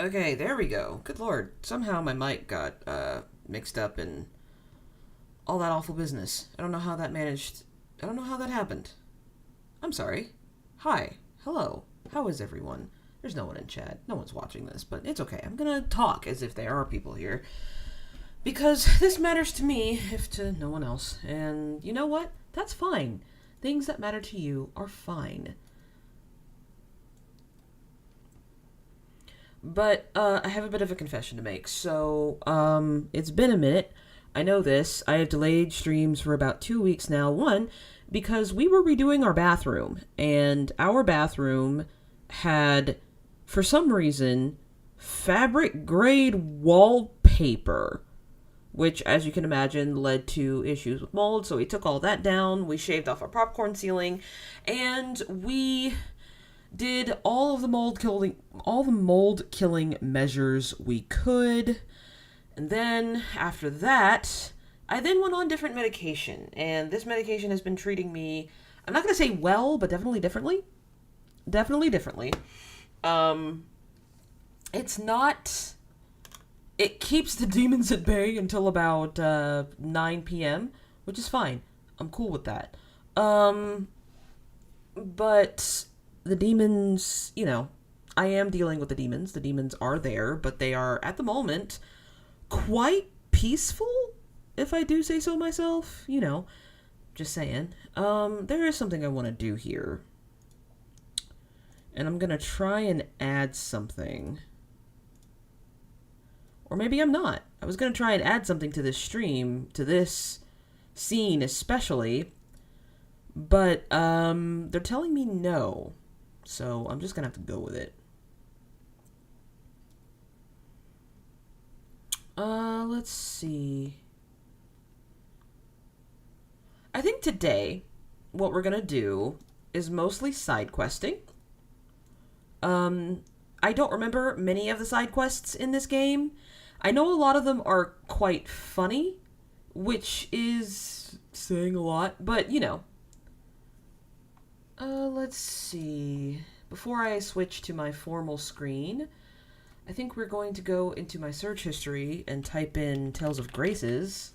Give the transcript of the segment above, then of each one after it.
Okay, there we go. Good lord. Somehow my mic got mixed up in all that awful business. I don't know how that managed. I don't know how that happened. I'm sorry. Hi. Hello. How is everyone? There's no one in chat. No one's watching this, but it's okay. I'm gonna talk as if there are people here. Because this matters to me, if to no one else. And you know what? That's fine. Things that matter to you are fine. But I have a bit of a confession to make. So, it's been a minute. I know this. I have delayed streams for about 2 weeks now. One, because we were redoing our bathroom. And our bathroom had, for some reason, fabric grade wallpaper. Which, as you can imagine, led to issues with mold. So we took all that down. We shaved off our popcorn ceiling. And we did all the mold killing measures we could. And then after that, I then went on different medication, and this medication has been treating me, I'm not going to say well, but definitely differently. It keeps the demons at bay until about 9 p.m., which is fine. I'm cool with that. But the demons, I am dealing with the demons. The demons are there, but they are, at the moment, quite peaceful, if I do say so myself. Just saying. There is something I want to do here. And I'm going to try and add something. Or maybe I'm not. I was going to try and add something to this stream, to this scene especially. But, they're telling me no. So I'm just going to have to go with it. Let's see. I think today, what we're going to do is mostly side questing. I don't remember many of the side quests in this game. I know a lot of them are quite funny, which is saying a lot, but let's see. Before I switch to my formal screen, I think we're going to go into my search history and type in Tales of Graces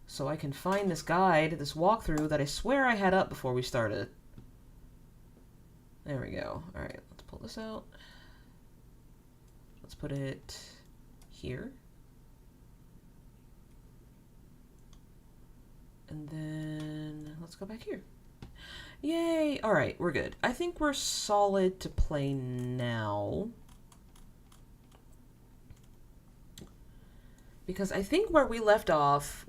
so I can find this guide, this walkthrough that I swear I had up before we started. There we go. Alright, let's pull this out. Let's put it here. And then let's go back here. Yay! Alright, we're good. I think we're solid to play now. Because I think where we left off,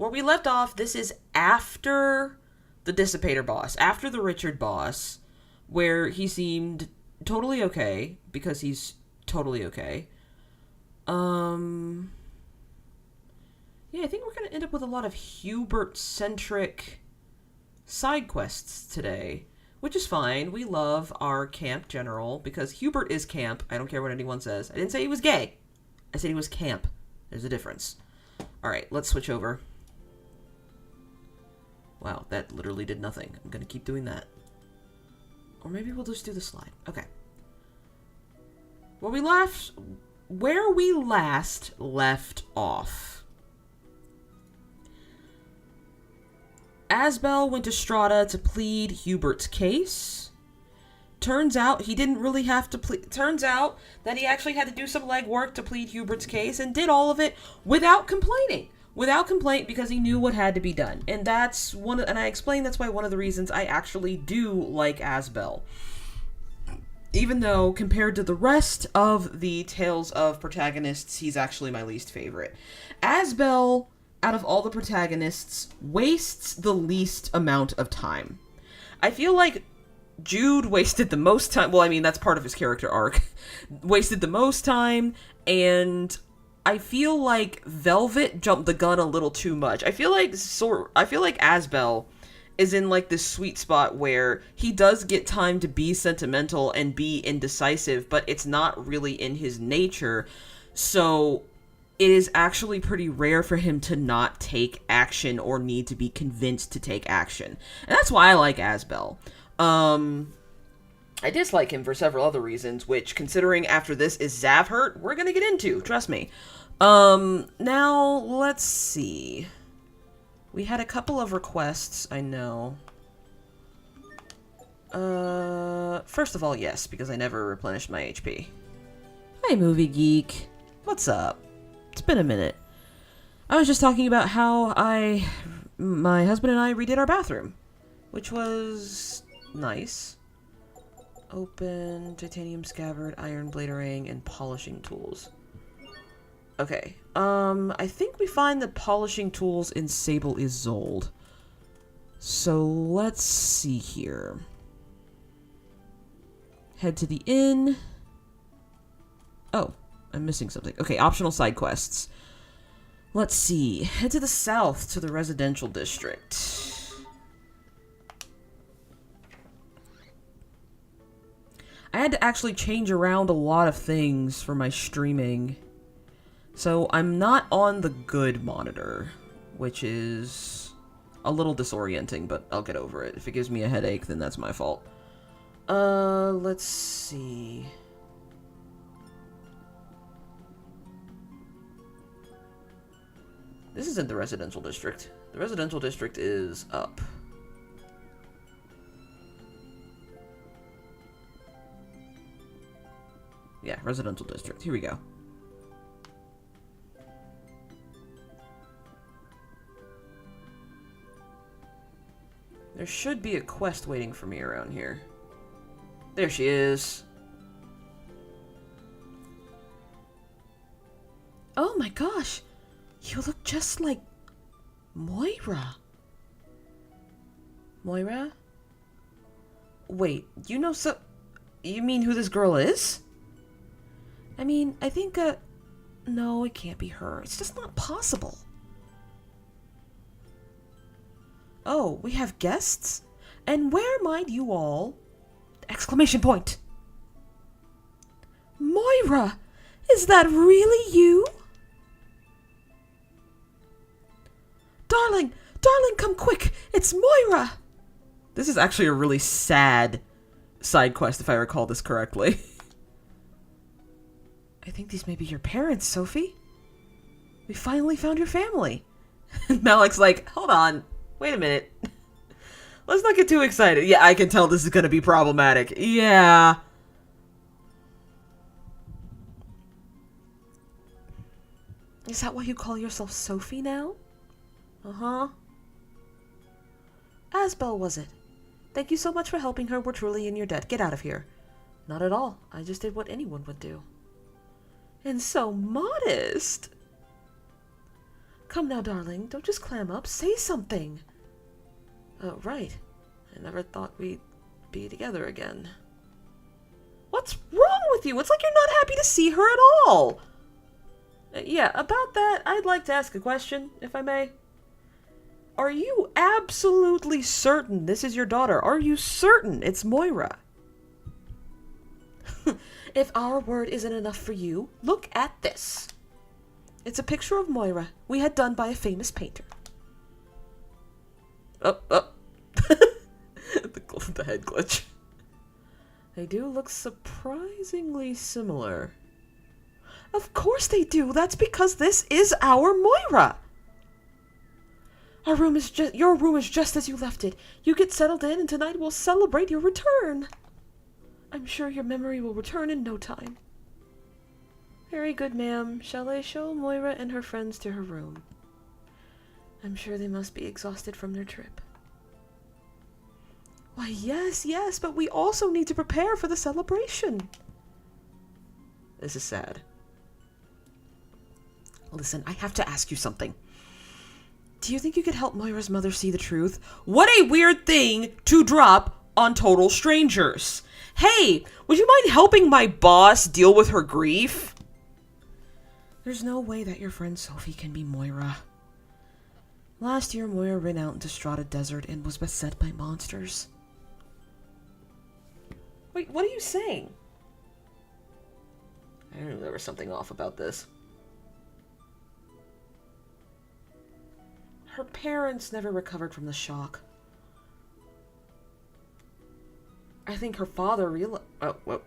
this is after the Dissipator boss, after the Richard boss, where he seemed totally okay, because he's totally okay. Yeah, I think we're going to end up with a lot of Hubert-centric side quests today, which is fine. We love our camp general, because Hubert is camp. I don't care what anyone says. I didn't say he was gay. I said he was camp. There's a difference. Alright, let's switch over. Wow, that literally did nothing. I'm going to keep doing that. Or maybe we'll just do the slide. Okay. Where we last left off. Asbel went to Strata to plead Hubert's case. Turns out he didn't really have to plead. Turns out that he actually had to do some legwork to plead Hubert's case and did all of it without complaining. Without complaint, because he knew what had to be done. And and I explained that's why one of the reasons I actually do like Asbel. Even though, compared to the rest of the Tales of protagonists, he's actually my least favorite. Asbel, out of all the protagonists, wastes the least amount of time. I feel like Jude wasted the most time. Well, I mean, that's part of his character arc. Wasted the most time, and I feel like Velvet jumped the gun a little too much. I feel like Asbel is in like this sweet spot where he does get time to be sentimental and be indecisive, but it's not really in his nature. So it is actually pretty rare for him to not take action or need to be convinced to take action. And that's why I like Asbel. I dislike him for several other reasons, which, considering after this is Zavhurt, we're gonna get into, trust me. Now, let's see. We had a couple of requests, I know. First of all, yes, because I never replenished my HP. Hi, Movie Geek. What's up? It's been a minute. I was just talking about how my husband and I redid our bathroom, which was nice. Open, titanium scabbard, iron bladering, and polishing tools. Okay, I think we find the polishing tools in Sable Isolde. So, let's see here. Head to the inn. Oh, I'm missing something. Okay, optional side quests. Let's see. Head to the south to the residential district. I had to actually change around a lot of things for my streaming. So I'm not on the good monitor, which is a little disorienting, but I'll get over it. If it gives me a headache, then that's my fault. Let's see. This isn't the residential district. The residential district is up. Yeah, residential district. Here we go. There should be a quest waiting for me around here. There she is. Oh my gosh! You look just like Moira. Moira? Wait, you know you mean who this girl is? I mean, I think, no, it can't be her. It's just not possible. Oh, we have guests? And where might you all... Exclamation point! Moira! Is that really you? Darling! Darling, come quick! It's Moira! This is actually a really sad side quest, if I recall this correctly. I think these may be your parents, Sophie. We finally found your family. And Malik's like, hold on. Wait a minute. Let's not get too excited. Yeah, I can tell this is going to be problematic. Yeah. Is that why you call yourself Sophie now? Uh-huh. Asbel, was it? Thank you so much for helping her. We're truly in your debt. Get out of here. Not at all. I just did what anyone would do. And so modest. Come now, darling. Don't just clam up. Say something. Oh, right. I never thought we'd be together again. What's wrong with you? It's like you're not happy to see her at all. Yeah, about that, I'd like to ask a question, if I may. Are you absolutely certain this is your daughter? Are you certain it's Moira? If our word isn't enough for you, look at this. It's a picture of Moira we had done by a famous painter. Oh. the head glitch. They do look surprisingly similar. Of course they do. That's because this is our Moira. Your room is just as you left it. You get settled in and tonight we'll celebrate your return. I'm sure your memory will return in no time. Very good, ma'am. Shall I show Moira and her friends to her room? I'm sure they must be exhausted from their trip. Why, yes, but we also need to prepare for the celebration. This is sad. Listen, I have to ask you something. Do you think you could help Moira's mother see the truth? What a weird thing to drop on total strangers. Hey, would you mind helping my boss deal with her grief? There's no way that your friend Sophie can be Moira. Last year, Moira ran out into Strata Desert and was beset by monsters. Wait, what are you saying? I knew there was something off about this. Her parents never recovered from the shock. I think her father realized... Oh, whoa.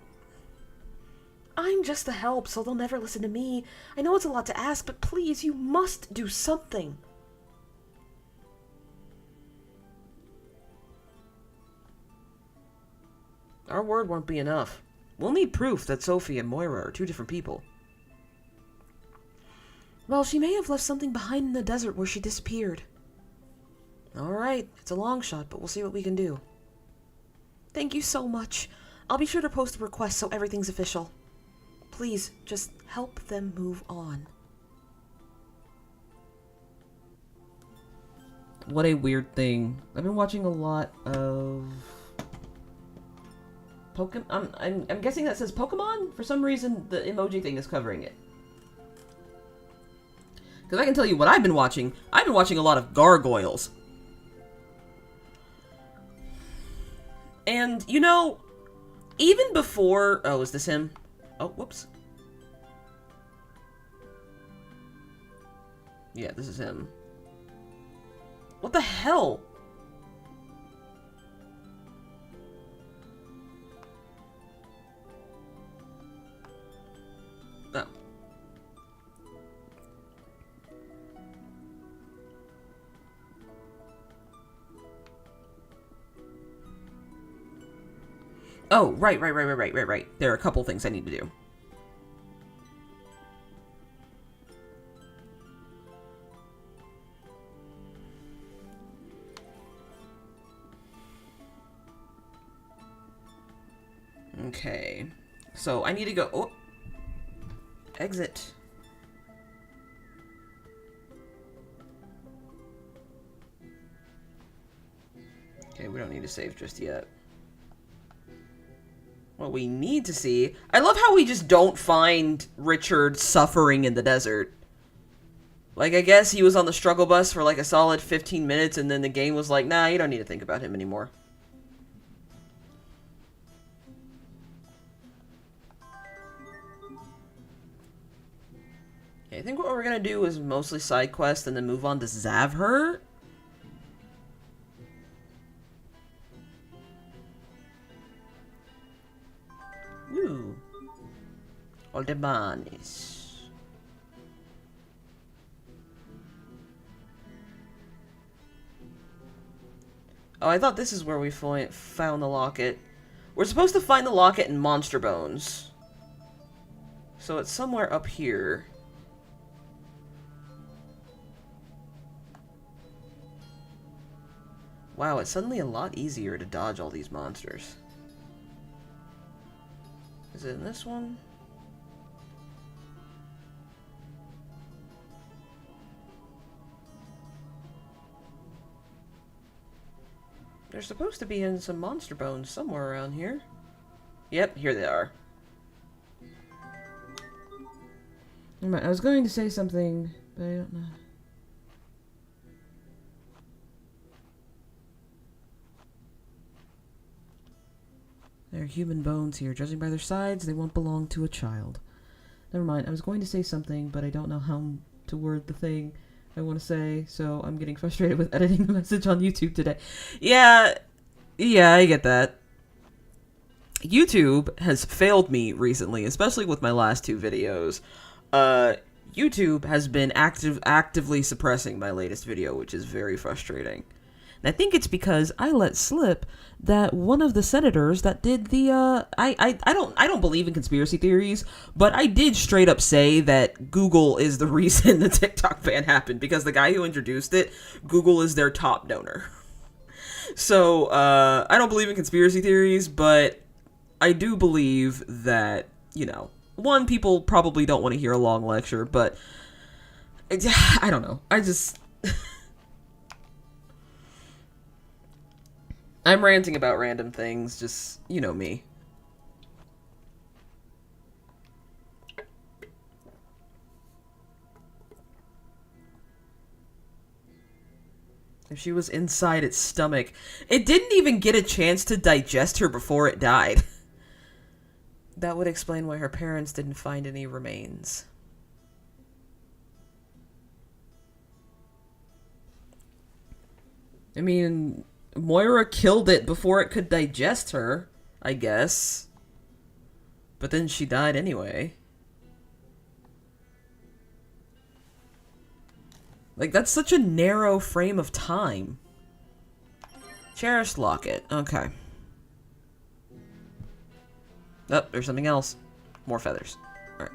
I'm just the help, so they'll never listen to me. I know it's a lot to ask, but please, you must do something. Our word won't be enough. We'll need proof that Sophie and Moira are two different people. Well, she may have left something behind in the desert where she disappeared. Alright, it's a long shot, but we'll see what we can do. Thank you so much. I'll be sure to post a request so everything's official. Please, just help them move on. What a weird thing. I've been watching a lot of... Pokemon? I'm guessing that says Pokemon? For some reason, the emoji thing is covering it. Because I can tell you what I've been watching. I've been watching a lot of gargoyles. And, you know, even before... Oh, is this him? Oh, whoops. Yeah, this is him. What the hell? Oh. Oh, right. There are a couple things I need to do. Okay. So, I need to go... Oh! Exit. Okay, we don't need to save just yet. What we need to see... I love how we just don't find Richard suffering in the desert. Like, I guess he was on the struggle bus for like a solid 15 minutes, and then the game was like, nah, you don't need to think about him anymore. Okay, I think what we're gonna do is mostly side quest and then move on to Zavher. Ooh. Aldemanis. Oh, I thought this is where we found the locket. We're supposed to find the locket in Monster Bones. So it's somewhere up here. Wow, it's suddenly a lot easier to dodge all these monsters. Is it in this one? They're supposed to be in some monster bones somewhere around here. Yep, here they are. I was going to say something, but I don't know. There are human bones here. Judging by their sides, they won't belong to a child. Never mind. I was going to say something, but I don't know how to word the thing I want to say, so I'm getting frustrated with editing the message on YouTube today. Yeah, I get that. YouTube has failed me recently, especially with my last two videos. YouTube has been actively suppressing my latest video, which is very frustrating. And I think it's because I let slip that one of the senators that did the I don't believe in conspiracy theories, but I did straight up say that Google is the reason the TikTok ban happened, because the guy who introduced it, Google is their top donor. So I don't believe in conspiracy theories, but I do believe that, you know, one, people probably don't want to hear a long lecture, but I don't know. I just I'm ranting about random things, just, you know me. If she was inside its stomach, it didn't even get a chance to digest her before it died. That would explain why her parents didn't find any remains. I mean, Moira killed it before it could digest her. I guess. But then she died anyway. Like, that's such a narrow frame of time. Cherished locket. Okay. Oh, there's something else. More feathers. Alright.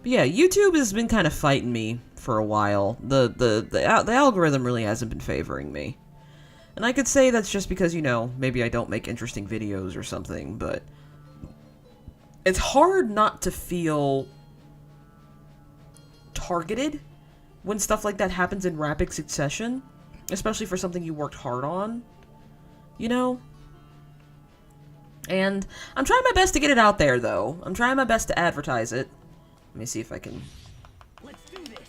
But yeah, YouTube has been kind of fighting me for a while. The algorithm really hasn't been favoring me. And I could say that's just because, you know, maybe I don't make interesting videos or something, but it's hard not to feel targeted when stuff like that happens in rapid succession, especially for something you worked hard on, you know? And I'm trying my best to get it out there, though. I'm trying my best to advertise it. Let me see if I can... Let's do this.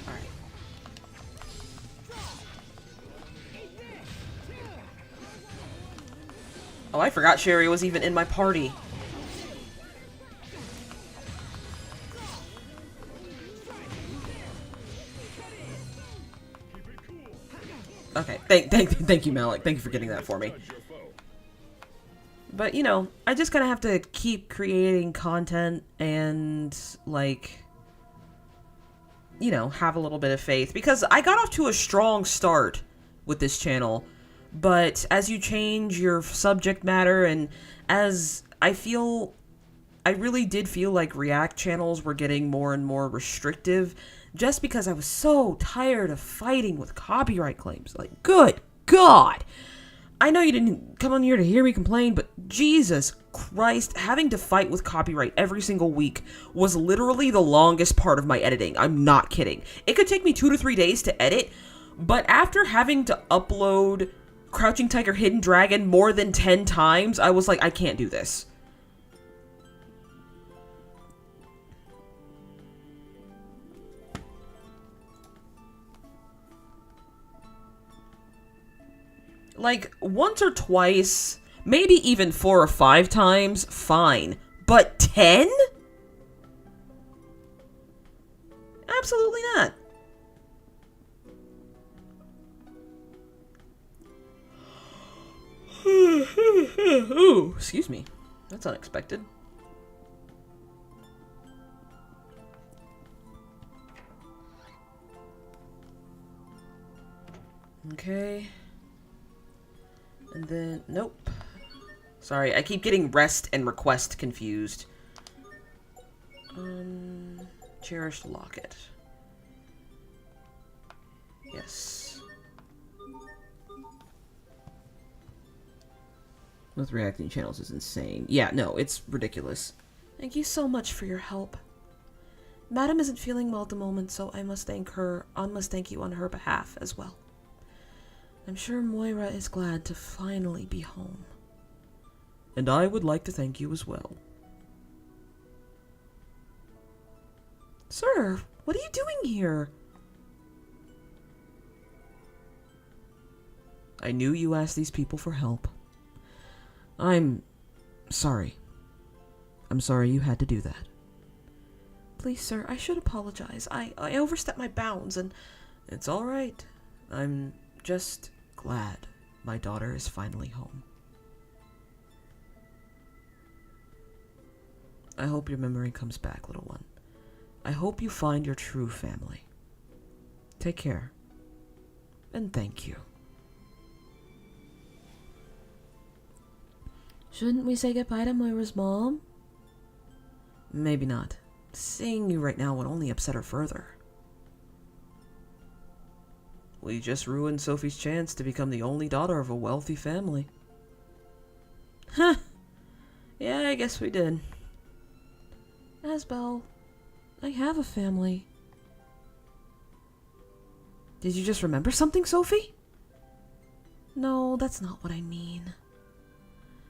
Alright. Oh, I forgot Sherry was even in my party. Okay, thank you, Malik. Thank you for getting that for me. But, you know, I just kind of have to keep creating content and, like, you know, have a little bit of faith. Because I got off to a strong start with this channel. But as you change your subject matter and as I really did feel like React channels were getting more and more restrictive just because I was so tired of fighting with copyright claims. Like, good God! I know you didn't come on here to hear me complain, but Jesus Christ, having to fight with copyright every single week was literally the longest part of my editing. I'm not kidding. It could take me 2 to 3 days to edit, but after having to upload Crouching Tiger, Hidden Dragon more than 10 times, I was like, I can't do this. Like, once or twice, maybe even 4 or 5 times, fine. But 10? Absolutely not. Ooh, excuse me. That's unexpected. Okay. And then, nope. Sorry, I keep getting rest and request confused. Cherished locket. Yes. With reacting channels is insane. Yeah, no, it's ridiculous. Thank you so much for your help. Madam isn't feeling well at the moment, so I must thank you on her behalf as well. I'm sure Moira is glad to finally be home. And I would like to thank you as well. Sir, what are you doing here? I knew you asked these people for help. I'm sorry. I'm sorry you had to do that. Please, sir, I should apologize. I overstepped my bounds, and it's all right. I'm just glad my daughter is finally home. I hope your memory comes back, little one. I hope you find your true family. Take care. And thank you. Shouldn't we say goodbye to Moira's mom? Maybe not. Seeing you right now would only upset her further. We just ruined Sophie's chance to become the only daughter of a wealthy family. Huh. Yeah, I guess we did. Asbel, I have a family. Did you just remember something, Sophie? No, that's not what I mean.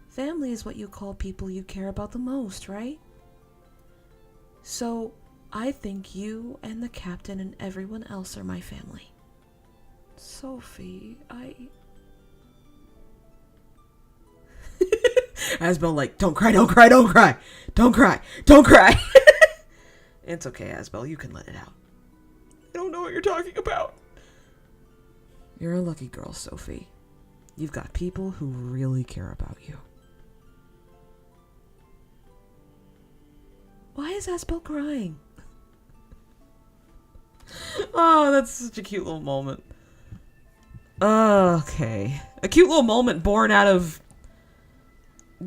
Family is what you call people you care about the most, right? So, I think you and the captain and everyone else are my family. Sophie, Asbel, like, don't cry, don't cry, don't cry, don't cry, don't cry. It's okay, Asbel. You can let it out. I don't know what you're talking about. You're a lucky girl, Sophie. You've got people who really care about you. Why is Asbel crying? Oh, that's such a cute little moment. Okay. A cute little moment born out of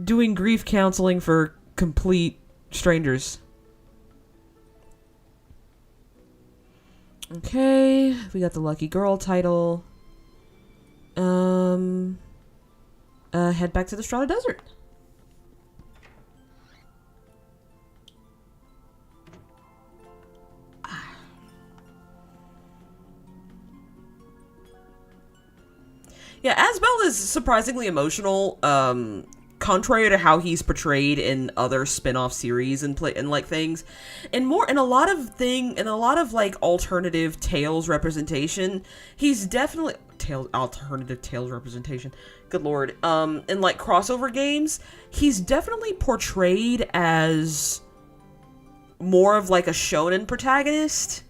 doing grief counseling for complete strangers. Okay, we got the lucky girl title. Head back to the Strata Desert. Yeah, Asbel is surprisingly emotional, contrary to how he's portrayed in other spin-off series and like things. And a lot of like alternative Tales representation, he's definitely alternative Tales representation. Good lord. In like crossover games, he's definitely portrayed as more of like a shonen protagonist.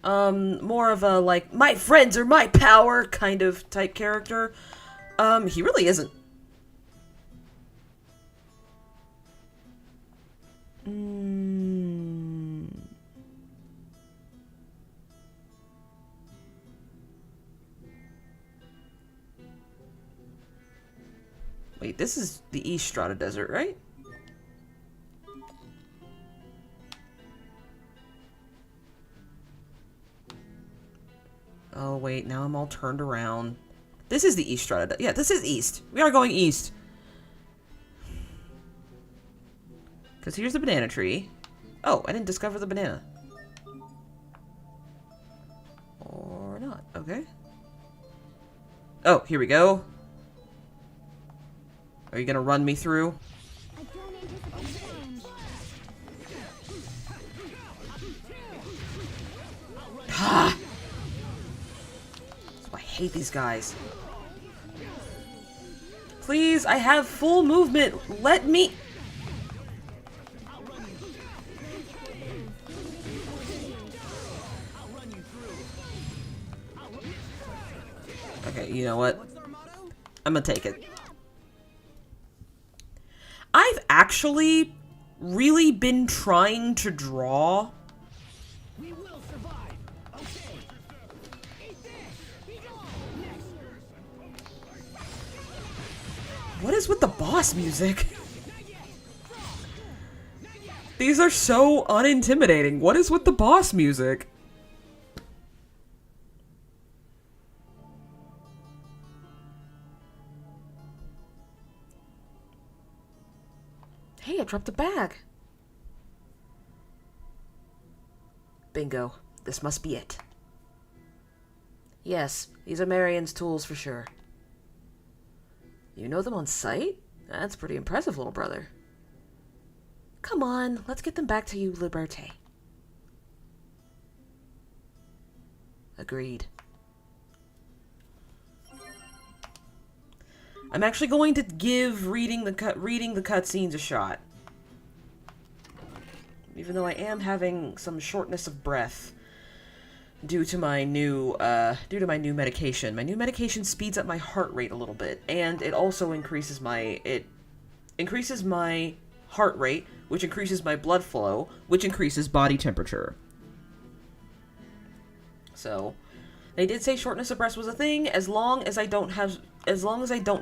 More of a, like, my friends are my power kind of type character. He really isn't. Wait, this is the East Strata Desert, right? Oh, wait, now I'm all turned around. This is the East Strata. Yeah, this is East. We are going East. Because here's the banana tree. Oh, I didn't discover the banana. Or not. Okay. Oh, here we go. Are you gonna run me through? Ha! I hate these guys. Please, I have full movement. Let me... Okay, you know what? I'm gonna take it. I've actually really been trying to draw... What is with the boss music? These are so unintimidating. What is with the boss music? Hey, I dropped a bag. Bingo. This must be it. Yes, these are Marion's tools for sure. You know them on sight? That's pretty impressive, little brother. Come on, let's get them back to you, Liberté. Agreed. I'm actually going to give reading the cutscenes a shot. Even though I am having some shortness of breath due to my new medication. My new medication speeds up my heart rate a little bit, and it also increases my heart rate, which increases my blood flow, which increases body temperature. So, they did say shortness of breath was a thing, as long as I don't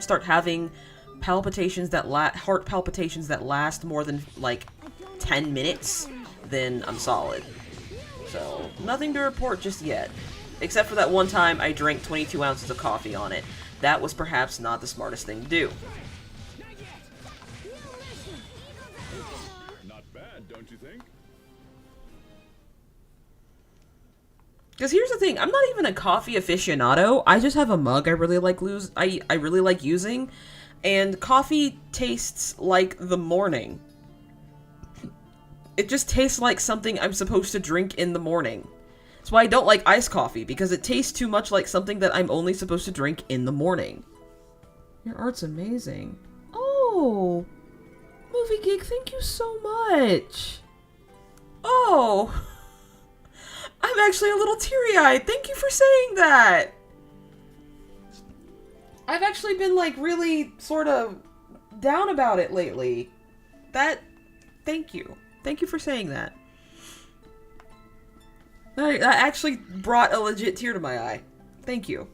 start having heart palpitations that last more than like 10 minutes, then I'm solid. So, nothing to report just yet. Except for that one time I drank 22 ounces of coffee on it. That was perhaps not the smartest thing to do. Not bad, don't you think? Because here's the thing, I'm not even a coffee aficionado. I just have a mug I really like I really like using, and coffee tastes like the morning. It just tastes like something I'm supposed to drink in the morning. That's why I don't like iced coffee, because it tastes too much like something that I'm only supposed to drink in the morning. Your art's amazing. Oh! Movie Geek, thank you so much. Oh, I'm actually a little teary-eyed. Thank you for saying that. I've actually been, like, really sort of down about it lately. Thank you. Thank you for saying that. That actually brought a legit tear to my eye. Thank you.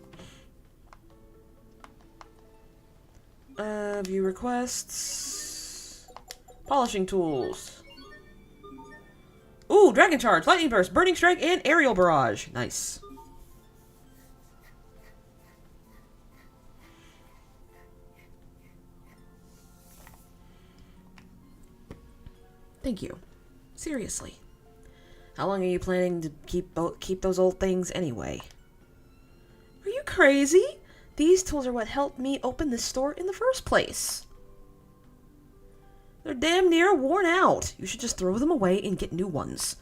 View requests. Polishing tools. Ooh, Dragon Charge, Lightning Burst, Burning Strike, and Aerial Barrage. Nice. Thank you. Seriously. How long are you planning to keep those old things anyway? Are you crazy? These tools are what helped me open this store in the first place. They're damn near worn out. You should just throw them away and get new ones.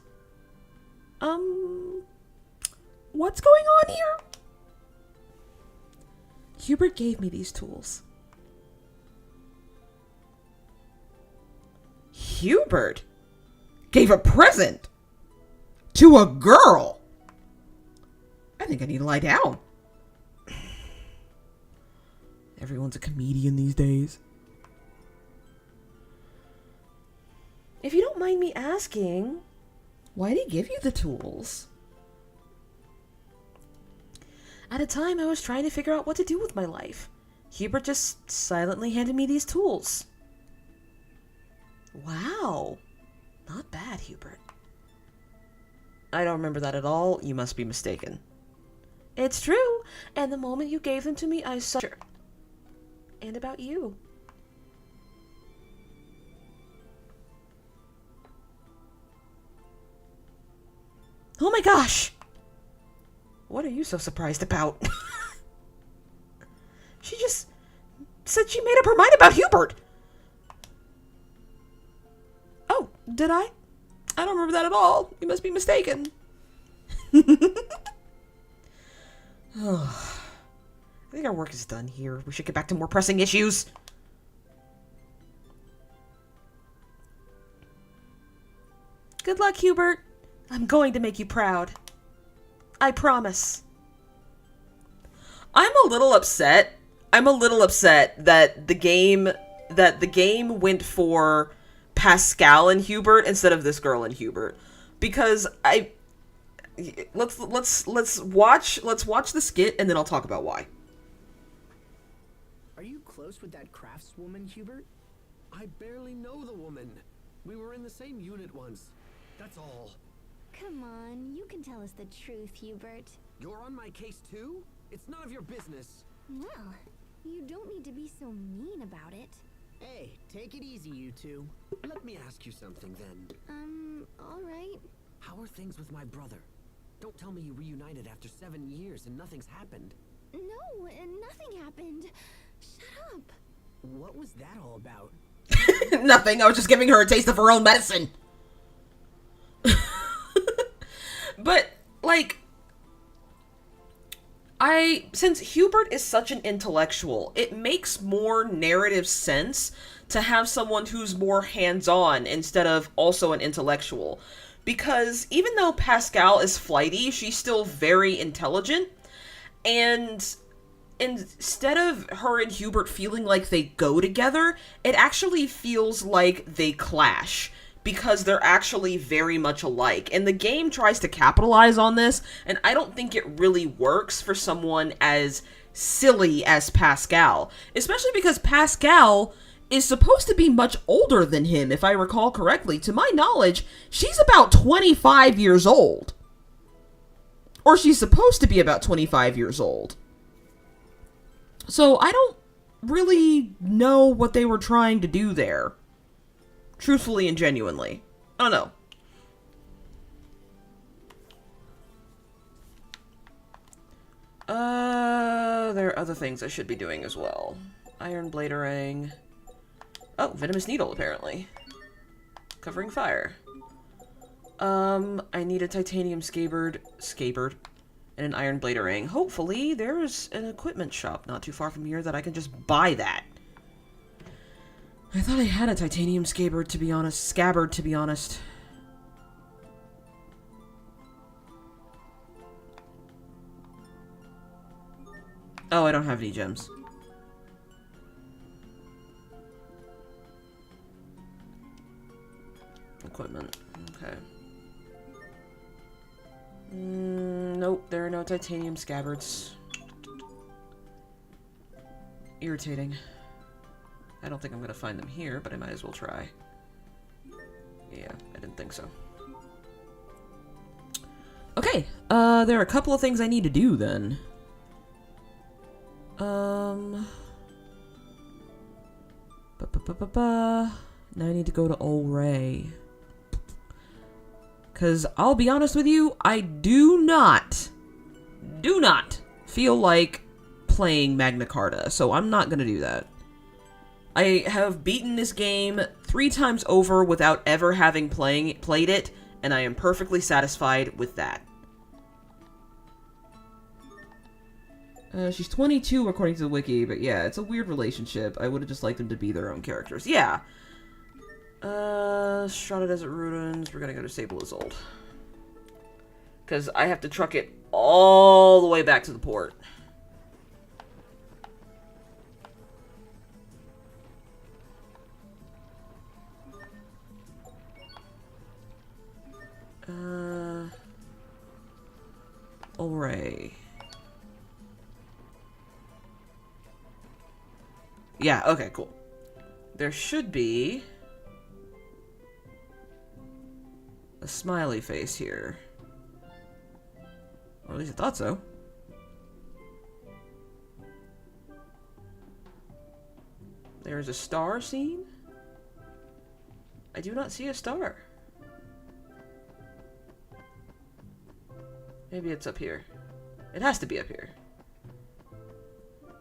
What's going on here? Hubert gave me these tools. Hubert gave a present to a girl. I think I need to lie down. Everyone's a comedian these days. If you don't mind me asking, why did he give you the tools? At a time I was trying to figure out what to do with my life. Hubert just silently handed me these tools. Wow. Not bad, Hubert. I don't remember that at all. You must be mistaken. It's true. And the moment you gave them to me, I saw... And about you. Oh my gosh! What are you so surprised about? She just said she made up her mind about Hubert. Oh, did I? I don't remember that at all. You must be mistaken. Oh, I think our work is done here. We should get back to more pressing issues. Good luck, Hubert. I'm going to make you proud. I promise. I'm a little upset. that the game went for Pascal and Hubert instead of this girl and Hubert, because let's watch the skit and then I'll talk about why. Are you close with that craftswoman, Hubert? I barely know the woman. We were in the same unit once. That's all. Come on, you can tell us the truth, Hubert. You're on my case too? It's none of your business. Well, you don't need to be so mean about it. Hey, take it easy, you two. Let me ask you something then. Alright. How are things with my brother? Don't tell me you reunited after 7 years and nothing's happened. No, nothing happened. Shut up. What was that all about? Nothing, I was just giving her a taste of her own medicine. But, like, since Hubert is such an intellectual, it makes more narrative sense to have someone who's more hands-on instead of also an intellectual. Because even though Pascal is flighty, she's still very intelligent, and instead of her and Hubert feeling like they go together, it actually feels like they clash, because they're actually very much alike. And the game tries to capitalize on this, and I don't think it really works for someone as silly as Pascal. Especially because Pascal is supposed to be much older than him, if I recall correctly. To my knowledge, she's about 25 years old. Or she's supposed to be about 25 years old. So I don't really know what they were trying to do there. Truthfully and genuinely. I don't know. There are other things I should be doing as well. Iron Bladerang. Oh, Venomous Needle, apparently. Covering fire. I need a Titanium Scabbard, and an Iron Bladerang. Hopefully, there's an equipment shop not too far from here that I can just buy that. I thought I had a titanium scabbard, to be honest. Oh, I don't have any gems. Equipment. Okay. Nope, there are no titanium scabbards. Irritating. I don't think I'm gonna find them here, but I might as well try. Yeah, I didn't think so. Okay, there are a couple of things I need to do then. Now I need to go to Ol Ray. Because I'll be honest with you, I do not feel like playing Magna Carta, so I'm not gonna do that. I have beaten this game 3 times over without ever having played it, and I am perfectly satisfied with that. She's 22 according to the wiki, but yeah, it's a weird relationship. I would have just liked them to be their own characters. Yeah. Strata Desert Ruins. We're gonna go to Sable is Old. Because I have to truck it all the way back to the port. Ol Ray. Yeah, okay, cool. There should be a smiley face here. Or at least I thought so. There's a star scene? I do not see a star. Maybe it's up here. It has to be up here.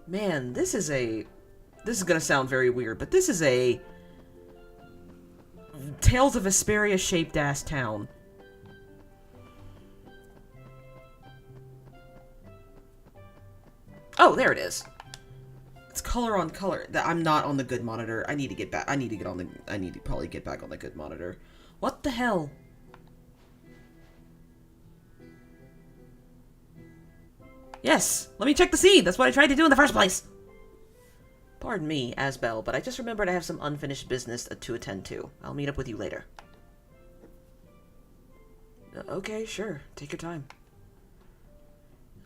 Man, this is gonna sound very weird, but this is a Tales of Vesperia shaped ass town. Oh, there it is. It's color on color. I'm not on the good monitor. I need to get back. I need to probably get back on the good monitor. What the hell? Yes, let me check the scene. That's what I tried to do in the first place. Pardon me, Asbel, but I just remembered I have some unfinished business to attend to. I'll meet up with you later. Okay, sure. Take your time.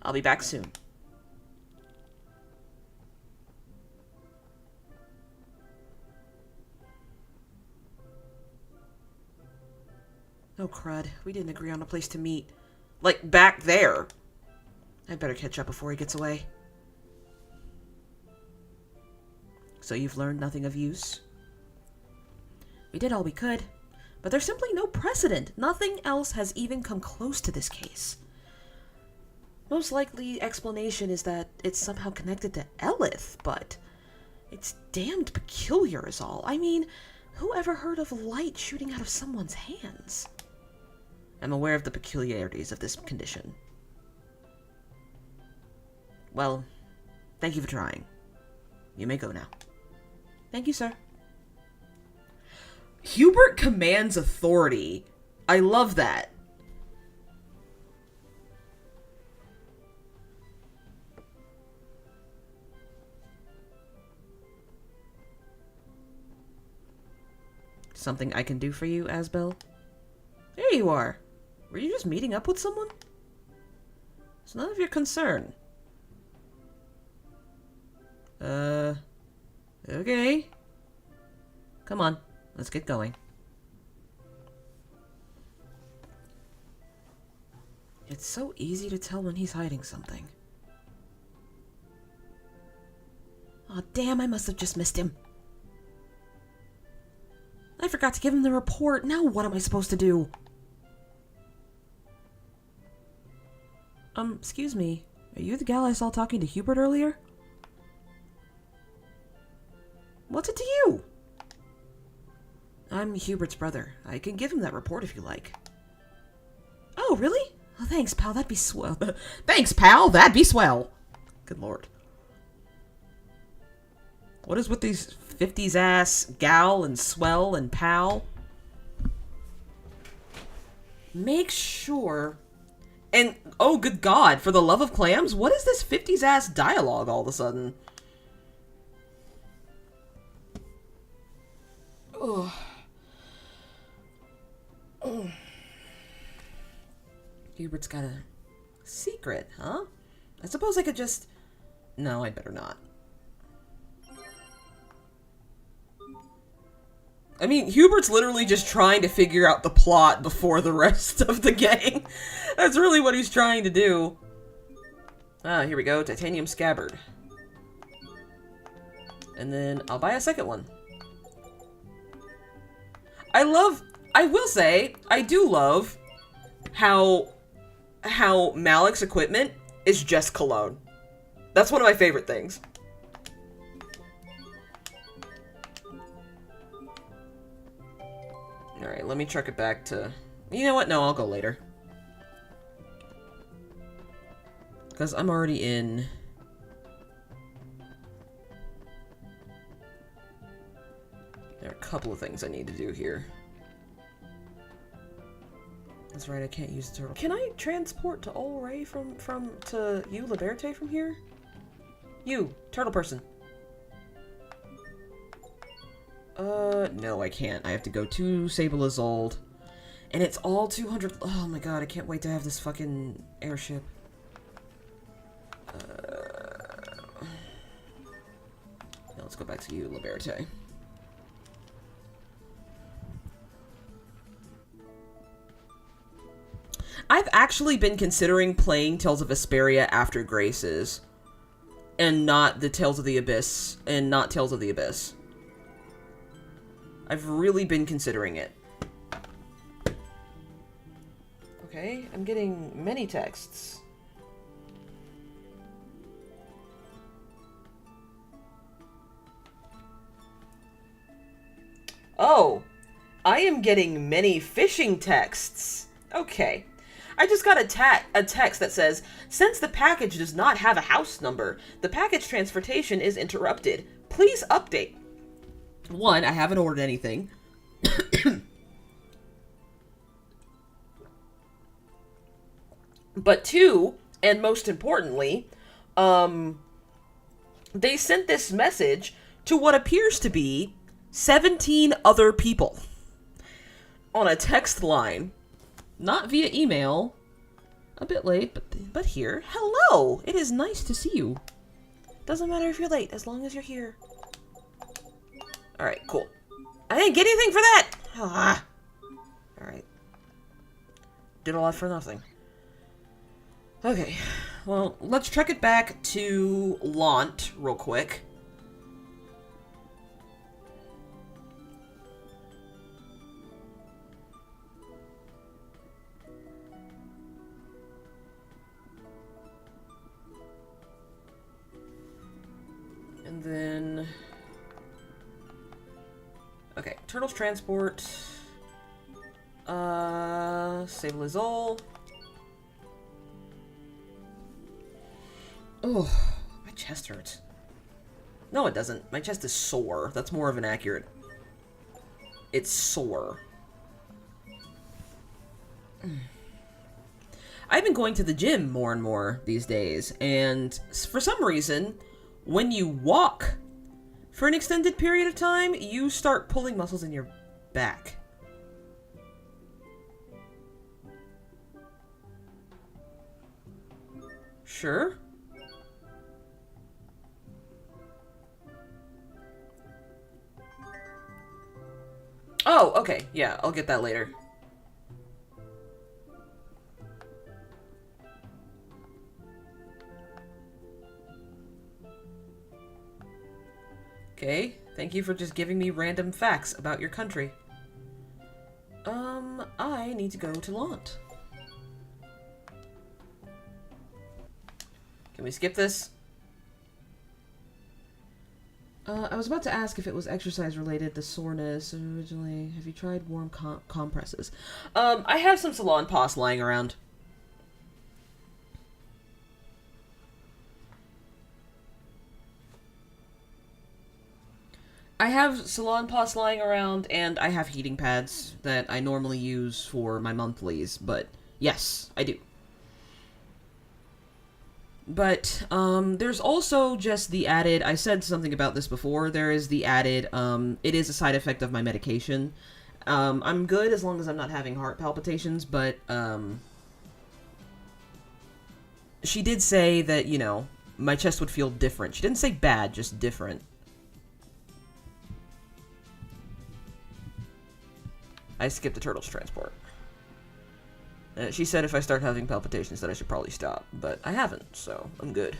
I'll be back soon. Oh, crud. We didn't agree on a place to meet. Like, back there. I'd better catch up before he gets away. So you've learned nothing of use? We did all we could, but there's simply no precedent. Nothing else has even come close to this case. Most likely explanation is that it's somehow connected to Elith, but it's damned peculiar is all. I mean, who ever heard of light shooting out of someone's hands? I'm aware of the peculiarities of this condition. Well, thank you for trying. You may go now. Thank you, sir. Hubert commands authority. I love that. Something I can do for you, Asbel? There you are. Were you just meeting up with someone? It's none of your concern. Okay. Come on, let's get going. It's so easy to tell when he's hiding something. Aw, damn, I must have just missed him. I forgot to give him the report. Now what am I supposed to do? Excuse me. Are you the gal I saw talking to Hubert earlier? What's it to you? I'm Hubert's brother. I can give him that report if you like. Oh, really? Oh, thanks, pal. That'd be swell. Thanks, pal. That'd be swell. Good lord. What is with these 50s ass gal and swell and pal. Make sure... And, oh good god, for the love of clams, what is this 50s ass dialogue all of a sudden? Ugh. Ugh. Hubert's got a secret, huh? I suppose I could just... No, I'd better not. I mean, Hubert's literally just trying to figure out the plot before the rest of the gang. That's really what he's trying to do. Ah, here we go. Titanium scabbard. And then I'll buy a second one. I will say, I do love how Malik's equipment is just cologne. That's one of my favorite things. Alright, let me truck it back to... You know what? No, I'll go later. Because I'm already in... There are a couple of things I need to do here. That's right, I can't use the turtle. Can I transport to Olray to you, Liberte, from here? You, turtle person. No, I can't. I have to go to Sable Isolde. And it's all 200... Oh my god, I can't wait to have this fucking airship. Yeah, let's go back to you, Liberte. I've actually been considering playing Tales of Vesperia after Graces. And not the Tales of the Abyss. And not Tales of the Abyss. I've really been considering it. Okay, I'm getting many texts. Oh, I am getting many phishing texts. Okay. I just got a text that says, since the package does not have a house number, the package transportation is interrupted. Please update. One, I haven't ordered anything. But two, and most importantly, they sent this message to what appears to be 17 other people on a text line. Not via email. A bit late, but here. Hello! It is nice to see you. Doesn't matter if you're late, as long as you're here. Alright, cool. I didn't get anything for that! Ah. Alright. Did a lot for nothing. Okay. Well, let's truck it back to Lant real quick. And then... Okay, Turtles Transport. Sable Isolde. Oh, my chest hurts. No, it doesn't. My chest is sore. That's more of an accurate... It's sore. I've been going to the gym more and more these days, and for some reason, when you walk for an extended period of time, you start pulling muscles in your back. Sure. Oh, okay. Yeah, I'll get that later. Okay, thank you for just giving me random facts about your country. I need to go to Lant. Can we skip this? I was about to ask if it was exercise related, the soreness originally. Have you tried warm compresses? I have some Salon Pass lying around. I have Salon Pass lying around, and I have heating pads that I normally use for my monthlies, but yes, I do. But, there's also just the added, I said something about this before, there is the added, it is a side effect of my medication. I'm good as long as I'm not having heart palpitations, but, she did say that, you know, my chest would feel different. She didn't say bad, just different. I skipped the turtle's transport. She said if I start having palpitations that I should probably stop, but I haven't, so I'm good.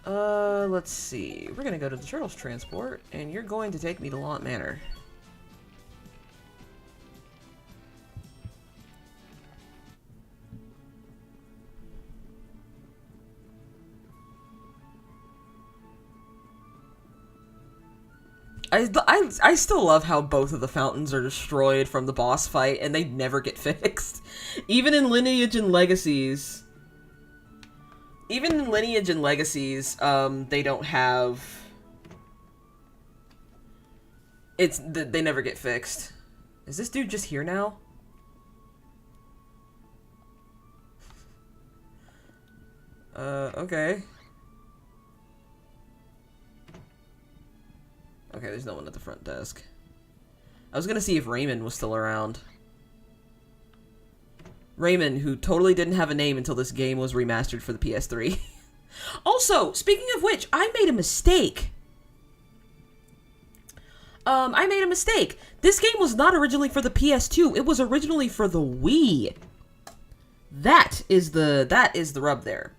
Let's see. We're gonna go to the turtle's transport, and you're going to take me to Lant Manor. I still love how both of the fountains are destroyed from the boss fight, and they never get fixed. Even in Lineage and Legacies. Even in Lineage and Legacies, they don't have... They never get fixed. Is this dude just here now? Okay. Okay, there's no one at the front desk. I was gonna see if Raymond was still around. Raymond, who totally didn't have a name until this game was remastered for the PS3. Also, speaking of which, I made a mistake. I made a mistake. This game was not originally for the PS2. It was originally for the Wii. That is the rub there.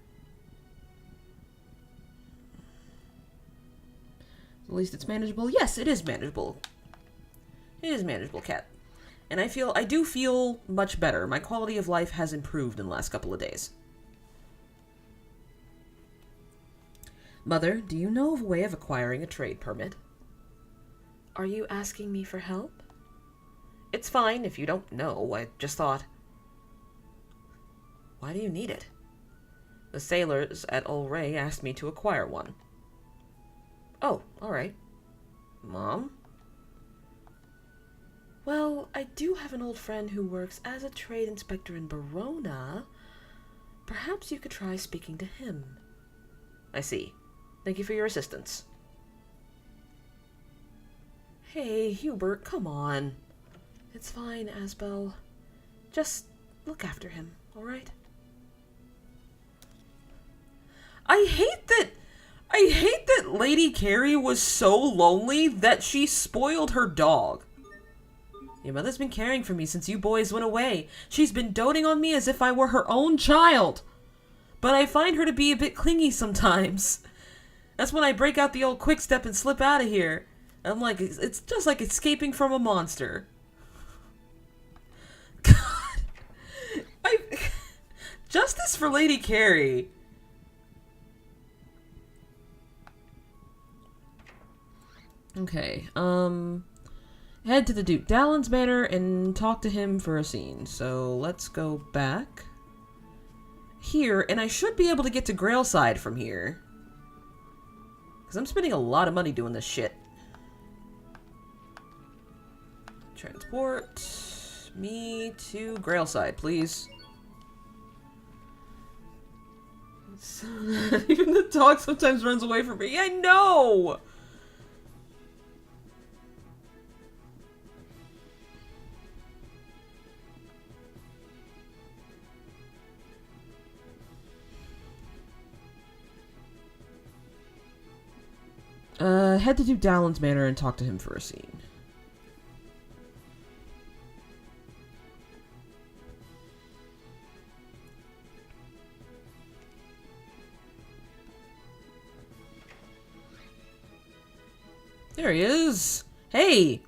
At least it's manageable. Yes, it is manageable. It is manageable, cat. And I do feel much better. My quality of life has improved in the last couple of days. Mother, do you know of a way of acquiring a trade permit? Are you asking me for help? It's fine if you don't know. I just thought... Why do you need it? The sailors at Ulray asked me to acquire one. Oh, alright. Mom? Well, I do have an old friend who works as a trade inspector in Barona. Perhaps you could try speaking to him. I see. Thank you for your assistance. Hey, Hubert, come on. It's fine, Asbel. Just look after him, alright? I hate that Lady Carrie was so lonely that she spoiled her dog. Your mother's been caring for me since you boys went away. She's been doting on me as if I were her own child. But I find her to be a bit clingy sometimes. That's when I break out the old quick step and slip out of here. I'm like, it's just like escaping from a monster. God. Justice for Lady Carrie. Okay, head to the Duke Dallin's Manor and talk to him for a scene. So let's go back here, and I should be able to get to Grailside from here. Because I'm spending a lot of money doing this shit. Transport me to Grailside, please. Even the dog sometimes runs away from me. I know! Head to Duke Dallin's Manor and talk to him for a scene. There he is. Hey!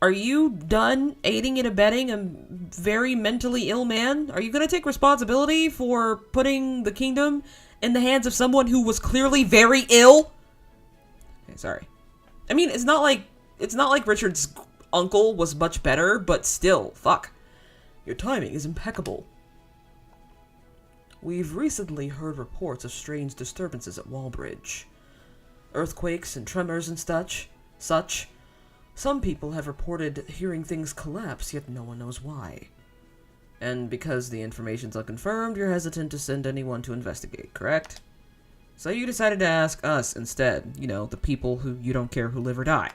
Are you done aiding and abetting a very mentally ill man? Are you gonna take responsibility for putting the kingdom in the hands of someone who was clearly very ill? Okay, sorry. I mean, it's not like Richard's uncle was much better, but still, fuck. Your timing is impeccable. We've recently heard reports of strange disturbances at Wallbridge. earthquakes and tremors and such. Some people have reported hearing things collapse, yet no one knows why. And because the information's unconfirmed, you're hesitant to send anyone to investigate, correct? So you decided to ask us instead, you know, the people who you don't care who live or die.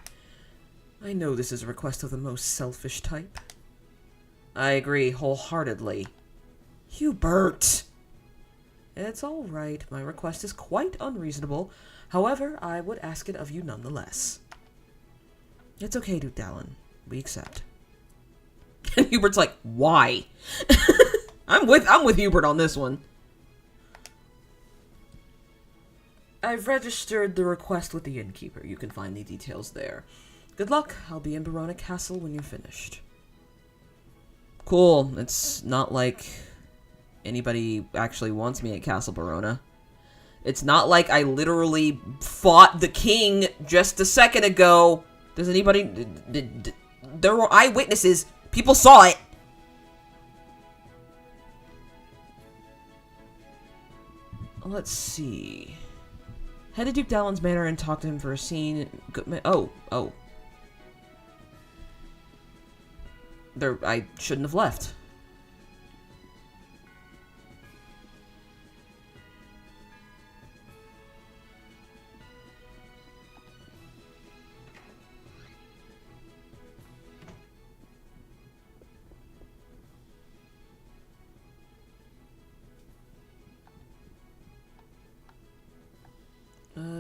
I know this is a request of the most selfish type. I agree wholeheartedly. Hubert! It's alright, my request is quite unreasonable. However, I would ask it of you nonetheless. It's okay, Duke Dallin. We accept. And Hubert's like, why? I'm with Hubert on this one. I've registered the request with the innkeeper. You can find the details there. Good luck. I'll be in Barona Castle when you're finished. Cool. It's not like anybody actually wants me at Castle Barona. It's not like I literally fought the king just a second ago. Does anybody... There were eyewitnesses. People saw it. Let's see. Head to Duke Dallin's manor and talk to him for a scene. Oh. I shouldn't have left.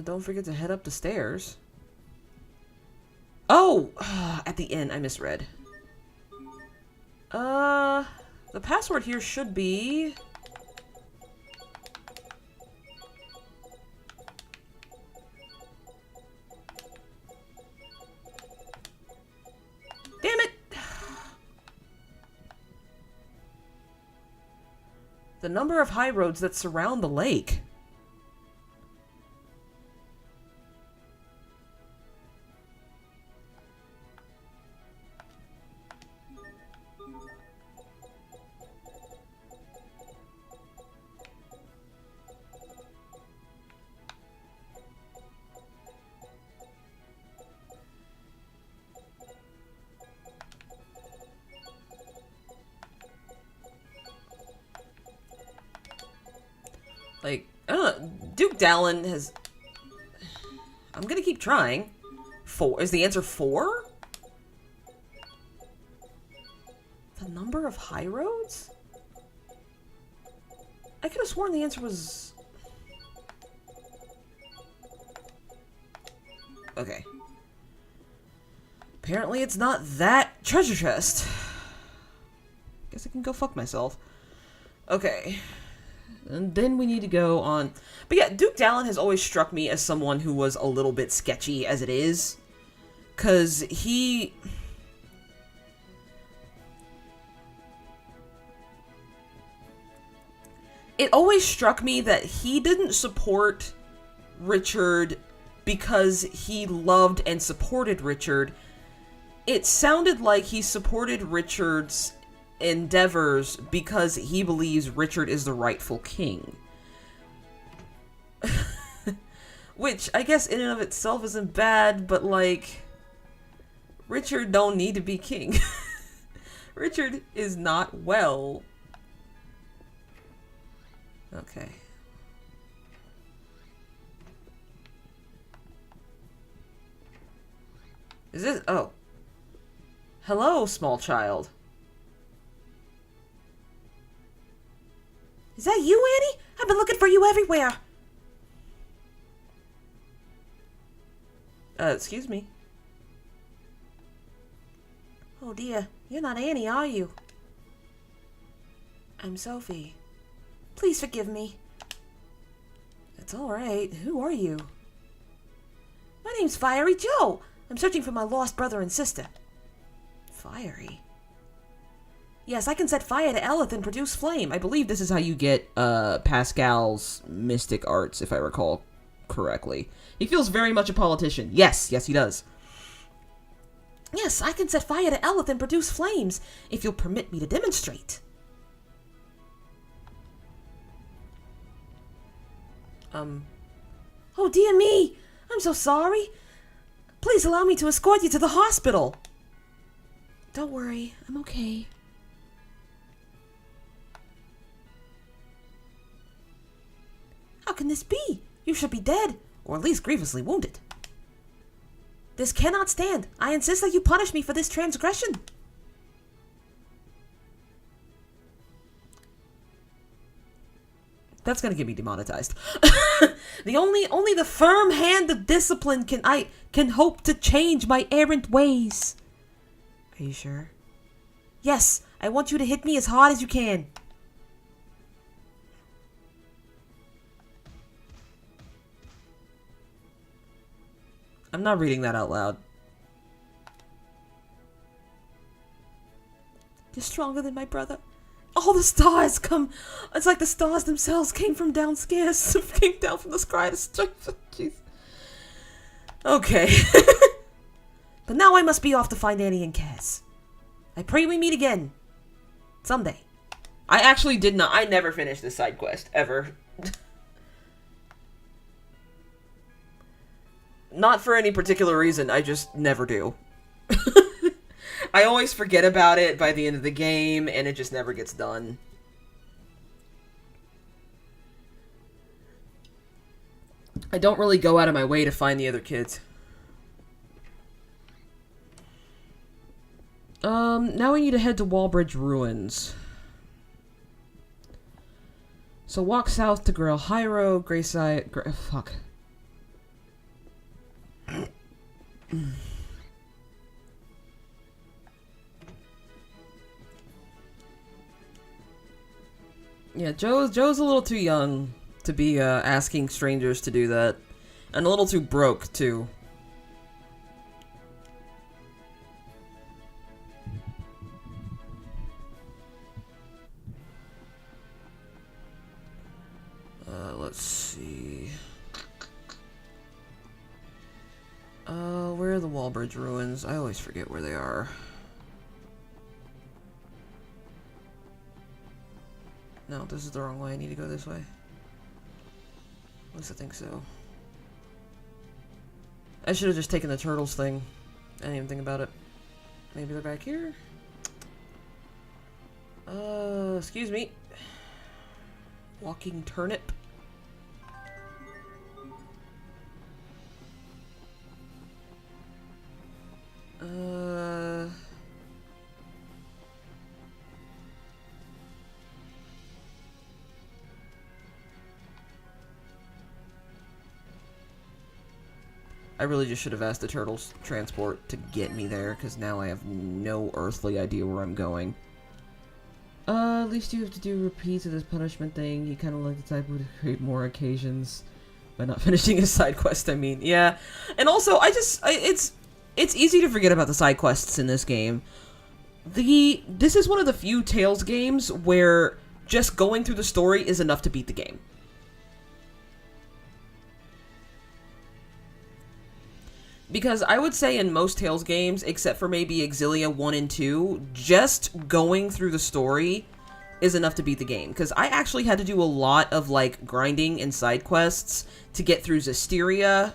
Don't forget to head up the stairs. Oh! At the inn, I misread. The password here should be... Damn it! The number of high roads that surround the lake. Like, I don't know, Duke Dallin has... I'm gonna keep trying. 4. Is the answer 4? The number of high roads? I could have sworn the answer was... Okay. Apparently it's not that treasure chest. Guess I can go fuck myself. Okay. And then we need to go on... But yeah, Duke Dallin has always struck me as someone who was a little bit sketchy as it is. Because he... It always struck me that he didn't support Richard because he loved and supported Richard. It sounded like he supported Richard's endeavors because he believes Richard is the rightful king. Which, I guess in and of itself isn't bad, but like... Richard don't need to be king. Richard is not well. Okay. Is this... Oh. Hello, small child. Is that you, Annie? I've been looking for you everywhere. Excuse me. Oh dear, you're not Annie, are you? I'm Sophie. Please forgive me. It's alright. Who are you? My name's Fiery Joe. I'm searching for my lost brother and sister. Fiery? Yes, I can set fire to Elith and produce flame. I believe this is how you get Pascal's mystic arts, if I recall correctly. He feels very much a politician. Yes, he does. Yes, I can set fire to Elith and produce flames, if you'll permit me to demonstrate. Oh dear me! I'm so sorry. Please allow me to escort you to the hospital. Don't worry, I'm okay. How can this be? You should be dead, or at least grievously wounded. This cannot stand. I insist that you punish me for this transgression. That's gonna get me demonetized. The only the firm hand of discipline can hope to change my errant ways. Are you sure? Yes, I want you to hit me as hard as you can. I'm not reading that out loud. You're stronger than my brother. All the stars come. It's like the stars themselves came from downstairs. Came down from the sky to strength. Jeez. Okay. But now I must be off to find Annie and Cass. I pray we meet again. Someday. I actually did not. I never finished this side quest. Ever. Not for any particular reason. I just never do. I always forget about it by the end of the game, and it just never gets done. I don't really go out of my way to find the other kids. Now we need to head to Wallbridge Ruins. So walk south to Grail High Road, Grayside... fuck. Yeah, Joe's a little too young to be asking strangers to do that. And a little too broke, too. Let's see. Where are the Wallbridge Ruins? I always forget where they are. No, this is the wrong way. I need to go this way. At least I think so. I should have just taken the turtles thing. I didn't even think about it. Maybe they're back here? Excuse me. Walking turnip. I really just should have asked the turtles transport to get me there, because now I have no earthly idea where I'm going. At least you have to do repeats of this punishment thing. He kind of like the type who would create more occasions by not finishing his side quest, I mean. Yeah. And also, it's easy to forget about the side quests in this game. This is one of the few Tales games where just going through the story is enough to beat the game. Because I would say in most Tales games, except for maybe Exilia 1 and 2, just going through the story is enough to beat the game. Because I actually had to do a lot of, like, grinding and side quests to get through Zestiria,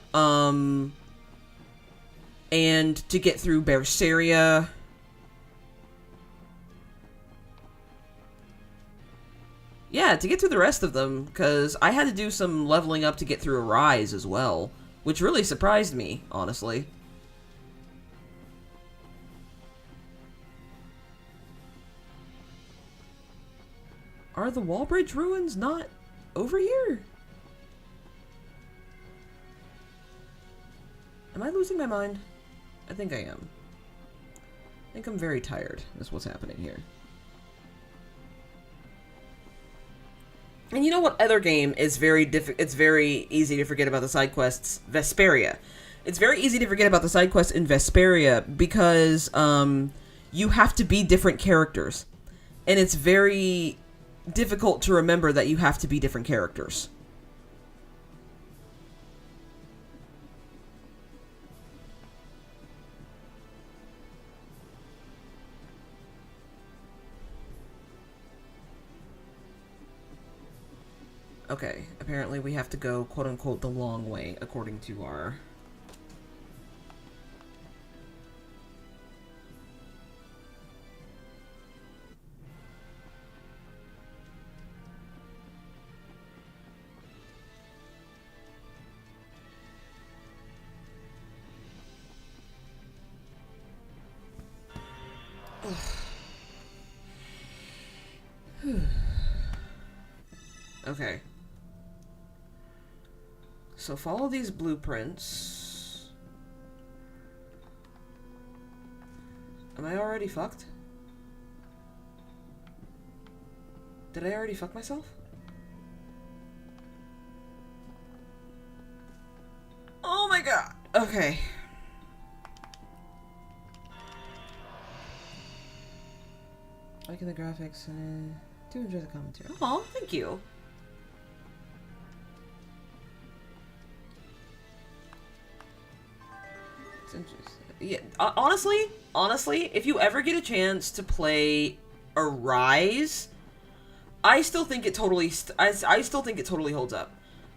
and to get through Berseria. Yeah, to get through the rest of them, because I had to do some leveling up to get through Arise as well. Which really surprised me, honestly. Are the Wallbridge Ruins not over here? Am I losing my mind? I think I am. I think I'm very tired. That's what's happening here. And you know what other game is it's very easy to forget about the side quests? Vesperia. It's very easy to forget about the side quests in Vesperia because you have to be different characters. And it's very difficult to remember that you have to be different characters. Okay, apparently we have to go, quote-unquote, the long way, according to our... Okay. So follow these blueprints. Am I already fucked? Did I already fuck myself? Oh my god. Okay. Liking the graphics and do enjoy the commentary. Oh, thank you. It's interesting. Yeah, honestly, if you ever get a chance to play Arise, I still think it totally I still think it totally holds up.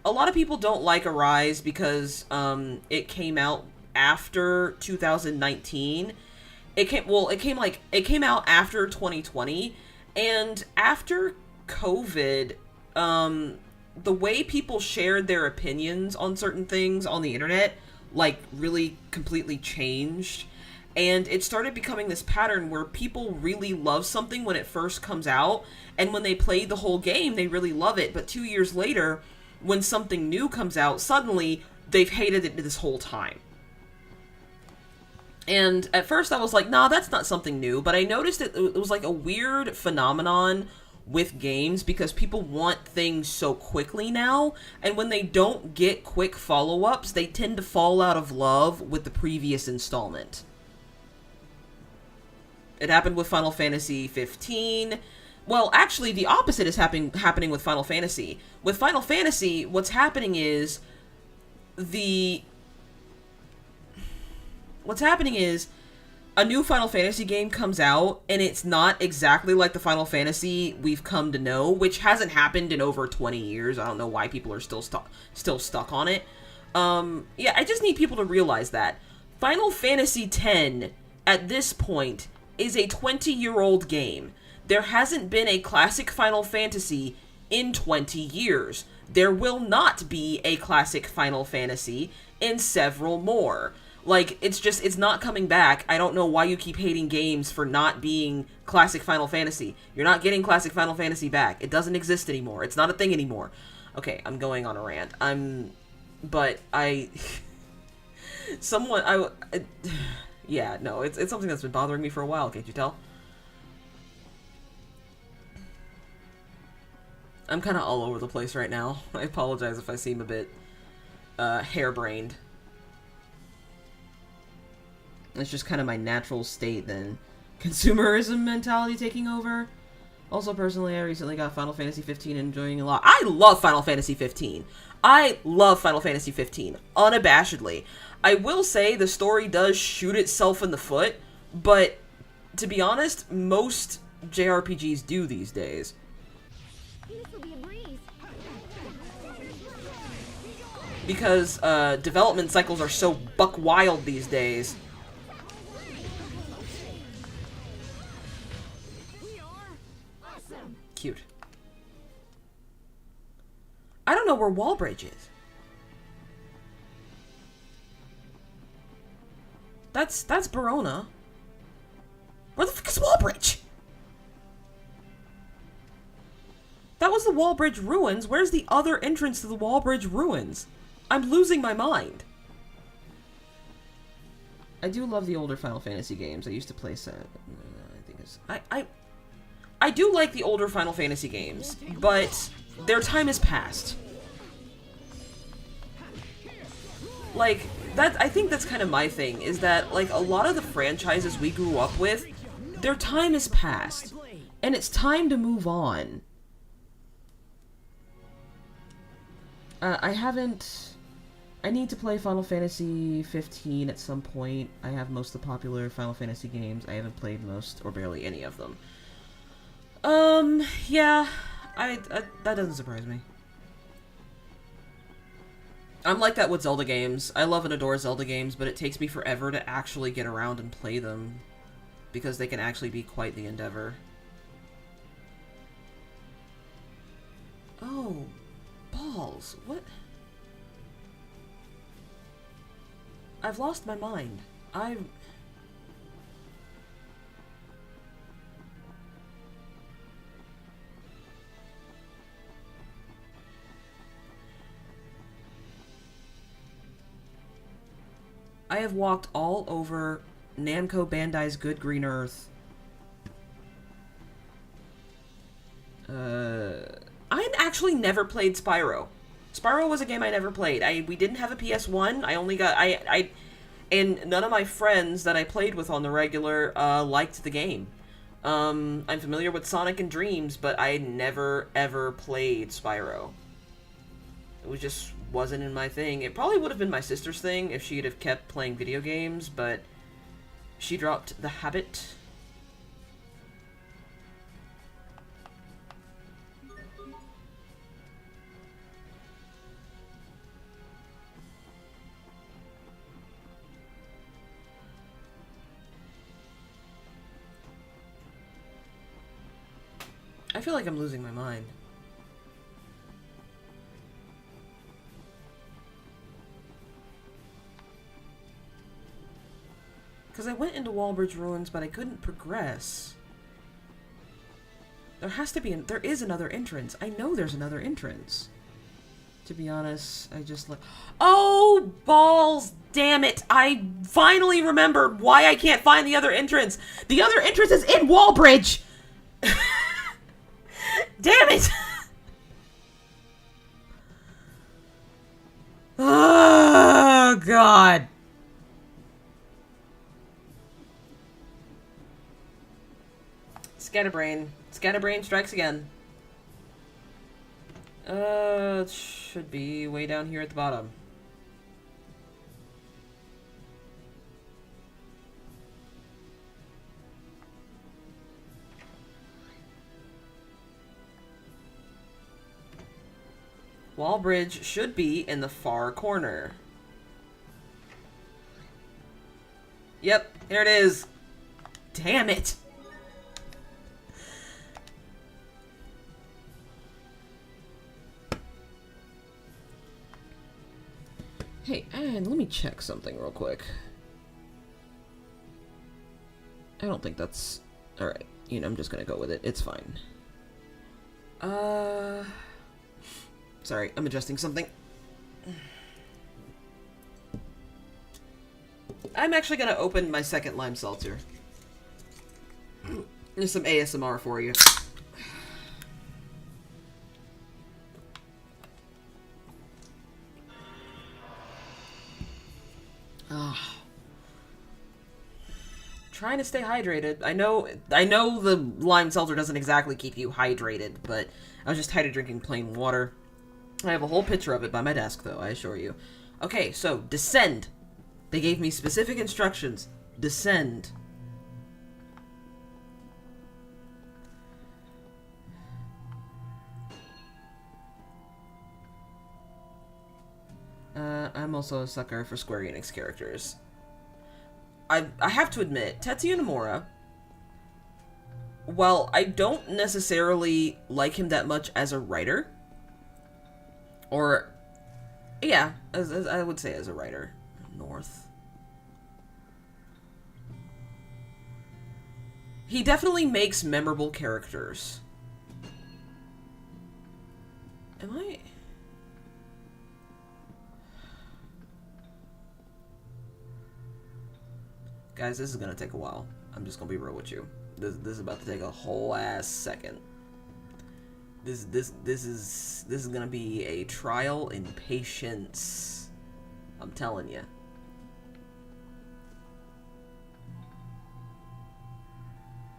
A lot of people don't like Arise because it came out after 2019. It came out after 2020, and after COVID, the way people shared their opinions on certain things on the internet, like, really completely changed. And it started becoming this pattern where people really love something when it first comes out, and when they play the whole game, they really love it. But 2 years later, when something new comes out, suddenly they've hated it this whole time. And at first I was like, nah, that's not something new. But I noticed it was like a weird phenomenon with games because people want things so quickly now. And when they don't get quick follow-ups, they tend to fall out of love with the previous installment. It happened with Final Fantasy 15. Well, actually, the opposite is happening with Final Fantasy. With Final Fantasy, what's happening is a new Final Fantasy game comes out, and it's not exactly like the Final Fantasy we've come to know, which hasn't happened in over 20 years. I don't know why people are still stuck on it. Yeah, I just need people to realize that. Final Fantasy X, at this point, is a 20-year-old game. There hasn't been a classic Final Fantasy in 20 years. There will not be a classic Final Fantasy in several more. Like, it's not coming back. I don't know why you keep hating games for not being classic Final Fantasy. You're not getting classic Final Fantasy back. It doesn't exist anymore. It's not a thing anymore. Okay, I'm going on a rant. Yeah, no, it's something that's been bothering me for a while, can't you tell? I'm kind of all over the place right now. I apologize if I seem a bit harebrained. It's just kind of my natural state then. Consumerism mentality taking over. Also, personally, I recently got Final Fantasy 15 and enjoying a lot. I love Final Fantasy 15. I love Final Fantasy 15, unabashedly. I will say the story does shoot itself in the foot, but to be honest, most JRPGs do these days. This will be a breeze. Because development cycles are so buck wild these days. Cute. I don't know where Wallbridge is. That's Verona. Where the fuck is Wallbridge? That was the Wallbridge Ruins. Where's the other entrance to the Wallbridge Ruins? I'm losing my mind. I do love the older Final Fantasy games. I used to play I do like the older Final Fantasy games, but their time has passed. Like, I think that's kind of my thing, is that, like, a lot of the franchises we grew up with, their time has passed, and it's time to move on. I need to play Final Fantasy 15 at some point. I have most of the popular Final Fantasy games. I haven't played most, or barely any of them. Yeah, that doesn't surprise me. I'm like that with Zelda games. I love and adore Zelda games, but it takes me forever to actually get around and play them. Because they can actually be quite the endeavor. Oh, balls. What? I've lost my mind. I have walked all over Namco Bandai's Good Green Earth. I actually never played Spyro. Spyro was a game I never played. We didn't have a PS1. I only got and none of my friends that I played with on the regular liked the game. I'm familiar with Sonic and Dreams, but I never ever played Spyro. It just wasn't in my thing. It probably would have been my sister's thing if she'd have kept playing video games, but she dropped the habit. I feel like I'm losing my mind. Because I went into Wallbridge Ruins, but I couldn't progress. There has to be there is another entrance. I know there's another entrance. To be honest, I just like... Oh, balls! Damn it! I finally remembered why I can't find the other entrance! The other entrance is in Wallbridge! Damn it! Oh, God. Scatterbrain. Scatterbrain strikes again. It should be way down here at the bottom. Wallbridge should be in the far corner. Yep, here it is. Damn it. Hey, and let me check something real quick. I don't think that's... Alright, you know, I'm just gonna go with it. It's fine. Sorry, I'm adjusting something. I'm actually gonna open my second lime seltzer. There's some ASMR for you. Trying to stay hydrated. I know the lime seltzer doesn't exactly keep you hydrated, but I was just tired of drinking plain water. I have a whole picture of it by my desk, though, I assure you. Okay, so, descend. They gave me specific instructions. Descend. I'm also a sucker for Square Enix characters. I have to admit, Tetsuya Nomura, while I don't necessarily like him that much as a writer, or, yeah, as I would say as a writer, North. He definitely makes memorable characters. Am I... Guys, this is gonna take a while. I'm just gonna be real with you. This is about to take a whole ass second. This is gonna be a trial in patience. I'm telling you.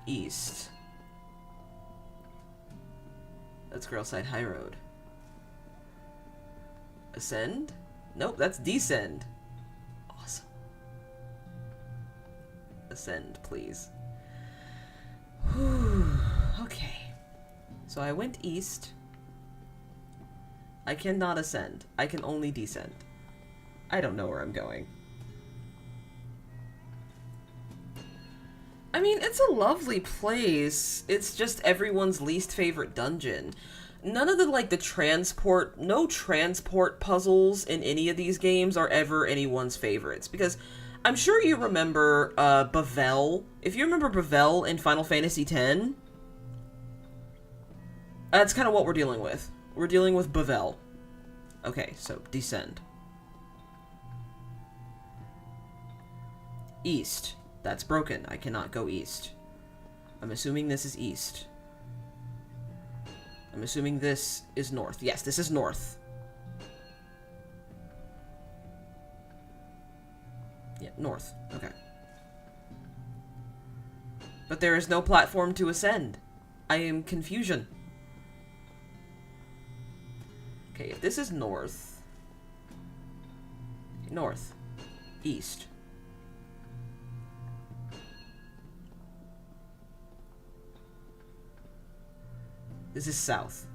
East. That's Girlside High Road. Ascend? Nope, that's descend. Awesome. Ascend, please. Whew. Okay. So I went east. I cannot ascend. I can only descend. I don't know where I'm going. I mean, it's a lovely place. It's just everyone's least favorite dungeon. None of the, like, no transport puzzles in any of these games are ever anyone's favorites. Because I'm sure you remember, Bavel. If you remember Bavel in Final Fantasy X, that's kind of what we're dealing with. We're dealing with Bavel. Okay, so, descend. East. That's broken. I cannot go east. I'm assuming this is east. I'm assuming this is north. Yes, this is north. Yeah, north. Okay. But there is no platform to ascend. I am confusion. Okay, if this is north... North. East. This is south.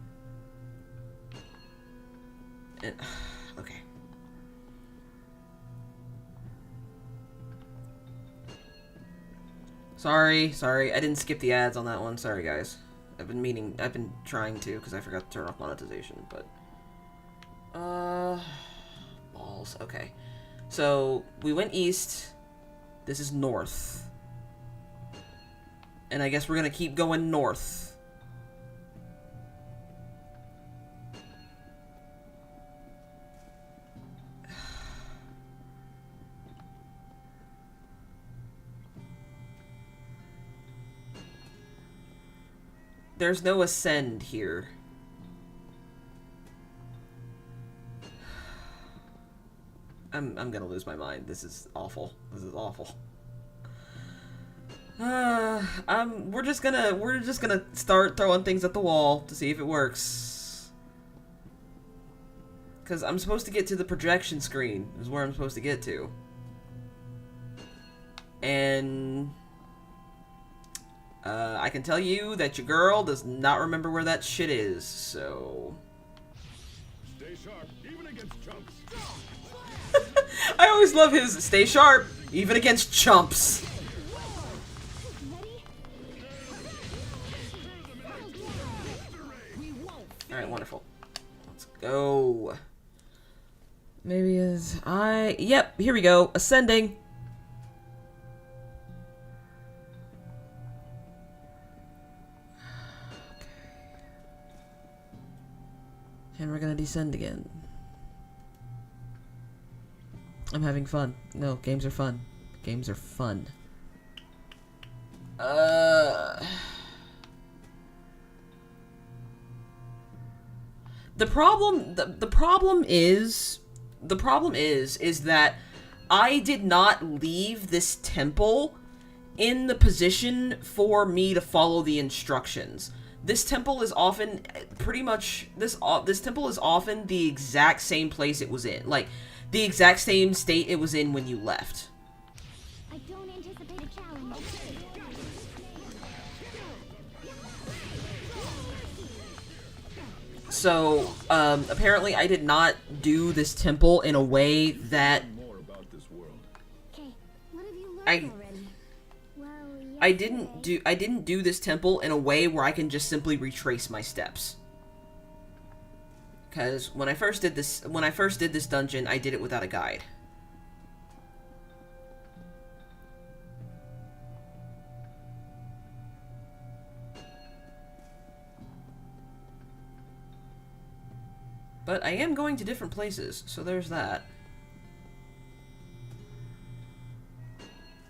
Okay. Sorry. I didn't skip the ads on that one. Sorry, guys. I've been trying to, because I forgot to turn off monetization, but... balls. Okay. So, we went east. This is north. And I guess we're gonna keep going north. There's no ascend here. I'm gonna lose my mind. This is awful. This is awful. We're just gonna start throwing things at the wall to see if it works. Cause I'm supposed to get to the projection screen, is where I'm supposed to get to. And I can tell you that your girl does not remember where that shit is, so... Stay sharp, even against chumps. I always love his stay sharp, even against chumps. Alright, wonderful. Let's go. Maybe is I... Yep, here we go. Ascending. And we're gonna descend again. I'm having fun. No, games are fun. Games are fun. The problem is that I did not leave this temple in the position for me to follow the instructions. This temple is often this temple is often the exact same place it was in. Like, the exact same state it was in when you left. I don't anticipate a challenge. So, apparently I did not do this temple in a way that More about this world. Okay, what have you learned I- already? Well, I didn't do this temple in a way where I can just simply retrace my steps. Because when I first did this dungeon, I did it without a guide. But I am going to different places, so there's that.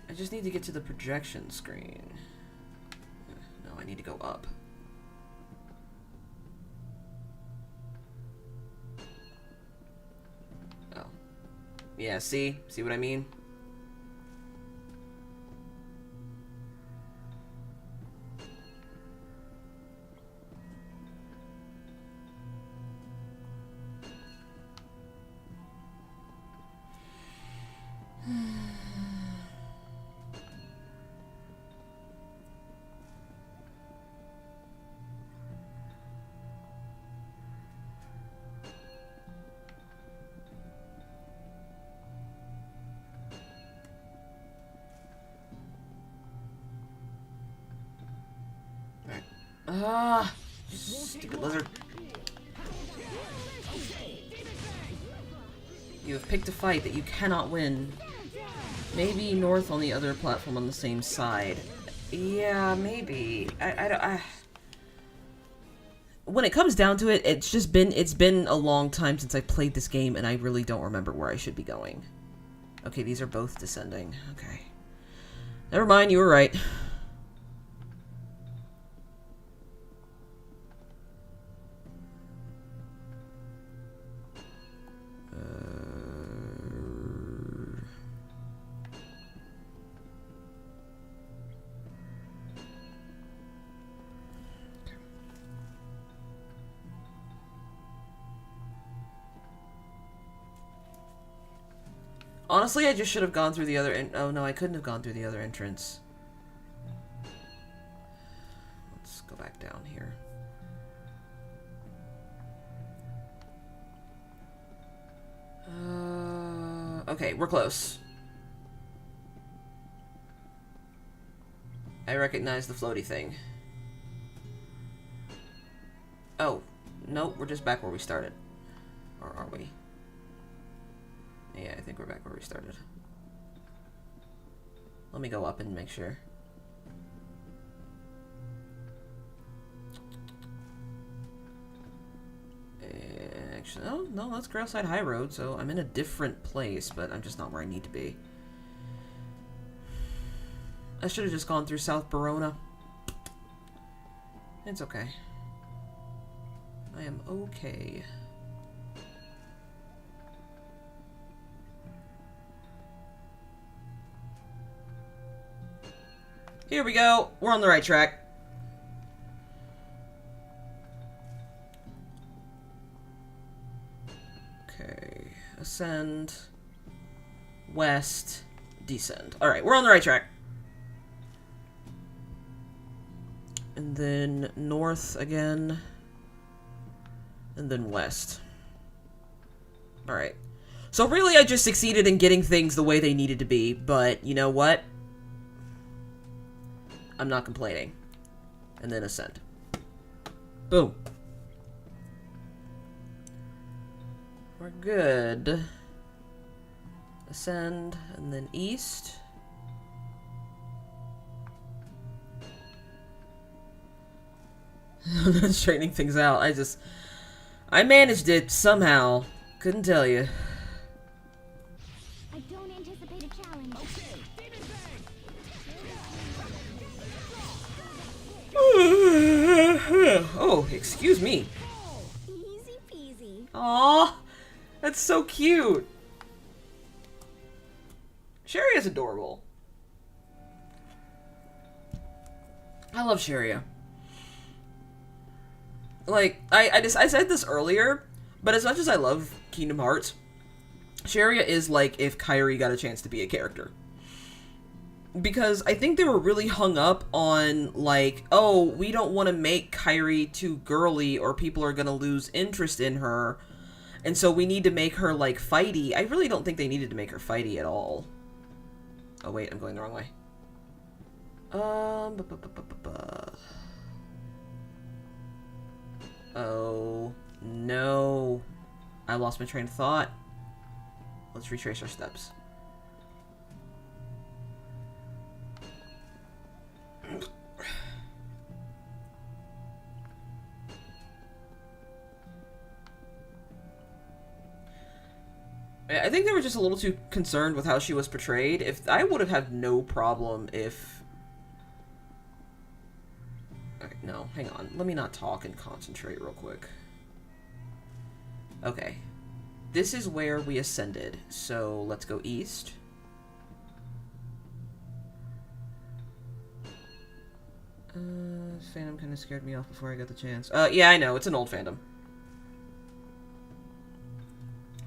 I just need to get to the projection screen. No, I need to go up. Oh. Yeah, see? See what I mean? Ah, stupid lizard. You have picked a fight that you cannot win. Maybe North on the other platform on the same side. Yeah, maybe. When it comes down to it, it's been a long time since I played this game, and I really don't remember where I should be going. Okay, these are both descending. Okay. Never mind, you were right. Honestly, I just should have gone through the other oh no, I couldn't have gone through the other entrance. Let's go back down here. Okay, we're close. I recognize the floaty thing. Oh, nope, we're just back where we started. Or are we? Yeah, I think we're back where we started. Let me go up and make sure. Actually, oh, no, that's Grailside High Road, so I'm in a different place, but I'm just not where I need to be. I should have just gone through South Verona. It's okay. I am okay. Here we go. We're on the right track. Okay. Ascend. West. Descend. Alright, we're on the right track. And then north again. And then west. Alright. So really I just succeeded in getting things the way they needed to be, but you know what? I'm not complaining. And then ascend. Boom. We're good. Ascend, and then east. I'm not straightening things out. I managed it somehow. Couldn't tell you. I don't anticipate a challenge. Oh, excuse me. Easy peasy. Aw, that's so cute. Sherry is adorable. I love Sharia. Like, I said this earlier, but as much as I love Kingdom Hearts, Sharia is like if Kairi got a chance to be a character. Because I think they were really hung up on, like, oh, we don't want to make Kairi too girly or people are going to lose interest in her. And so we need to make her, like, fighty. I really don't think they needed to make her fighty at all. Oh, wait, I'm going the wrong way. Oh, no. I lost my train of thought. Let's retrace our steps. I think they were just a little too concerned with how she was portrayed. If I would have had no problem if... Okay, no, hang on. Let me not talk and concentrate real quick. Okay. This is where we ascended, so let's go east. Phantom kind of scared me off before I got the chance. Yeah, I know. It's an old Phantom.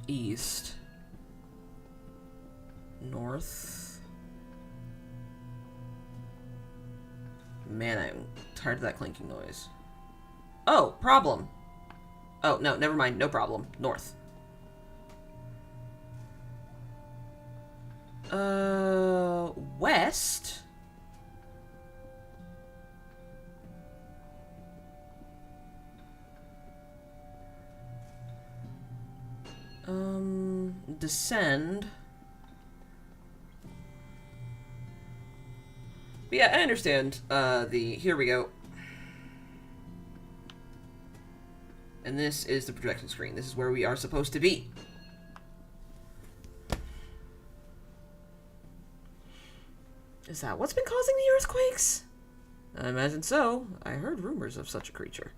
East. North. Man, I'm tired of that clinking noise. Oh, problem. Oh, no, never mind. No problem. North. West? descend. But yeah, I understand. Here we go. And this is the projection screen. This is where we are supposed to be. Is that what's been causing the earthquakes? I imagine so. I heard rumors of such a creature.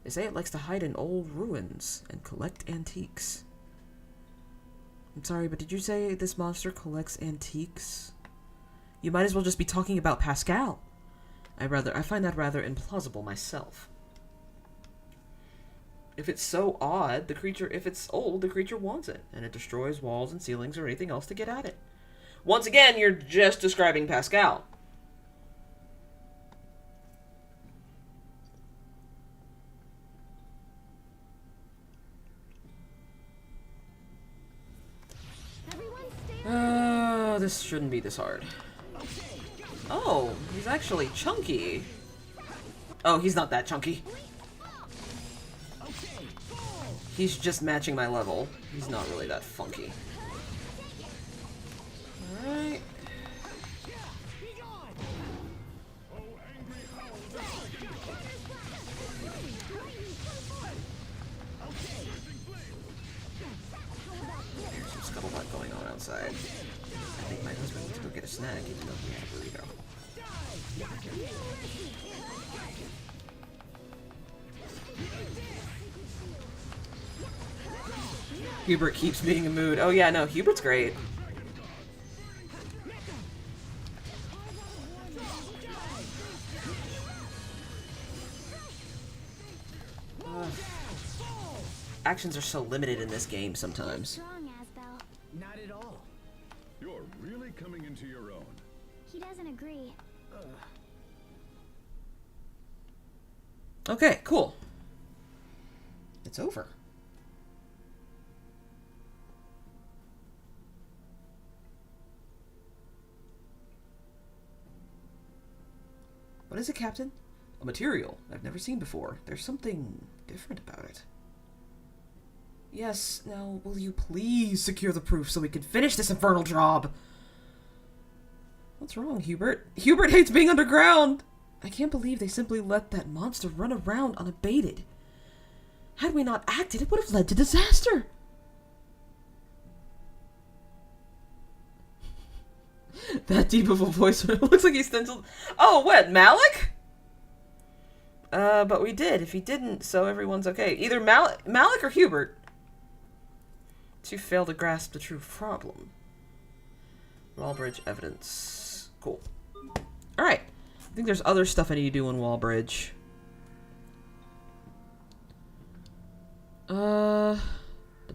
They say it likes to hide in old ruins and collect antiques. I'm sorry, but did you say this monster collects antiques? You might as well just be talking about Pascal. I find that rather implausible myself. If it's so odd, if it's old, the creature wants it, and it destroys walls and ceilings or anything else to get at it. Once again, you're just describing Pascal. This shouldn't be this hard. Oh, he's actually chunky. Oh, he's not that chunky. He's just matching my level. He's not really that funky. Alright. There's some scuttlebutt going on outside. I think my husband needs to go get a snack even though he has a burrito. Hubert keeps being in a mood. Oh yeah, no, Hubert's great. Actions are so limited in this game sometimes. Not at all. You're really coming into your own. He doesn't agree. Okay, cool. It's over. What is it, Captain? A material I've never seen before. There's something different about it. Yes, now will you please secure the proof so we can finish this infernal job? What's wrong, Hubert? Hubert hates being underground! I can't believe they simply let that monster run around unabated. Had we not acted, it would have led to disaster. That deep of a voice. It looks like he's stenciled. Oh, what, Malik? But we did. If he didn't, so everyone's okay. Either Malik or Hubert. To fail to grasp the true problem. Wallbridge evidence. Cool. Alright. I think there's other stuff I need to do in Wallbridge. The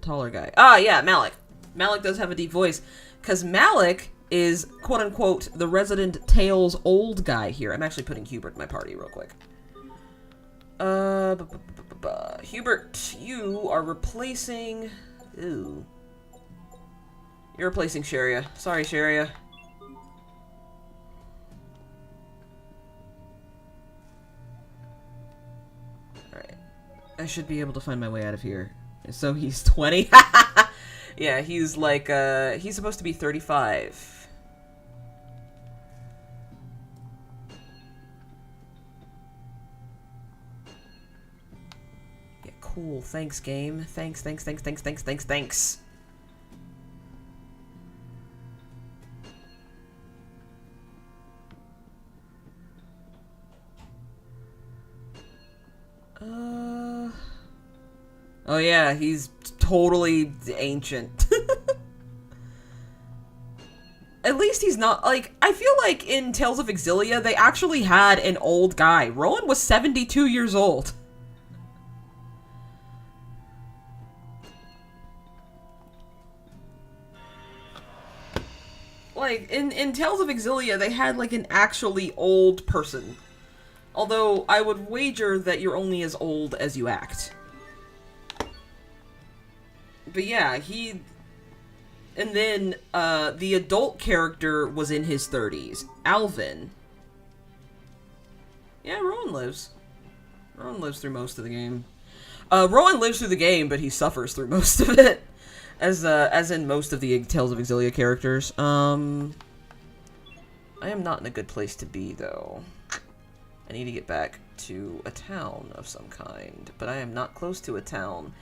taller guy. Ah, yeah, Malik. Malik does have a deep voice. Because Malik is, quote-unquote, the resident Tails old guy here. I'm actually putting Hubert in my party real quick. Hubert, you are replacing... Ooh. You're replacing Sharia. Sorry, Sharia. Alright. I should be able to find my way out of here. So he's 20? Yeah, he's like, he's supposed to be 35. Yeah, cool. Thanks, game. Thanks. Oh yeah, he's totally ancient. At least he's not, like, I feel like in Tales of Exilia, they actually had an old guy. Rowan was 72 years old. Like, in Tales of Exilia, they had, like, an actually old person. Although, I would wager that you're only as old as you act. But yeah, he... And then, the adult character was in his 30s. Alvin. Yeah, Rowan lives. Rowan lives through most of the game. Rowan lives through the game, but he suffers through most of it. as in most of the Tales of Exilia characters. I am not in a good place to be, though. I need to get back to a town of some kind, but I am not close to a town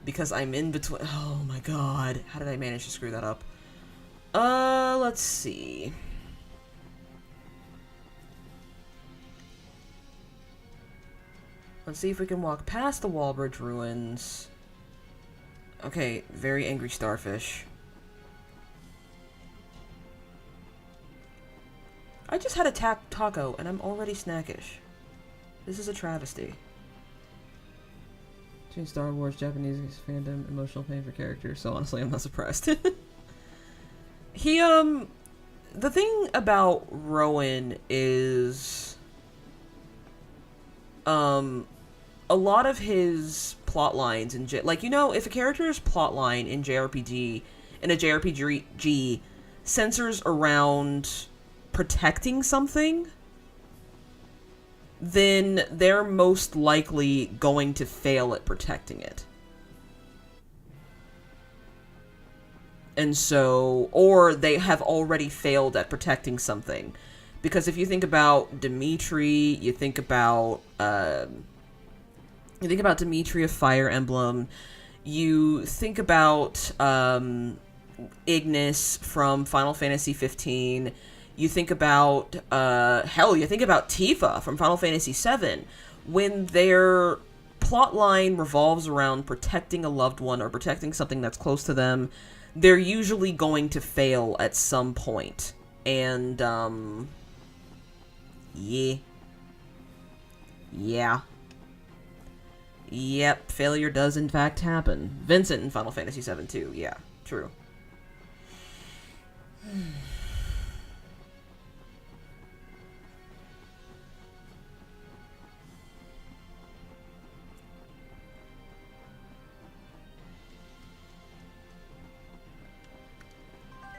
because I'm in between. Oh my god, how did I manage to screw that up? Let's see. Let's see if we can walk past the Wallbridge ruins. Okay, very angry starfish. I just had a taco and I'm already snackish. This is a travesty. Between Star Wars, Japanese fandom, emotional pain for characters, so honestly I'm not surprised. He, the thing about Rowan is, a lot of his plot lines in like, you know, if a character's plot line in a JRPG centers around protecting something, then they're most likely going to fail at protecting it. And so, or they have already failed at protecting something. Because if you think about Dimitri, you think about Dimitri of Fire Emblem, you think about Ignis from Final Fantasy 15, you think about, hell, you think about Tifa from Final Fantasy 7. When their plotline revolves around protecting a loved one or protecting something that's close to them, they're usually going to fail at some point. And, yeah. Yep, failure does in fact happen. Vincent in Final Fantasy VII too, yeah, true.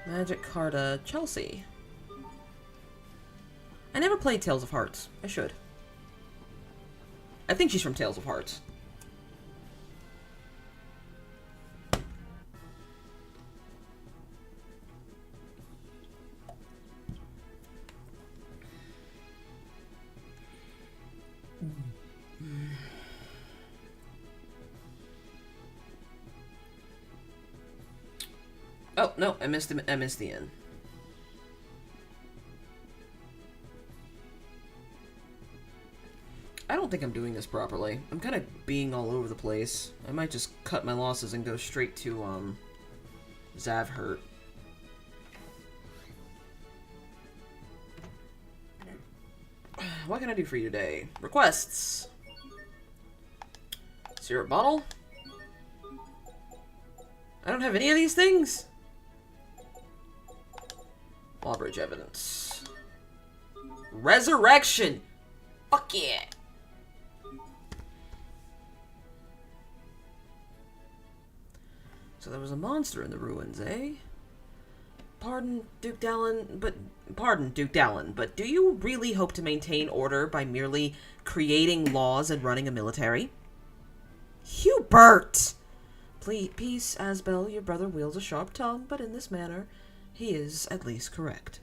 Magic Carta Chelsea. I never played Tales of Hearts. I should. I think she's from Tales of Hearts. Oh, no, I missed the end. I don't think I'm doing this properly. I'm kind of being all over the place. I might just cut my losses and go straight to, Zavhert. What can I do for you today? Requests! Syrup bottle? I don't have any of these things? Wallbridge evidence. Resurrection! Fuck yeah! So there was a monster in the ruins, eh? Pardon, Duke Dallin, but do you really hope to maintain order by merely creating laws and running a military? Hubert! Peace, Asbel, your brother wields a sharp tongue, but in this matter, he is at least correct.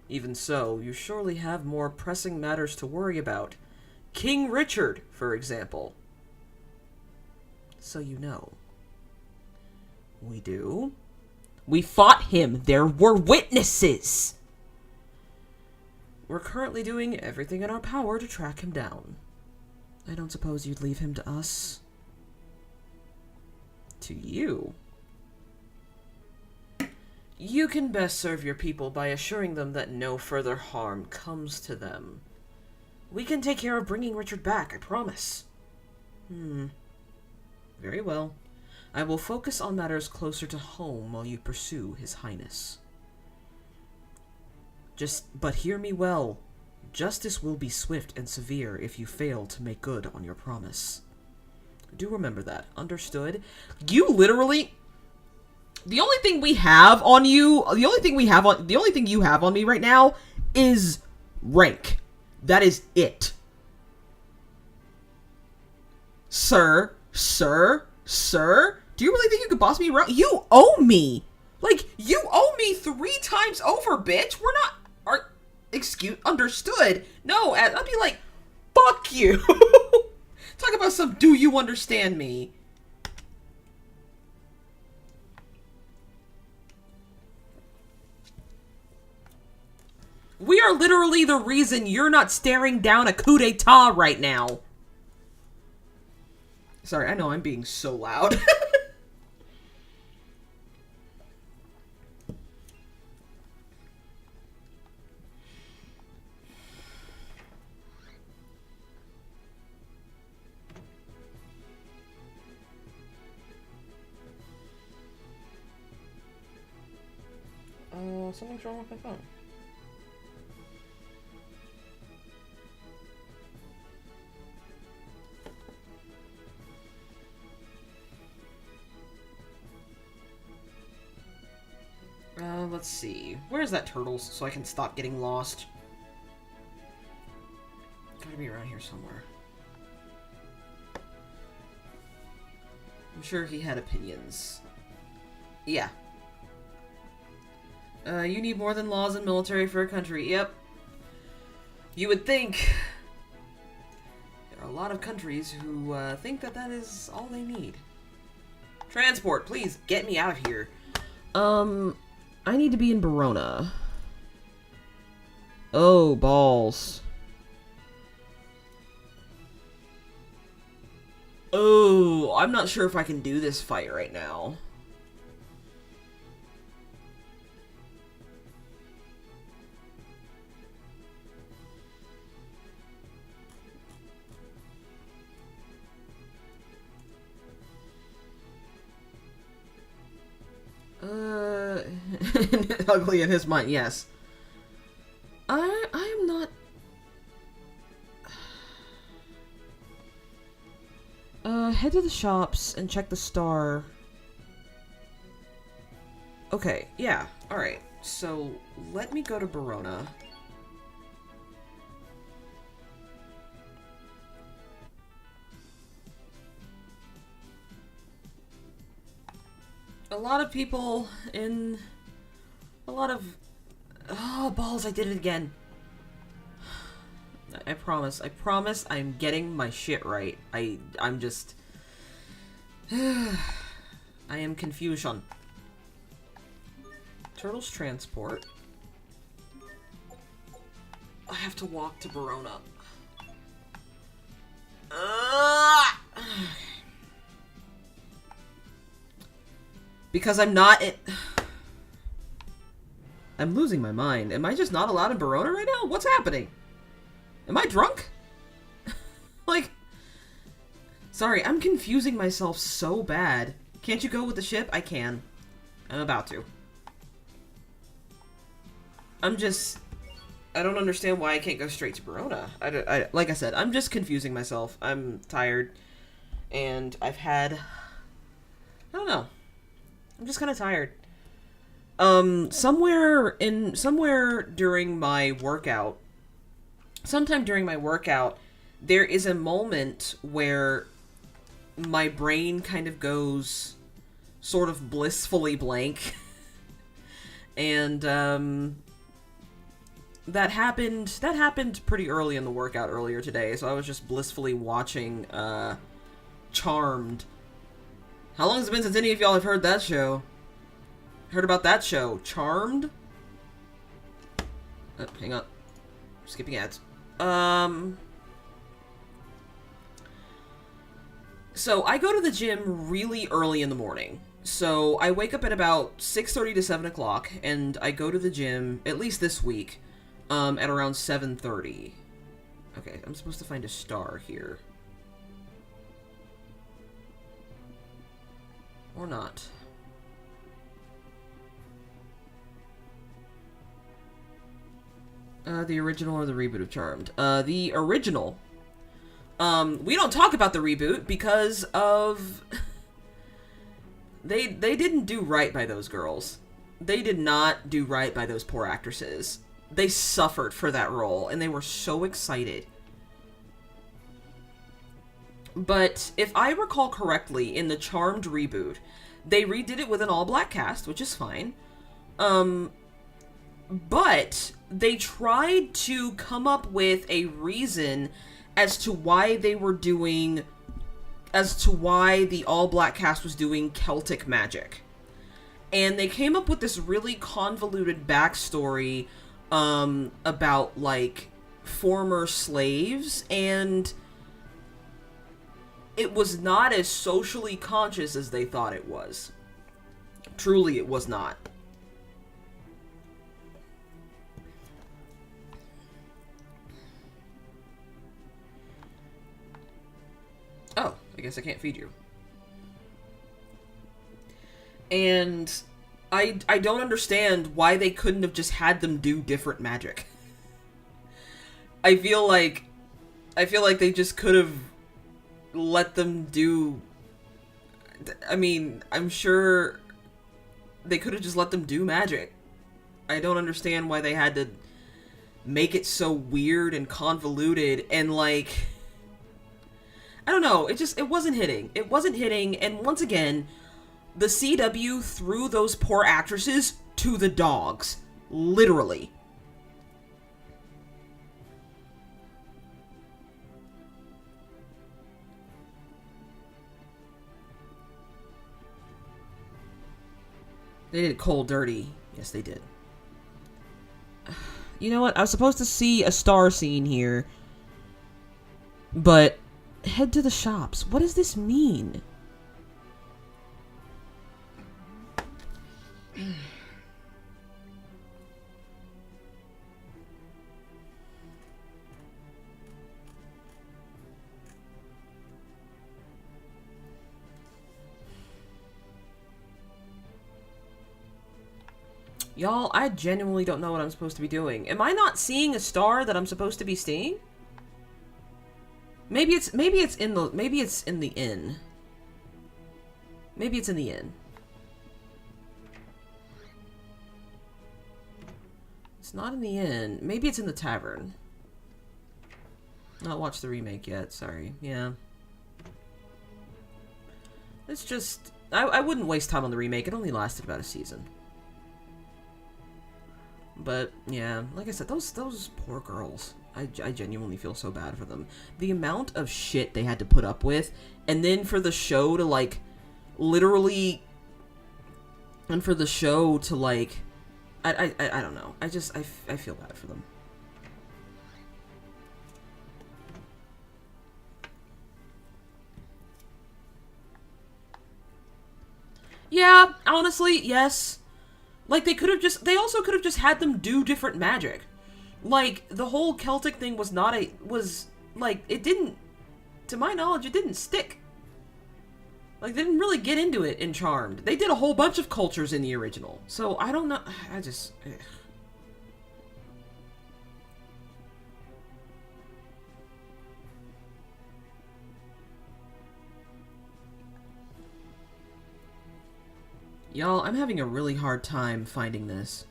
Even so, you surely have more pressing matters to worry about. King Richard, for example. So you know. We do. We fought him. There were witnesses. We're currently doing everything in our power to track him down. I don't suppose you'd leave him to us. To you? You can best serve your people by assuring them that no further harm comes to them. We can take care of bringing Richard back, I promise. Very well. I will focus on matters closer to home while you pursue His Highness. But hear me well. Justice will be swift and severe if you fail to make good on your promise. Do remember that. Understood? You literally... The only thing we have on you... The only thing you have on me right now is rank. That is it. Sir, Do you really think you could boss me around? You owe me! Like, you owe me 3 times over, bitch! We're not... Understood? No, I'd be like, fuck you! Talk about some do you understand me? We are literally the reason you're not staring down a coup d'etat right now. Sorry, I know I'm being so loud. Something's wrong with my phone. Let's see. Where's that Turtles so I can stop getting lost? Gotta be around here somewhere. I'm sure he had opinions. Yeah. You need more than laws and military for a country. Yep. You would think. There are a lot of countries who think that that is all they need. Transport, please get me out of here. I need to be in Verona. Oh, balls. Oh, I'm not sure if I can do this fight right now. Ugly in his mind, yes. I am not... head to the shops and check the star. Okay, yeah, alright. So, let me go to Verona. A lot of people in... A lot of... Oh, balls, I did it again. I promise I'm getting my shit right. I'm just... I am confusion. Turtles transport. I have to walk to Verona. Because I'm not... I'm losing my mind. Am I just not allowed in Verona right now? What's happening? Am I drunk? Like... Sorry, I'm confusing myself so bad. Can't you go with the ship? I can. I'm about to. I'm just... I don't understand why I can't go straight to Verona. Like I said, I'm just confusing myself. I'm tired. And I've had... I don't know. I'm just kind of tired. Somewhere during my workout, sometime during my workout, there is a moment where my brain kind of goes sort of blissfully blank. And, that happened pretty early in the workout earlier today, so I was just blissfully watching, Charmed. How long has it been since any of y'all have heard that show? Heard about that show? Charmed? Oh, hang on. Skipping ads. So, I go to the gym really early in the morning. So, I wake up at about 6:30 to 7 o'clock, and I go to the gym, at least this week, at around 7:30. Okay, I'm supposed to find a star here. Or not. The original or the reboot of Charmed? The original. We don't talk about the reboot because of... They didn't do right by those girls. They did not do right by those poor actresses. They suffered for that role, and they were so excited. But if I recall correctly, in the Charmed reboot, they redid it with an all-black cast, which is fine. But they tried to come up with a reason as to why they were doing, as to why the all-black cast was doing Celtic magic. And they came up with this really convoluted backstory about, like, former slaves, and it was not as socially conscious as they thought it was. Truly, it was not. Oh, I guess I can't feed you. And I don't understand why they couldn't have just had them do different magic. I feel like they just could have let them do... I mean, I'm sure they could have just let them do magic. I don't understand why they had to make it so weird and convoluted and, like... I don't know, it wasn't hitting. It wasn't hitting, and once again, the CW threw those poor actresses to the dogs. Literally. They did cold dirty. Yes, they did. You know what? I was supposed to see a star scene here. But head to the shops. What does this mean? Y'all, I genuinely don't know what I'm supposed to be doing. Am I not seeing a star that I'm supposed to be seeing? Maybe it's in the inn. Maybe it's in the inn. It's not in the inn. Maybe it's in the tavern. Not watched the remake yet, sorry. Yeah. It's just... I wouldn't waste time on the remake. It only lasted about a season. But, yeah, like I said, those poor girls. I genuinely feel so bad for them. The amount of shit they had to put up with, and then for the show to, like, literally... And for the show to, like... I don't know. I feel bad for them. Yeah, honestly, yes. Like, they also could have just had them do different magic. Like, the whole Celtic thing was it didn't, to my knowledge, it didn't stick. Like, they didn't really get into it in Charmed. They did a whole bunch of cultures in the original. So, I don't know, ugh. Y'all, I'm having a really hard time finding this.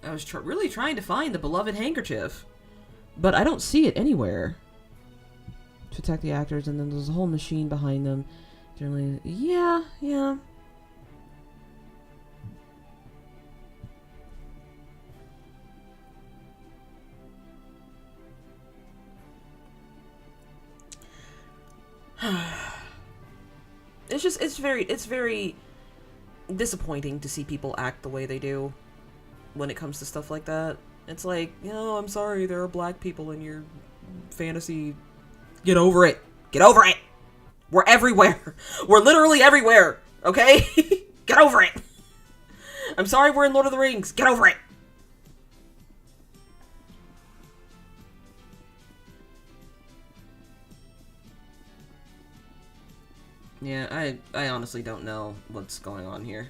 I was really trying to find the beloved handkerchief, but I don't see it anywhere. To attack the actors, and then there's a whole machine behind them. Generally, yeah. It's very disappointing to see people act the way they do when it comes to stuff like that. It's like, I'm sorry, there are black people in your fantasy. Get over it. Get over it. We're everywhere. We're literally everywhere. Okay? Get over it. I'm sorry we're in Lord of the Rings. Get over it. Yeah, I honestly don't know what's going on here.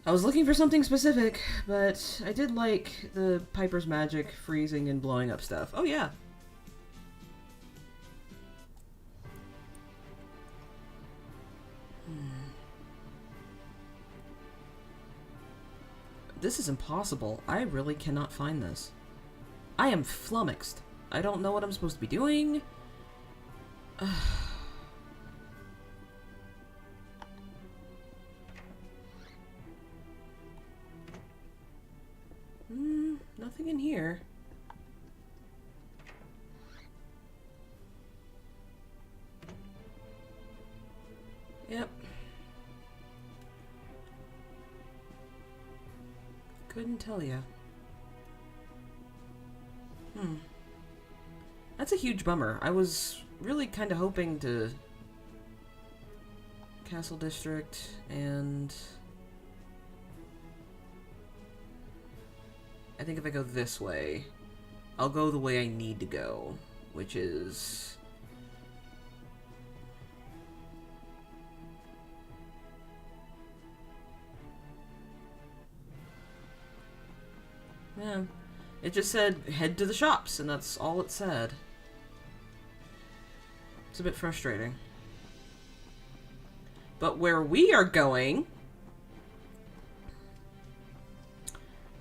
I was looking for something specific, but I did like the Piper's magic freezing and blowing up stuff. Oh, yeah. This is impossible. I really cannot find this. I am flummoxed. I don't know what I'm supposed to be doing. Nothing in here. Yep. Couldn't tell ya. That's a huge bummer. I was really kind of hoping to... Castle District and... I think if I go this way, I'll go the way I need to go, which is... Yeah, it just said, head to the shops, and that's all it said. It's a bit frustrating. But where we are going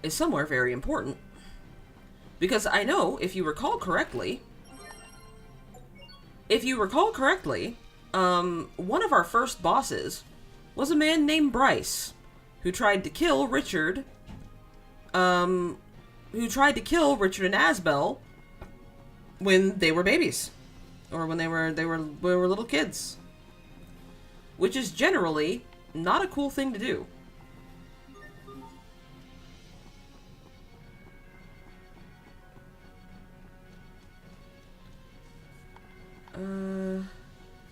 is somewhere very important. Because I know, if you recall correctly, one of our first bosses was a man named Bryce, who tried to kill Richard, and Asbel when they were babies. Or when they were little kids. Which is generally not a cool thing to do.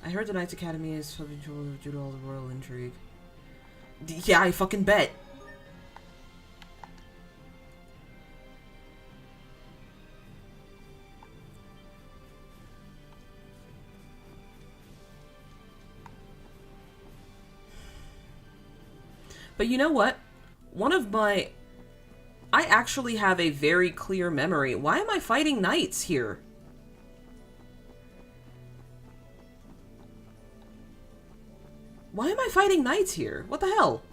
I heard the Knights Academy is due to all the royal intrigue. Yeah, I fucking bet. But you know what? I actually have a very clear memory. Why am I fighting knights here? Why am I fighting knights here? What the hell?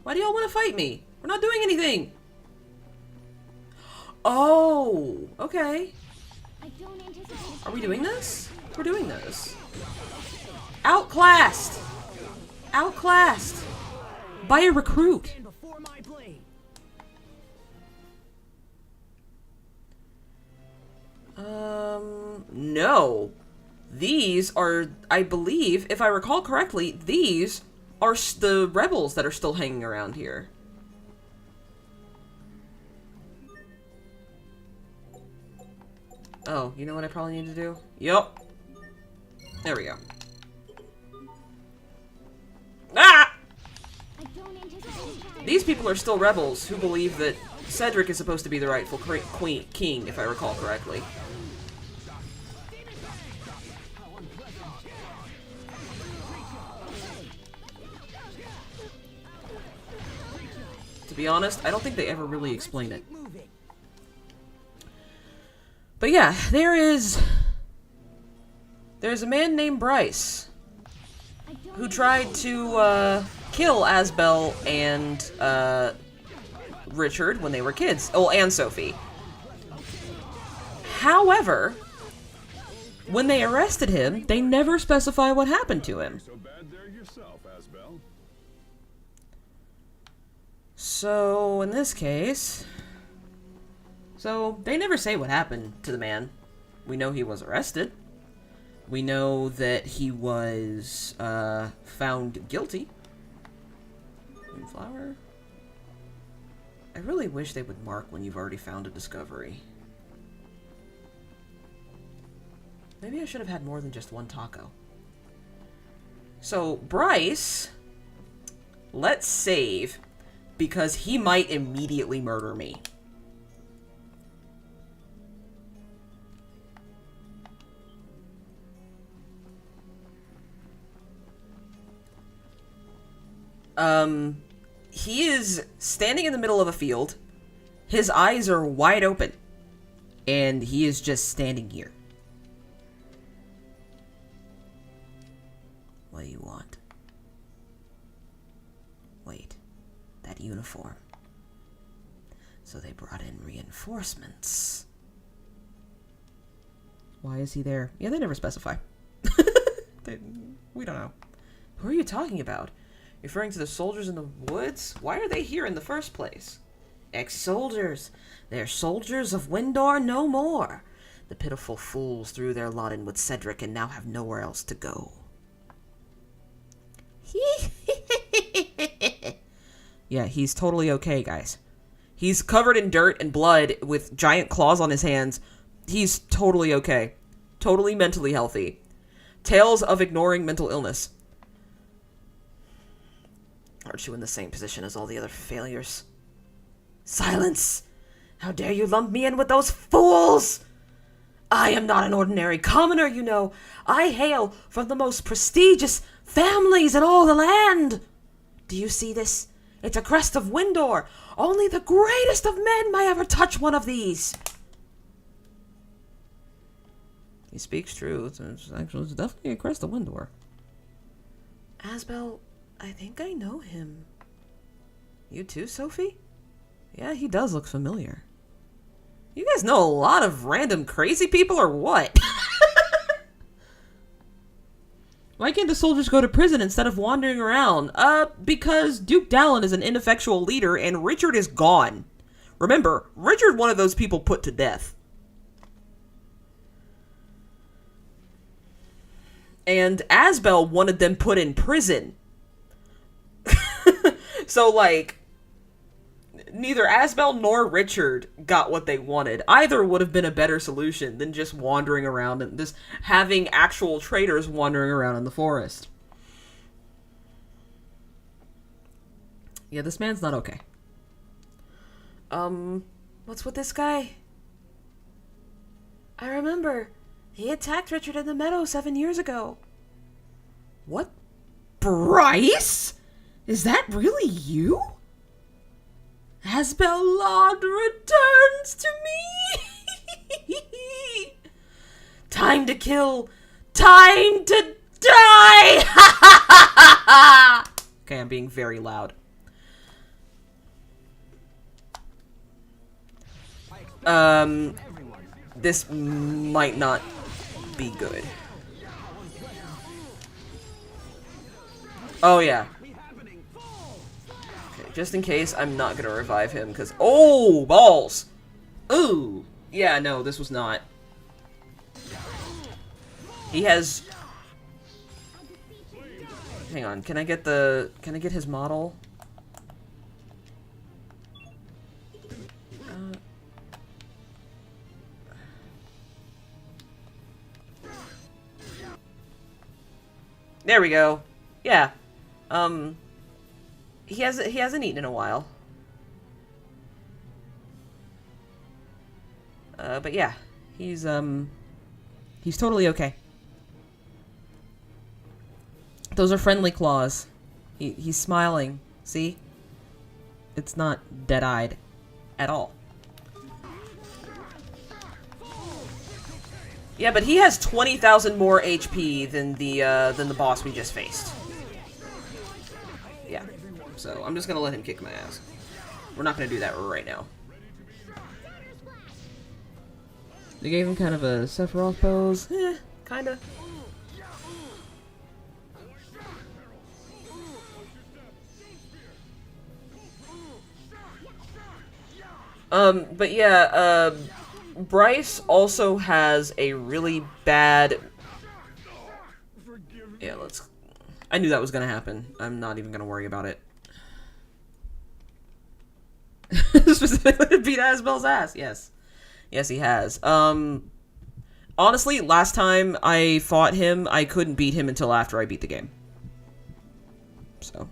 Why do y'all want to fight me? We're not doing anything. Oh, okay. Are we doing this? We're doing this. Outclassed! Outclassed! By a recruit! No. These are, I believe, if I recall correctly, these are the rebels that are still hanging around here. Oh, you know what I probably need to do? Yup. There we go. Ah! These people are still rebels who believe that Cedric is supposed to be the rightful king, if I recall correctly. To be honest, I don't think they ever really explain it. But yeah, there's a man named Bryce who tried to kill Asbel and Richard when they were kids. Oh, and Sophie. However, when they arrested him, they never specify what happened to him. So bad there yourself, Asbel. So, in this case... So, they never say what happened to the man. We know he was arrested. We know that he was found guilty. Moonflower? I really wish they would mark when you've already found a discovery. Maybe I should have had more than just one taco. So, Bryce, let's save, because he might immediately murder me. He is standing in the middle of a field. His eyes are wide open. And he is just standing here. What do you want? Wait. that uniform. So they brought in reinforcements. Why is he there? Yeah, they never specify. We don't know. Who are you talking about? Referring to the soldiers in the woods? Why are they here in the first place? Ex-soldiers. They're soldiers of Windor no more. The pitiful fools threw their lot in with Cedric and now have nowhere else to go. Yeah, he's totally okay, guys. He's covered in dirt and blood with giant claws on his hands. He's totally okay. Totally mentally healthy. Tales of ignoring mental illness. Aren't you in the same position as all the other failures? Silence! How dare you lump me in with those fools! I am not an ordinary commoner, you know. I hail from the most prestigious families in all the land. Do you see this? It's a crest of Windor. Only the greatest of men may ever touch one of these. He speaks true. It's definitely a crest of Windor. Asbel, I think I know him. You too, Sophie? Yeah, he does look familiar. You guys know a lot of random crazy people or what? Why can't the soldiers go to prison instead of wandering around? Because Duke Dallin is an ineffectual leader and Richard is gone. Remember, Richard one of those people put to death. And Asbel wanted them put in prison. So, like, neither Asbel nor Richard got what they wanted. Either would have been a better solution than just wandering around and just having actual traitors wandering around in the forest. Yeah, this man's not okay. What's with this guy? I remember. He attacked Richard in the meadow 7 years ago. What? Bryce? Is that really you? Asbel Lod returns to me. Time to kill. Time to die. Okay, I'm being very loud. This might not be good. Oh, yeah. Okay, just in case, I'm not gonna revive him, because... Oh, balls! Ooh! Yeah, no, this was not. He has... Hang on, can I get the... Can I get his model? There we go. Yeah. He hasn't eaten in a while. But yeah, he's totally okay. Those are friendly claws. He's smiling. See? It's not dead-eyed at all. Yeah, but he has 20,000 more HP than the boss we just faced. Yeah. So I'm just gonna let him kick my ass. We're not gonna do that right now. They gave him kind of a Sephiroth pose. Kinda. But yeah, Bryce also has a really bad... Yeah, let's... I knew that was gonna happen. I'm not even gonna worry about it. Specifically to beat Asbel's ass, yes. Yes, he has. Honestly, last time I fought him, I couldn't beat him until after I beat the game. So,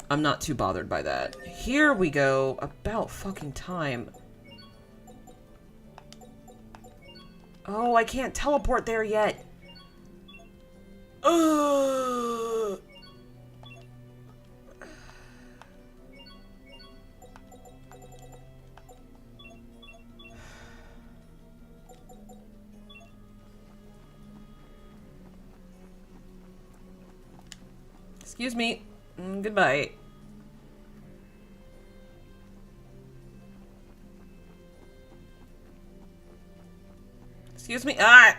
I'm not too bothered by that. Here we go. About fucking time. Oh, I can't teleport there yet. Ugh. Excuse me. Goodbye. Excuse me. Ah!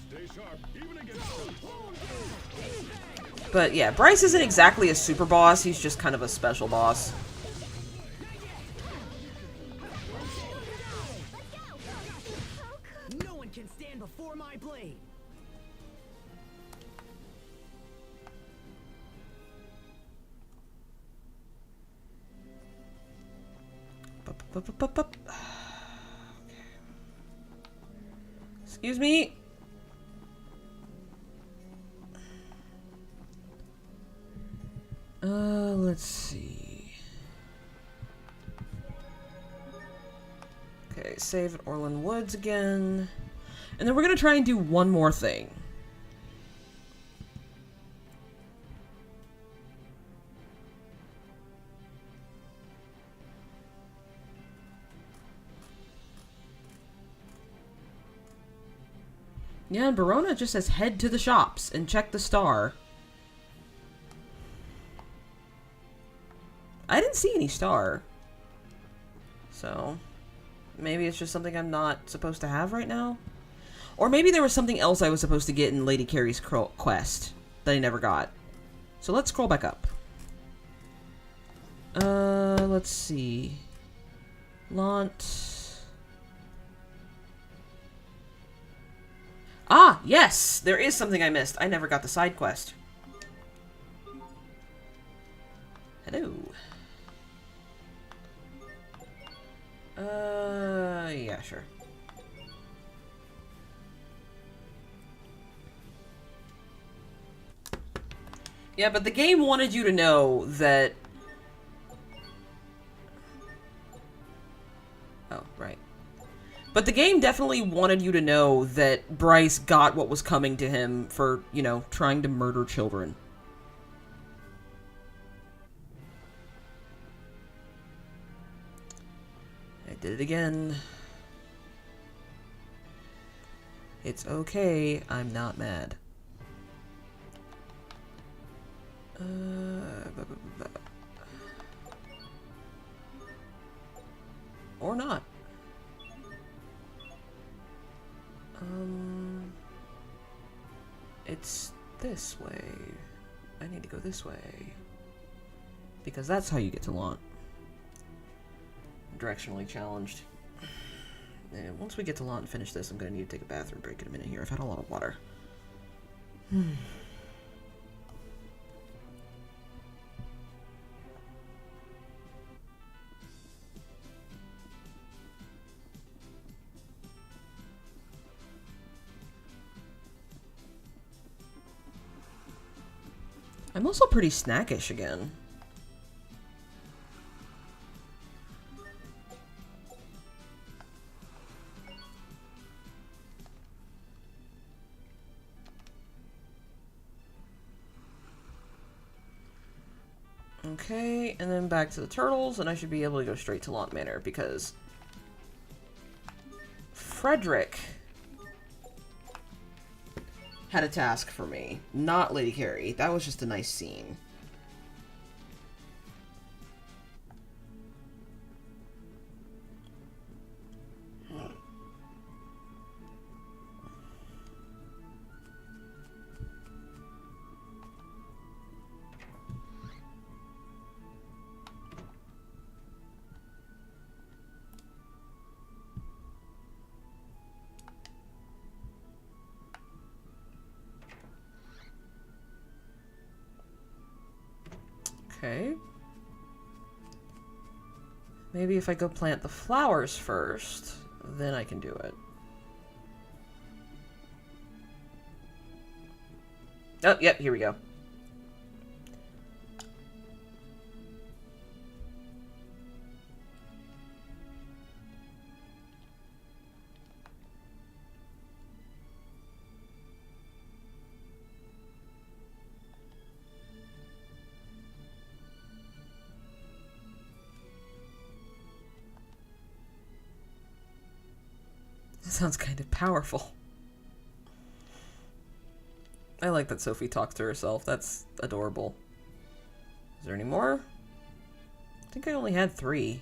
Stay sharp, even against But yeah, Bryce isn't exactly a super boss. He's just kind of a special boss. No one can stand before my blade. Okay. Excuse me. Let's see. Okay, save at Orland Woods again. And then we're gonna try and do one more thing. Yeah, and Verona just says head to the shops and check the star. I didn't see any star. So, maybe it's just something I'm not supposed to have right now? Or maybe there was something else I was supposed to get in Lady Carrie's quest that I never got. So let's scroll back up. Let's see. Launt. Ah, yes! There is something I missed. I never got the side quest. Hello. Yeah, sure. Yeah, but the game wanted you to know that... Oh, right. But the game definitely wanted you to know that Bryce got what was coming to him for, you know, trying to murder children. I did it again. It's okay, I'm not mad. Or not. It's this way. I need to go this way. Because that's how you get to Launt. Directionally challenged. And once we get to Launt and finish this, I'm going to need to take a bathroom break in a minute here. I've had a lot of water. I'm also pretty snackish again. Okay, and then back to the turtles, and I should be able to go straight to Launt Manor, because Frederick had a task for me, not Lady Carrie. That was just a nice scene. Okay. Maybe if I go plant the flowers first, then I can do it. Oh, yep, here we go. Sounds kind of powerful. I like that Sophie talks to herself. That's adorable. Is there any more? I think I only had 3.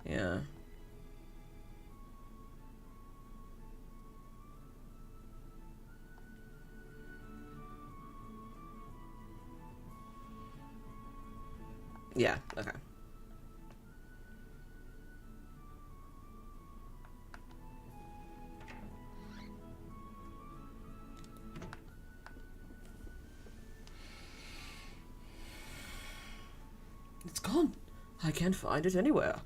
Yeah. Yeah, okay. It's gone. I can't find it anywhere.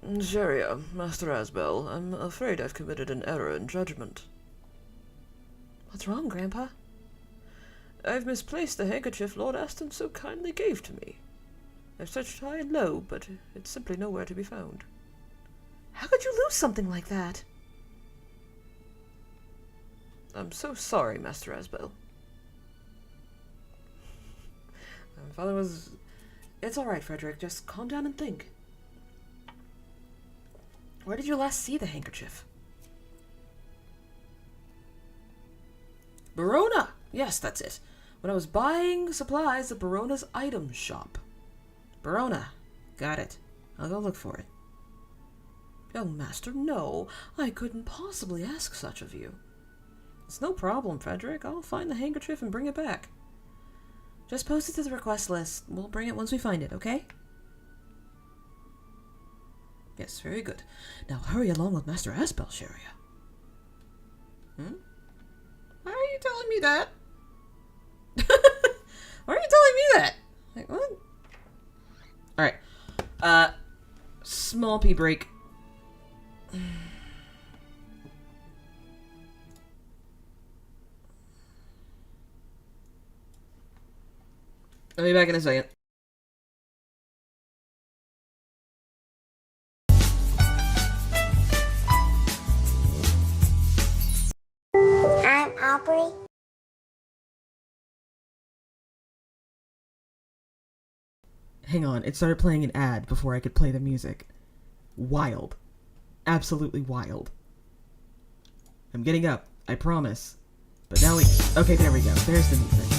Sheria, Master Asbel, I'm afraid I've committed an error in judgment. What's wrong, Grandpa? I've misplaced the handkerchief Lord Aston so kindly gave to me. I've searched high and low, but it's simply nowhere to be found. How could you lose something like that? I'm so sorry, Master Asbel. My father was... It's alright, Frederick. Just calm down and think. Where did you last see the handkerchief? Barona! Yes, that's it. When I was buying supplies at Barona's item shop. Barona. Got it. I'll go look for it. Young master, no. I couldn't possibly ask such of you. It's no problem, Frederick. I'll find the handkerchief and bring it back. Just post it to the request list. We'll bring it once we find it, okay? Yes, very good. Now hurry along with Master Asbel, Sheria. Why are you telling me that? Why are you telling me that? Like, what? Alright. Small pee break. I'll be back in a second. I'm Aubrey. Hang on, it started playing an ad before I could play the music. Wild. Absolutely wild. I'm getting up, I promise. But now we... Okay, there we go. There's the music.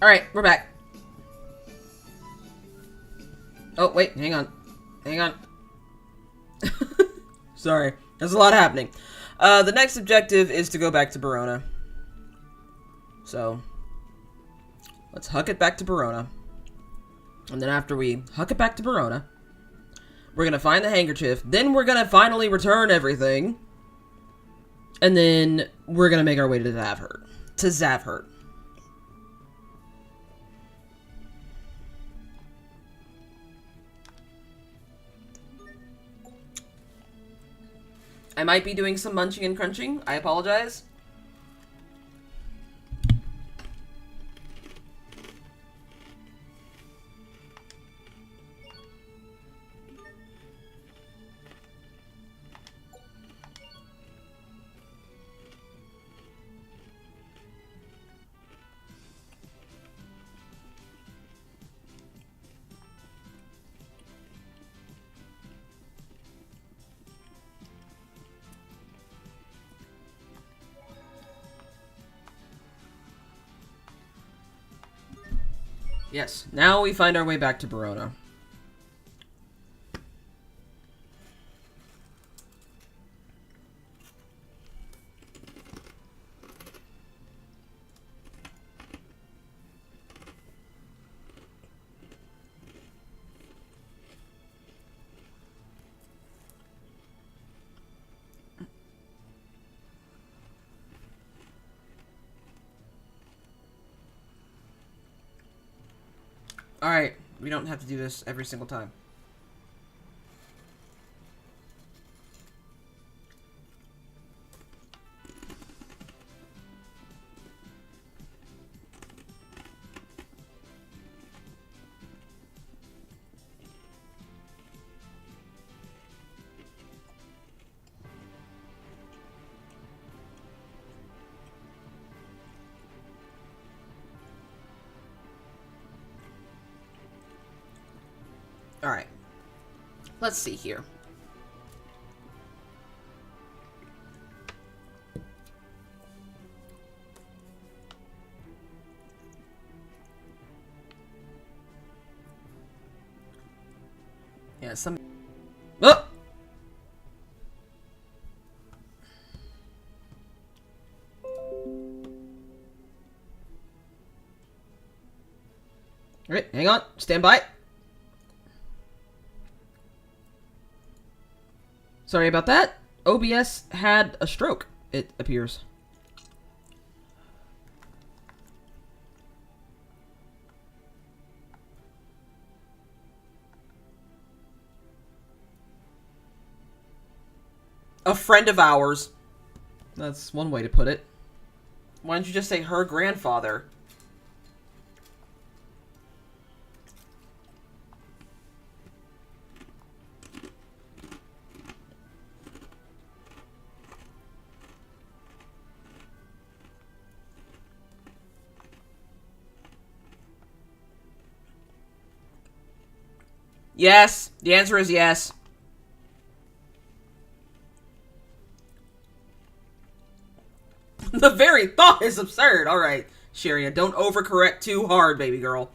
Alright, we're back. Oh, wait, hang on. Hang on. Sorry, there's a lot happening. The next objective is to go back to Verona. So, let's huck it back to Verona. And then after we huck it back to Verona, we're gonna find the handkerchief. Then we're gonna finally return everything. And then we're gonna make our way to Zavhert. I might be doing some munching and crunching. I apologize. Yes, now we find our way back to Verona. Alright, we don't have to do this every single time. Alright. Let's see here. Yeah, some... Oh! Alright, hang on. Stand by. Sorry about that. OBS had a stroke, it appears. A friend of ours. That's one way to put it. Why don't you just say her grandfather? Yes. The answer is yes. The very thought is absurd. Alright, Sharia, don't overcorrect too hard, baby girl.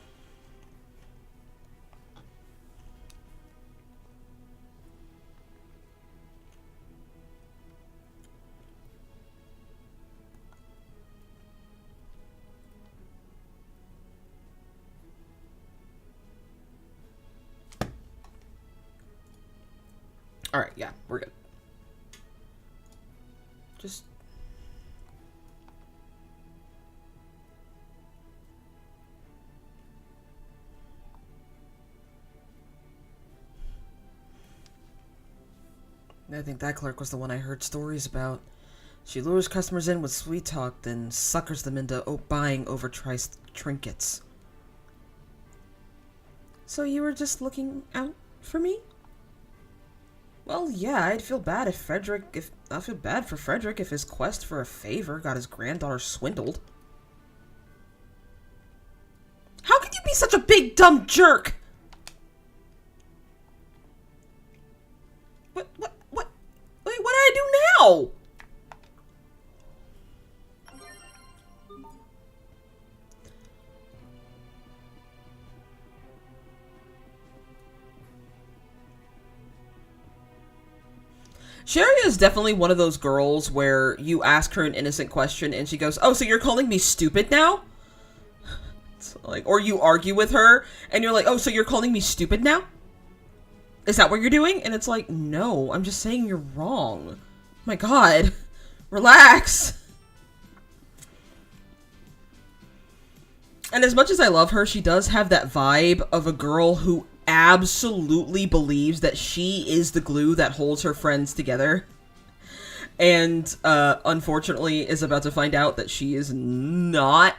Alright, yeah, we're good. Just... I think that clerk was the one I heard stories about. She lures customers in with sweet talk, then suckers them into buying overpriced trinkets. So you were just looking out for me? Well, yeah, I'd feel bad if I feel bad for Frederick if his quest for a favor got his granddaughter swindled. How could you be such a big dumb jerk? Wait, what did I do now? Sherry is definitely one of those girls where you ask her an innocent question and she goes, "Oh, so you're calling me stupid now?" It's like, or you argue with her and you're like, "Oh, so you're calling me stupid now? Is that what you're doing?" And it's like, "No, I'm just saying you're wrong." My God, relax. And as much as I love her, she does have that vibe of a girl who absolutely believes that she is the glue that holds her friends together. And, unfortunately, is about to find out that she is not.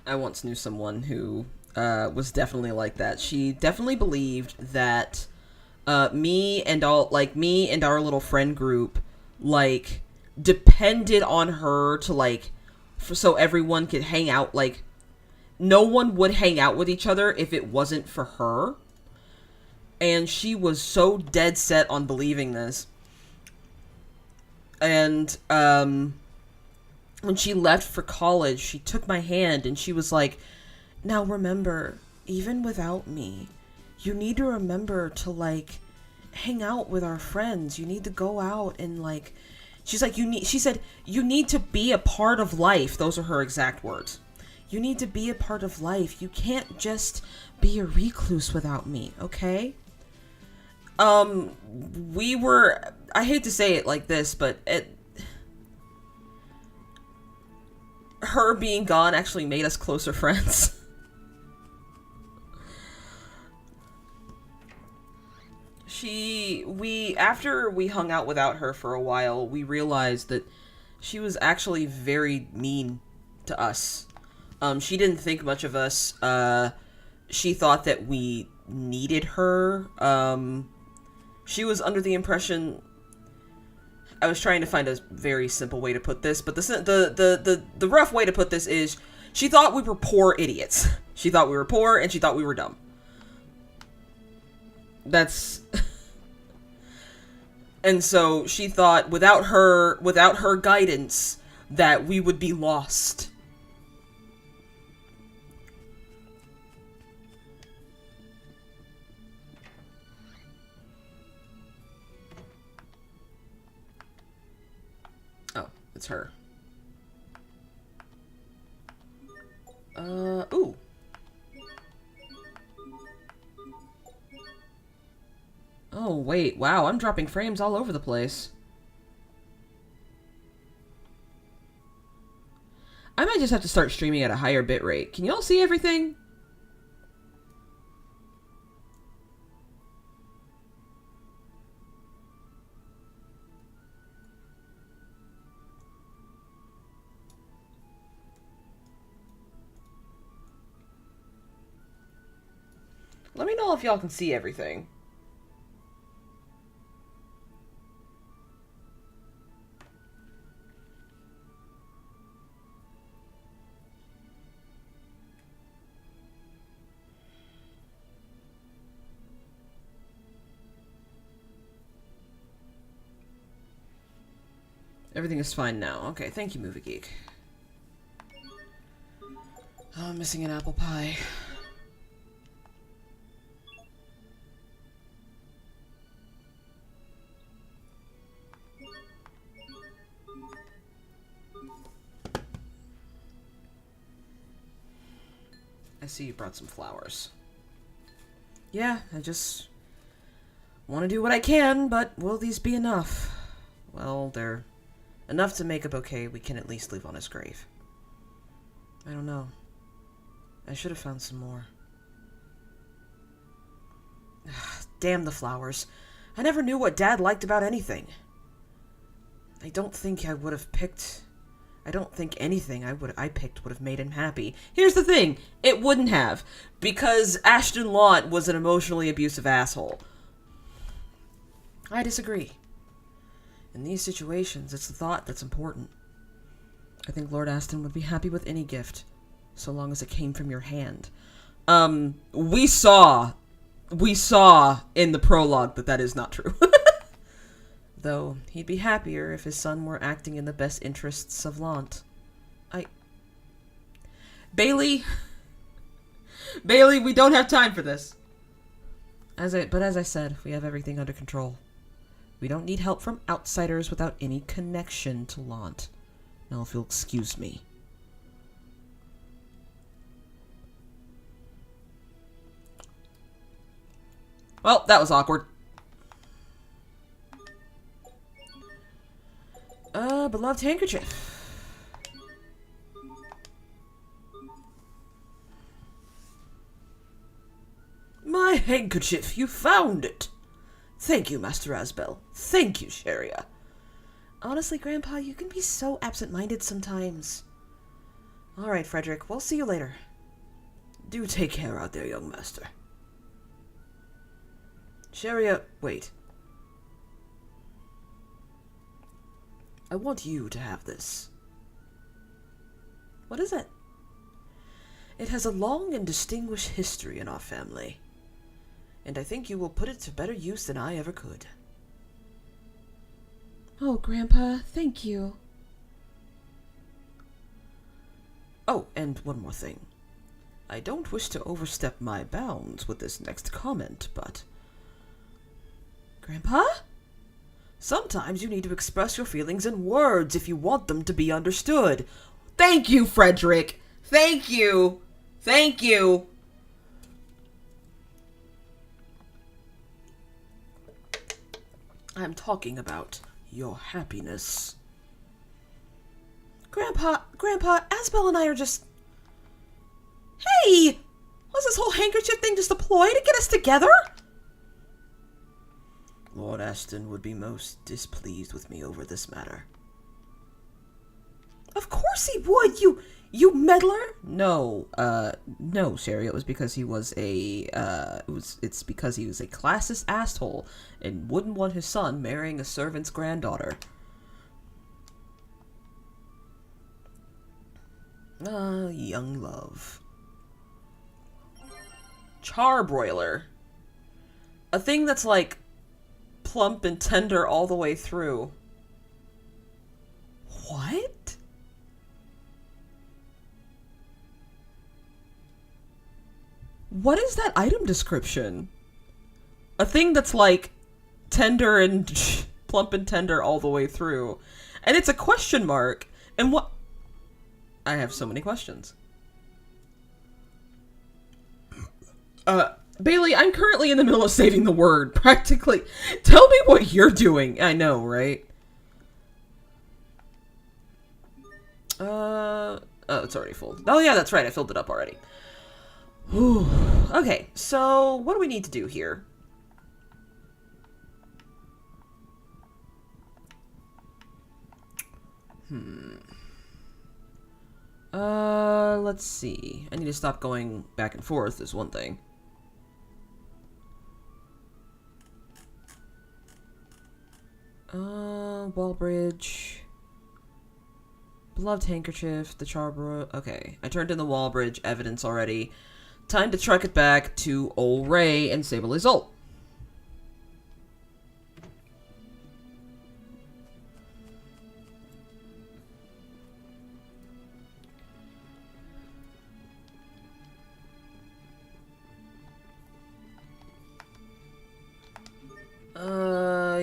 I once knew someone who, was definitely like that. She definitely believed that, me and our little friend group, like, depended on her to, like, so everyone could hang out. Like, no one would hang out with each other if it wasn't for her. And she was so dead set on believing this. And, when she left for college, she took my hand and she was like, "Now remember, even without me, you need to remember to, like, hang out with our friends. You need to go out and, like," she's like, she said, "You need to be a part of life." Those are her exact words. "You need to be a part of life. You can't just be a recluse without me, okay?" I hate to say it like this, but her being gone actually made us closer friends. After we hung out without her for a while, we realized that she was actually very mean to us. She didn't think much of us. She thought that we needed her. She was under the impression... I was trying to find a very simple way to put this, but the rough way to put this is she thought we were poor idiots. She thought we were poor and she thought we were dumb. That's... And so she thought without her guidance that we would be lost. Oh, it's her. Ooh. Oh, wait, wow, I'm dropping frames all over the place. I might just have to start streaming at a higher bitrate. Can y'all see everything? Let me know if y'all can see everything. Everything is fine now. Okay, thank you, Movie Geek. Oh, I'm missing an apple pie. I see you brought some flowers. Yeah, I just want to do what I can, but will these be enough? Well, they're enough to make a bouquet we can at least leave on his grave. I don't know. I should have found some more. Damn the flowers. I never knew what Dad liked about anything. I don't think anything I picked would have made him happy. Here's the thing, it wouldn't have, because Ashton Launt was an emotionally abusive asshole. I disagree. In these situations, it's the thought that's important. I think Lord Aston would be happy with any gift, so long as it came from your hand. We saw in the prologue that is not true. Though, he'd be happier if his son were acting in the best interests of Launt. Bailey, we don't have time for this. But as I said, we have everything under control. We don't need help from outsiders without any connection to Lant. Now, if you'll excuse me. Well, that was awkward. Beloved handkerchief. My handkerchief, you found it. Thank you, Master Asbel. Thank you, Sharia. Honestly, Grandpa, you can be so absent-minded sometimes. Alright, Frederick, we'll see you later. Do take care out there, young master. Sharia, wait. I want you to have this. What is it? It has a long and distinguished history in our family, and I think you will put it to better use than I ever could. Oh, Grandpa, thank you. Oh, and one more thing. I don't wish to overstep my bounds with this next comment, but... Grandpa? Sometimes you need to express your feelings in words if you want them to be understood. Thank you, Frederick! Thank you! Thank you! I'm talking about your happiness. Grandpa, Asbel and I are just... Hey! Was this whole handkerchief thing just a ploy to get us together? Lord Ashton would be most displeased with me over this matter. Of course he would, you meddler! No, Sherry, it was because he was a, it's because he was a classist asshole and wouldn't want his son marrying a servant's granddaughter. Ah, young love. Charbroiler. A thing that's like plump and tender all the way through. What? What is that item description? A thing that's like tender and plump and tender all the way through. And it's a question mark. And what? I have so many questions. Bailey, I'm currently in the middle of saving the word, practically. Tell me what you're doing. I know, right? Oh, it's already full. Oh yeah, that's right, I filled it up already. Whew. Okay, so what do we need to do here? Let's see. I need to stop going back and forth is one thing. Wall bridge. Beloved handkerchief, the charbroil. Okay, I turned in the wall bridge evidence already. Time to truck it back to Ol Ray and Sable Isolt.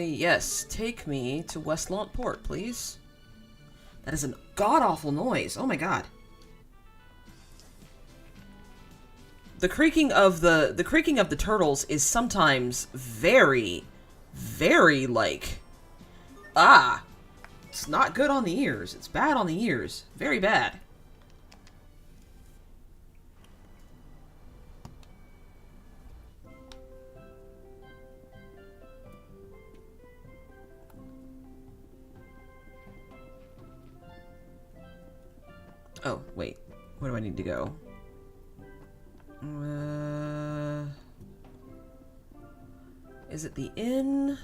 Yes, take me to Westlawn Port, please. That is a god-awful noise. Oh my god. The creaking of the turtles is sometimes very, very like, it's not good on the ears. It's bad on the ears. Very bad. Oh, wait. Where do I need to go? Is it the inn?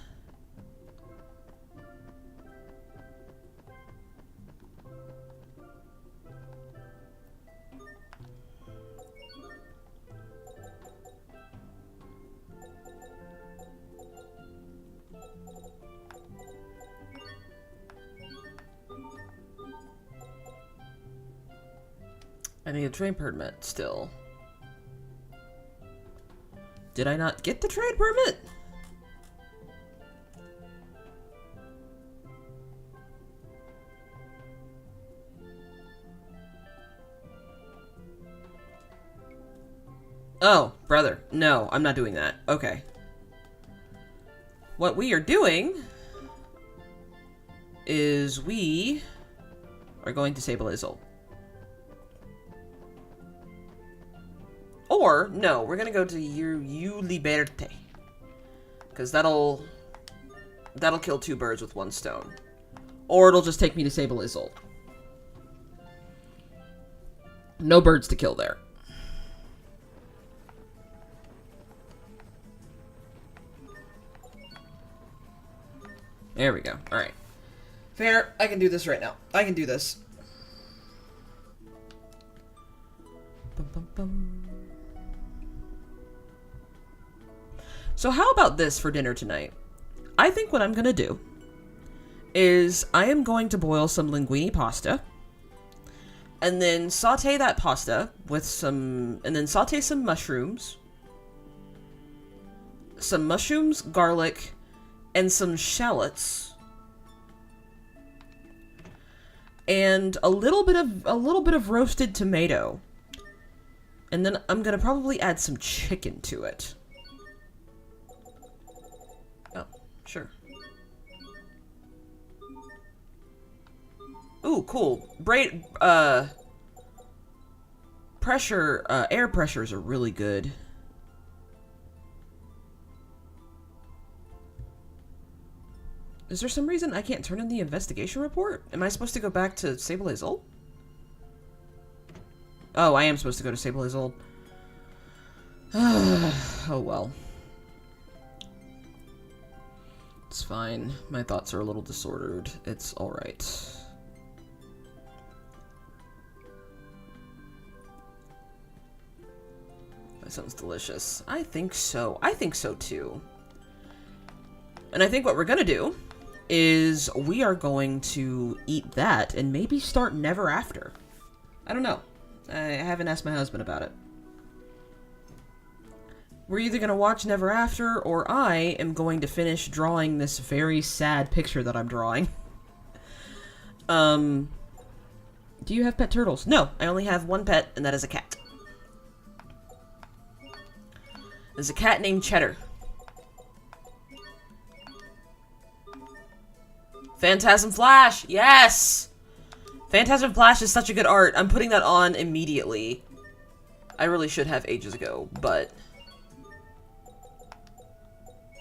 I need a train permit still. Did I not get the trade permit? Oh, brother. No, I'm not doing that. Okay. What we are doing is we are going to disable Izzle. Or, no, we're gonna go to you Liberte. Because that'll kill 2 birds with 1 stone. Or it'll just take me to disable Izzle. No birds to kill there. There we go. Alright. Fair. I can do this right now. I can do this. Bum, bum, bum. So how about this for dinner tonight? I think what I'm going to do is I am going to boil some linguine pasta. And then saute that pasta with some... And then saute some mushrooms. Some mushrooms, garlic... and some shallots, and a little bit of roasted tomato, and then I'm gonna probably add some chicken to it. Oh, sure. Ooh, cool. Air pressures are really good. Is there some reason I can't turn in the investigation report? Am I supposed to go back to Sable Izzle? Oh, I am supposed to go to Sable Izzle. Oh well. It's fine. My thoughts are a little disordered. It's alright. That sounds delicious. I think so. I think so too. And I think what we're gonna do is we are going to eat that and maybe start Never After. I don't know. I haven't asked my husband about it. We're either going to watch Never After, or I am going to finish drawing this very sad picture that I'm drawing. Do you have pet turtles? No, I only have one pet, and that is a cat. There's a cat named Cheddar. Phantasm Flash! Yes! Phantasm Flash is such a good art. I'm putting that on immediately. I really should have ages ago, but...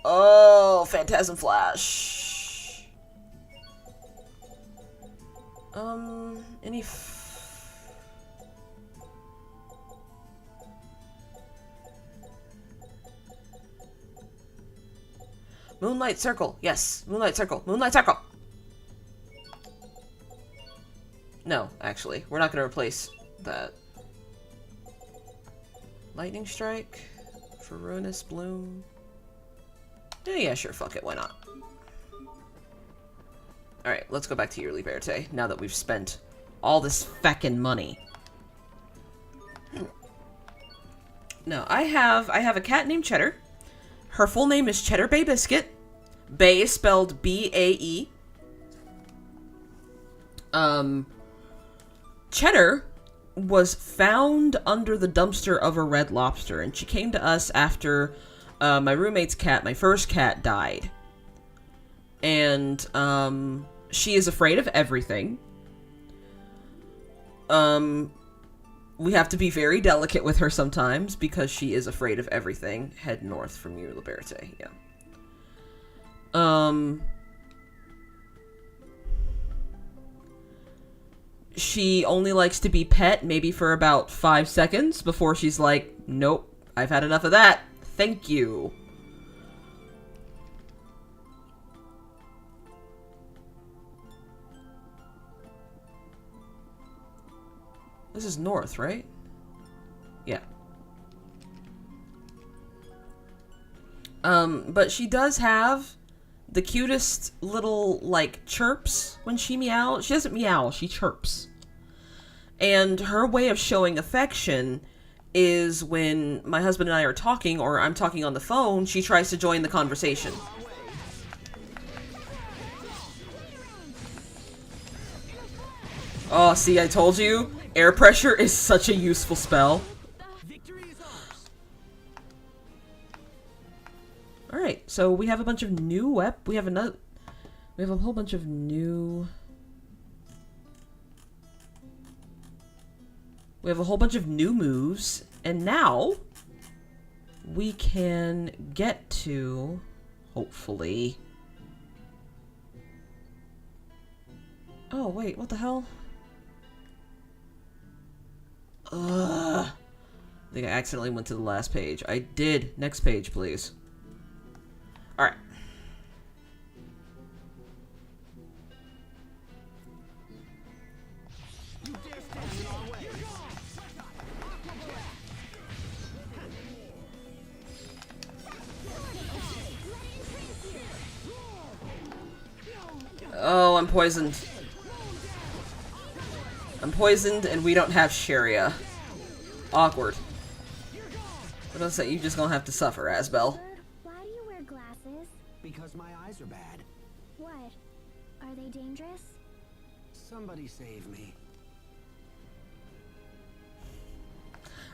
Oh, Phantasm Flash. Any... Moonlight Circle. Yes, Moonlight Circle. Moonlight Circle! No, actually. We're not going to replace that. Lightning Strike. Ruinous Bloom. Yeah, sure, fuck it. Why not? Alright, let's go back to Yearly Verte, now that we've spent all this feckin' money. No, I have a cat named Cheddar. Her full name is Cheddar Bay Biscuit. Bay is spelled B-A-E. Cheddar was found under the dumpster of a Red Lobster, and she came to us after my roommate's cat, my first cat, died. And she is afraid of everything. We have to be very delicate with her sometimes because she is afraid of everything. Head north from New Liberté, yeah. She only likes to be pet maybe for about 5 seconds before she's like, nope, I've had enough of that. Thank you. This is north, right? Yeah. But she does have the cutest little, like, chirps when she meows. She doesn't meow, she chirps. And her way of showing affection is when my husband and I are talking, or I'm talking on the phone, she tries to join the conversation. Oh, see, I told you. Air pressure is such a useful spell. Alright, so we have a bunch of new we have a whole bunch of new... We have a whole bunch of new moves, and now we can get to, hopefully... Oh, wait, what the hell? Ugh. I think I accidentally went to the last page. I did. Next page, please. Alright. Oh, I'm poisoned. I'm poisoned and we don't have Sharia. Awkward. But I'll say, you just gonna have to suffer, Asbel. Why do you wear glasses? Because my eyes are bad. What? Are they dangerous? Somebody save me.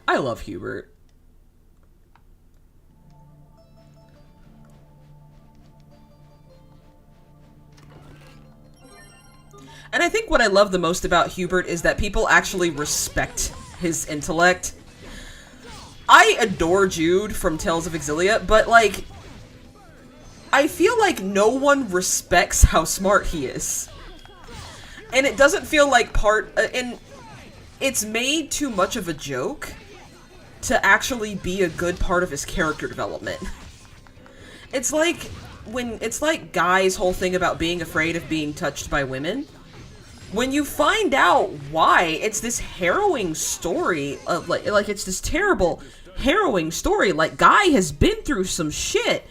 I love Hubert. And I think what I love the most about Hubert is that people actually respect his intellect. I adore Jude from Tales of Exilia, but, like, I feel like no one respects how smart he is. And it doesn't feel like and it's made too much of a joke to actually be a good part of his character development. It's like Guy's whole thing about being afraid of being touched by women. When you find out why, it's this harrowing story of like it's this terrible, harrowing story. Like, Guy has been through some shit.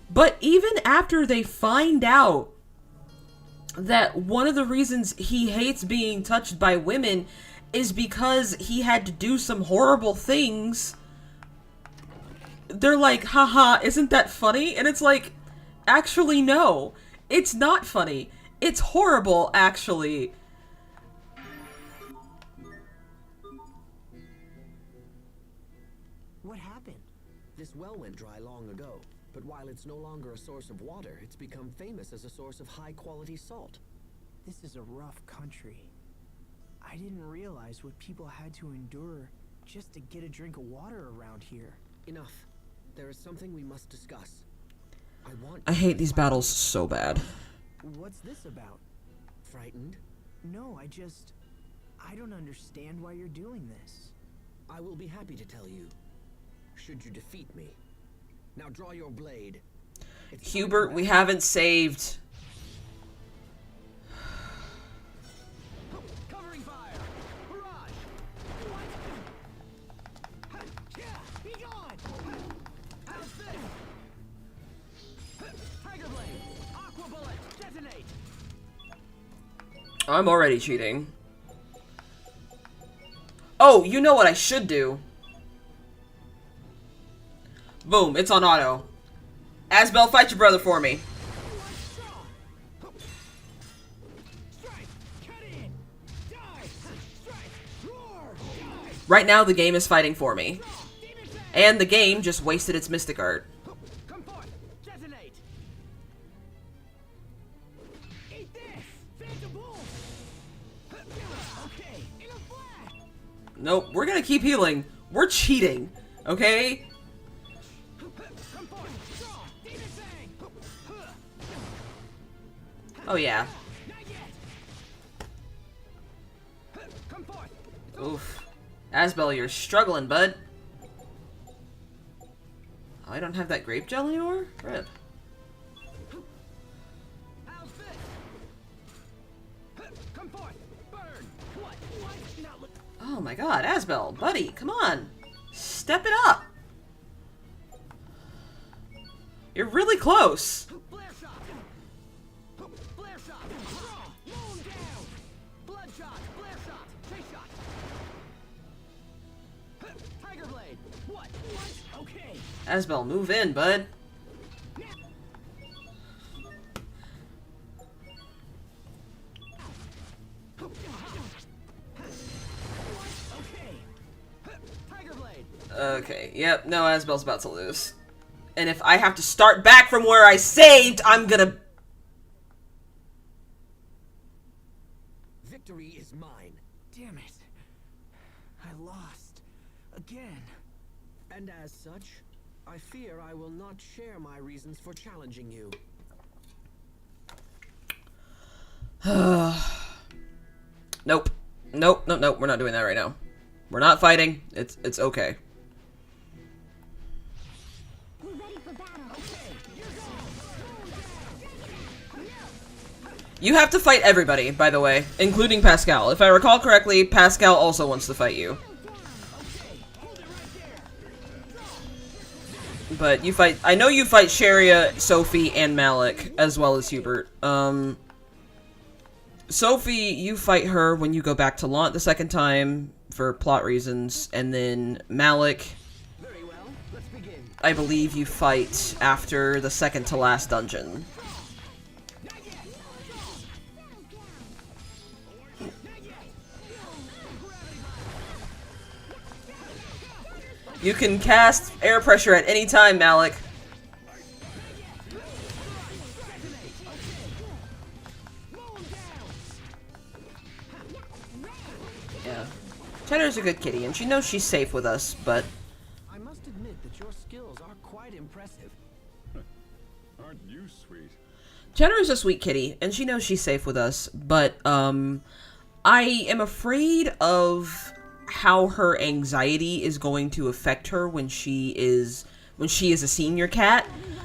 But even after they find out that one of the reasons he hates being touched by women is because he had to do some horrible things, they're like, haha, isn't that funny? And it's like, actually, no. It's not funny. It's horrible, actually. What happened? This well went dry long ago, but while it's no longer a source of water, it's become famous as a source of high-quality salt. This is a rough country. I didn't realize what people had to endure just to get a drink of water around here. Enough. There is something we must discuss. I hate these battles so bad. What's this about? Frightened? No, I don't understand why you're doing this. I will be happy to tell you, should you defeat me. Now draw your blade. Hubert, we haven't saved. Covering fire! Barrage! What? Be gone! How's this? Tiger blade! Aqua bullet! Detonate! I'm already cheating. Oh, you know what I should do? Boom, it's on auto. Asbel, fight your brother for me. Right now, the game is fighting for me. And the game just wasted its Mystic Art. Nope, we're gonna keep healing. We're cheating, okay? Oh yeah. Oof. Asbel, you're struggling, bud. Oh, I don't have that grape gel anymore? Rip. Oh my god, Asbel, buddy, come on. Step it up. You're really close. Asbel, move in, bud. Okay, yep, no, Asbel's about to lose. And if I have to start back from where I saved, I'm gonna... Victory is mine. Damn it. I lost. Again. And as such, I fear I will not share my reasons for challenging you. Nope. Nope, nope, nope, we're not doing that right now. We're not fighting. It's okay. We're ready for battle. You have to fight everybody, by the way, including Pascal. If I recall correctly, Pascal also wants to fight you. But you fight... I know you fight Sharia, Sophie, and Malik, as well as Hubert. Sophie, you fight her when you go back to Lant the second time, for plot reasons, and then Malik... Very well, let's begin. I believe you fight after the second to last dungeon. You can cast air pressure at any time, Malik. Yeah. Cheddar's a good kitty, and she knows she's safe with us, but... I must admit that your skills are quite impressive. Aren't you sweet? Cheddar is a sweet kitty, and she knows she's safe with us, but, I am afraid of how her anxiety is going to affect her when she is a senior cat.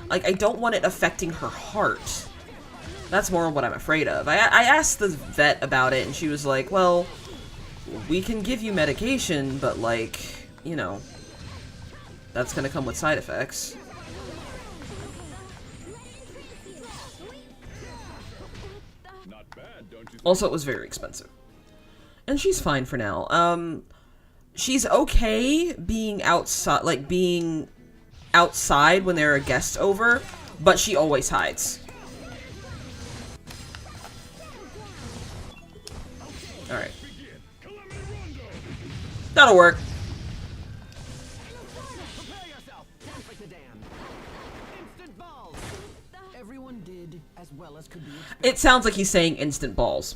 Like, I don't want it affecting her heart. That's more what I'm afraid of. I asked the vet about it, and she was like, well, we can give you medication, but, like, you know, that's gonna come with side effects. Not bad, don't you think? Also, it was very expensive. And she's fine for now. She's okay being outside, like, being outside when there are guests over, but she always hides. Alright. That'll work. Prepare yourself. Don't break the dam. Instant balls. Everyone did as well as could be expected. It sounds like he's saying instant balls.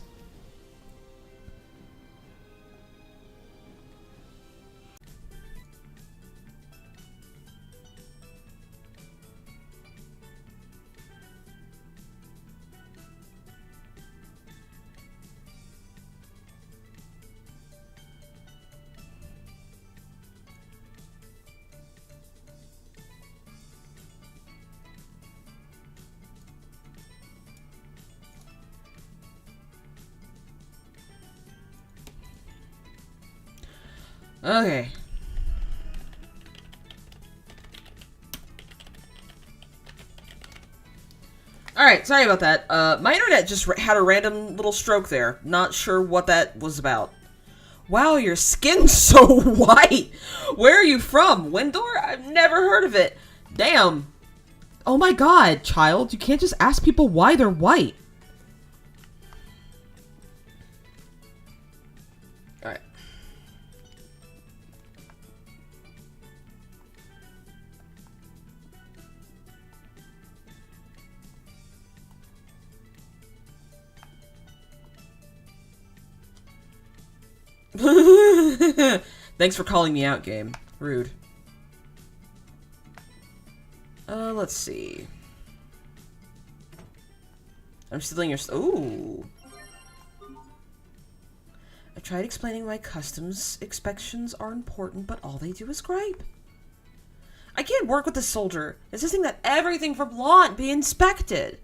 Okay. Alright, sorry about that. My internet just had a random little stroke there. Not sure what that was about. Wow, your skin's so white! Where are you from? Windor? I've never heard of it. Damn. Oh my god, child. You can't just ask people why they're white. Alright. Thanks for calling me out, game. Rude. Let's see. I'm stealing your ooh. I tried explaining why customs inspections are important, but all they do is gripe. I can't work with this soldier, insisting that everything from Lant be inspected.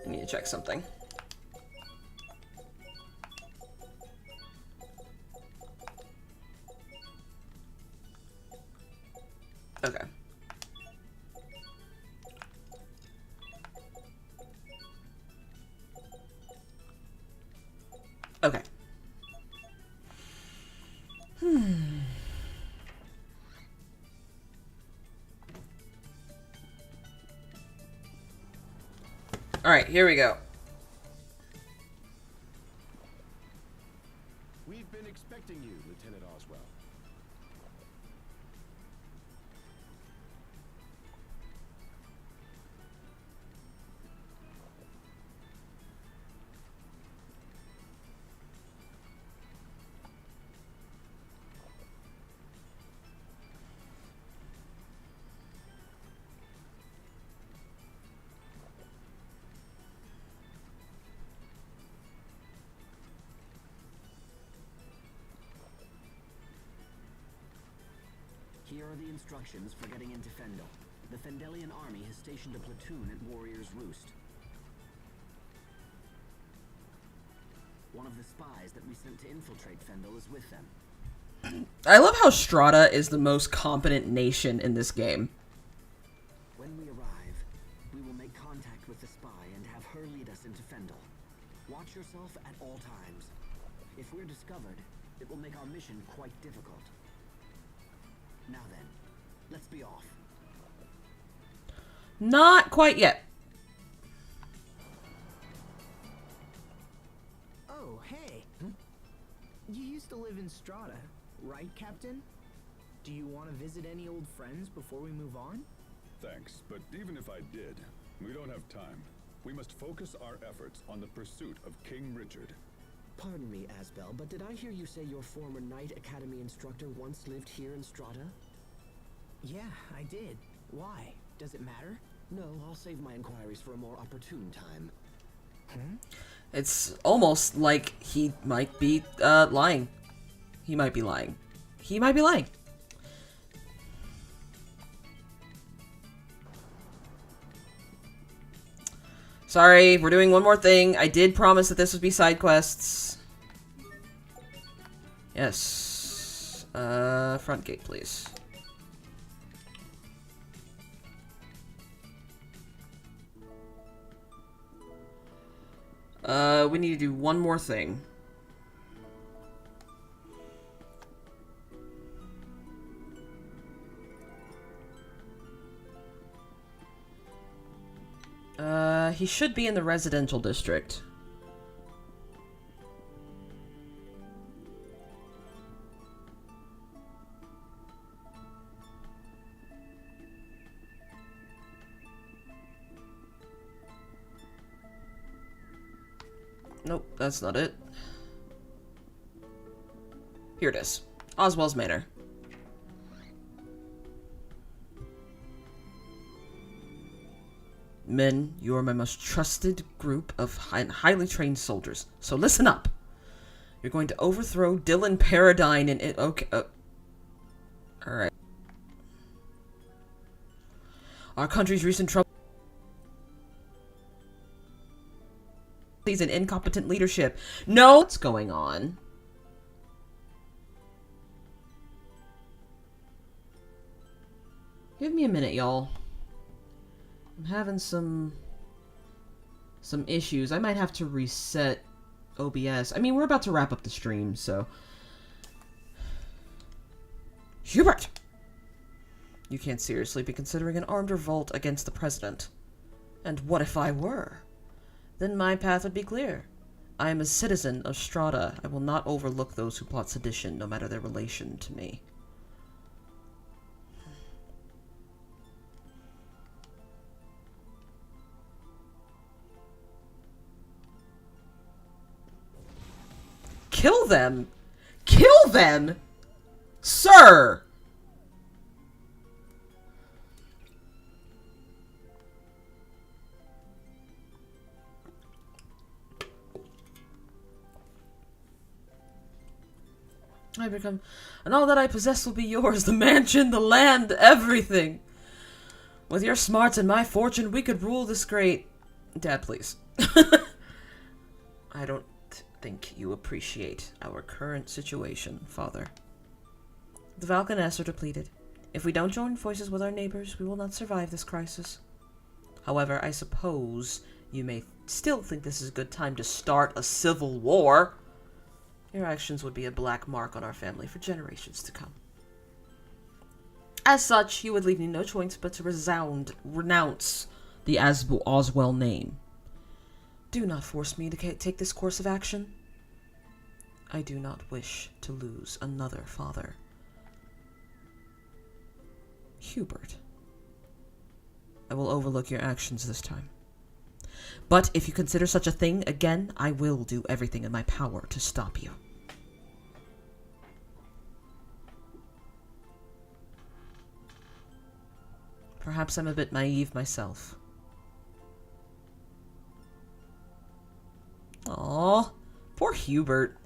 I need to check something. Okay. Okay. Alright, here we go. We've been expecting you, Lieutenant Oswell. Here are the instructions for getting into Fendel. The Fendelian army has stationed a platoon at Warrior's Roost. One of the spies that we sent to infiltrate Fendel is with them. I love how Strata is the most competent nation in this game. When we arrive, we will make contact with the spy and have her lead us into Fendel. Watch yourself at all times. If we're discovered, it will make our mission quite difficult. Now then, let's be off. Not quite yet. Oh, hey. You used to live in Strata, right, Captain? Do you want to visit any old friends before we move on? Thanks, but even if I did, we don't have time. We must focus our efforts on the pursuit of King Richard. Pardon me, Asbel, but did I hear you say your former Knight Academy instructor once lived here in Strata? Yeah, I did. Why? Does it matter? No, I'll save my inquiries for a more opportune time. It's almost like he might be lying. He might be lying. He might be lying. Sorry, we're doing one more thing. I did promise that this would be side quests. Yes. Front gate, please. We need to do one more thing. He should be in the residential district. Nope, that's not it. Here it is. Oswell's Manor. Men, you are my most trusted group of highly trained soldiers. So listen up. You're going to overthrow Dylan Paradine and it. Okay. Alright. Our country's recent trouble. He's an incompetent leadership. No! What's going on? Give me a minute, y'all. I'm having some issues. I might have to reset OBS. I mean, we're about to wrap up the stream, so... Hubert! You can't seriously be considering an armed revolt against the president. And what if I were? Then my path would be clear. I am a citizen of Strata. I will not overlook those who plot sedition, no matter their relation to me. Kill them! Kill them! Sir! I become... And all that I possess will be yours. The mansion, the land, everything. With your smarts and my fortune, we could rule this great... Dad, please. I don't think you appreciate our current situation, Father. The Valkanests are depleted. If we don't join forces with our neighbors, we will not survive this crisis. However, I suppose you may still think this is a good time to start a civil war. Your actions would be a black mark on our family for generations to come. As such, you would leave me no choice but to renounce the Oswell name. Do not force me to take this course of action. I do not wish to lose another father. Hubert, I will overlook your actions this time. But if you consider such a thing again, I will do everything in my power to stop you. Perhaps I'm a bit naive myself. Aww, poor Hubert.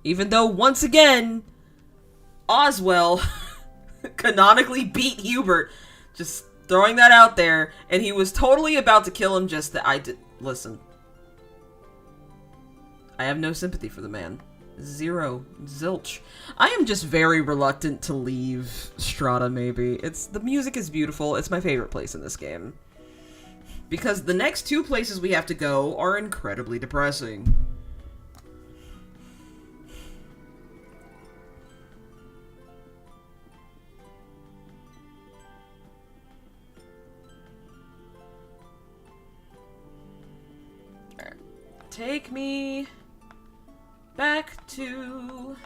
Even though, once again, Oswell canonically beat Hubert. Just throwing that out there. And he was totally about to kill him, just that I did. Listen. I have no sympathy for the man. Zero. Zilch. I am just very reluctant to leave Strata, maybe. The music is beautiful. It's my favorite place in this game. Because the next two places we have to go are incredibly depressing. Take me back to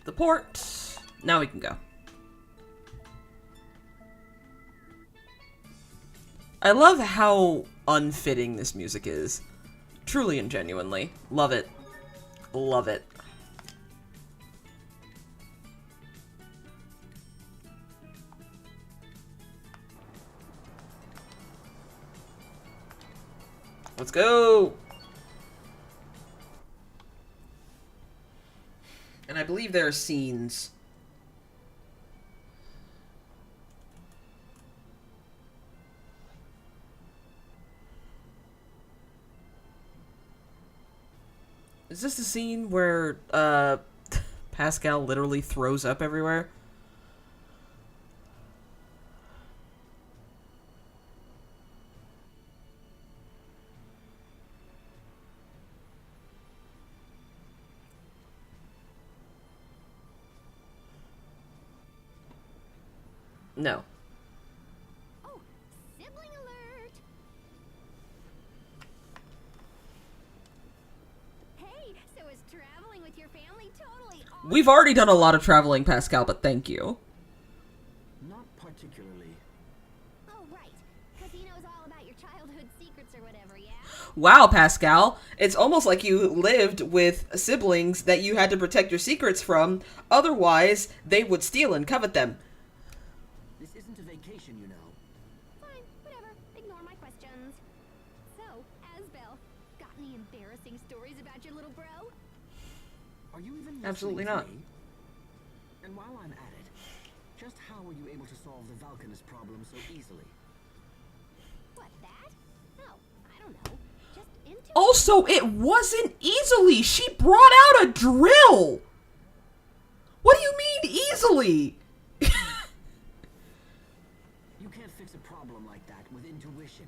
the port. Now we can go. I love how unfitting this music is. Truly and genuinely. Love it. Love it. Let's go! And I believe there are scenes. Is this the scene where, Pascal literally throws up everywhere? No. Oh, sibling alert! Hey, so is traveling with your family totally awesome? We've already done a lot of traveling, Pascal, but thank you. Not particularly. Oh, right. Because he knows all about your childhood secrets or whatever, yeah? Wow, Pascal. It's almost like you lived with siblings that you had to protect your secrets from, otherwise they would steal and covet them. This isn't a vacation, you know. Fine, whatever. Ignore my questions. So, Asbel, got any embarrassing stories about your little bro? Are you even Absolutely listening not. to me? And while I'm at it, just how were you able to solve the Valkanist problem so easily? What, that? No, I don't know. Just into Also, it wasn't easily. She brought out a drill. What do you mean easily? You can't fix a problem like that with intuition.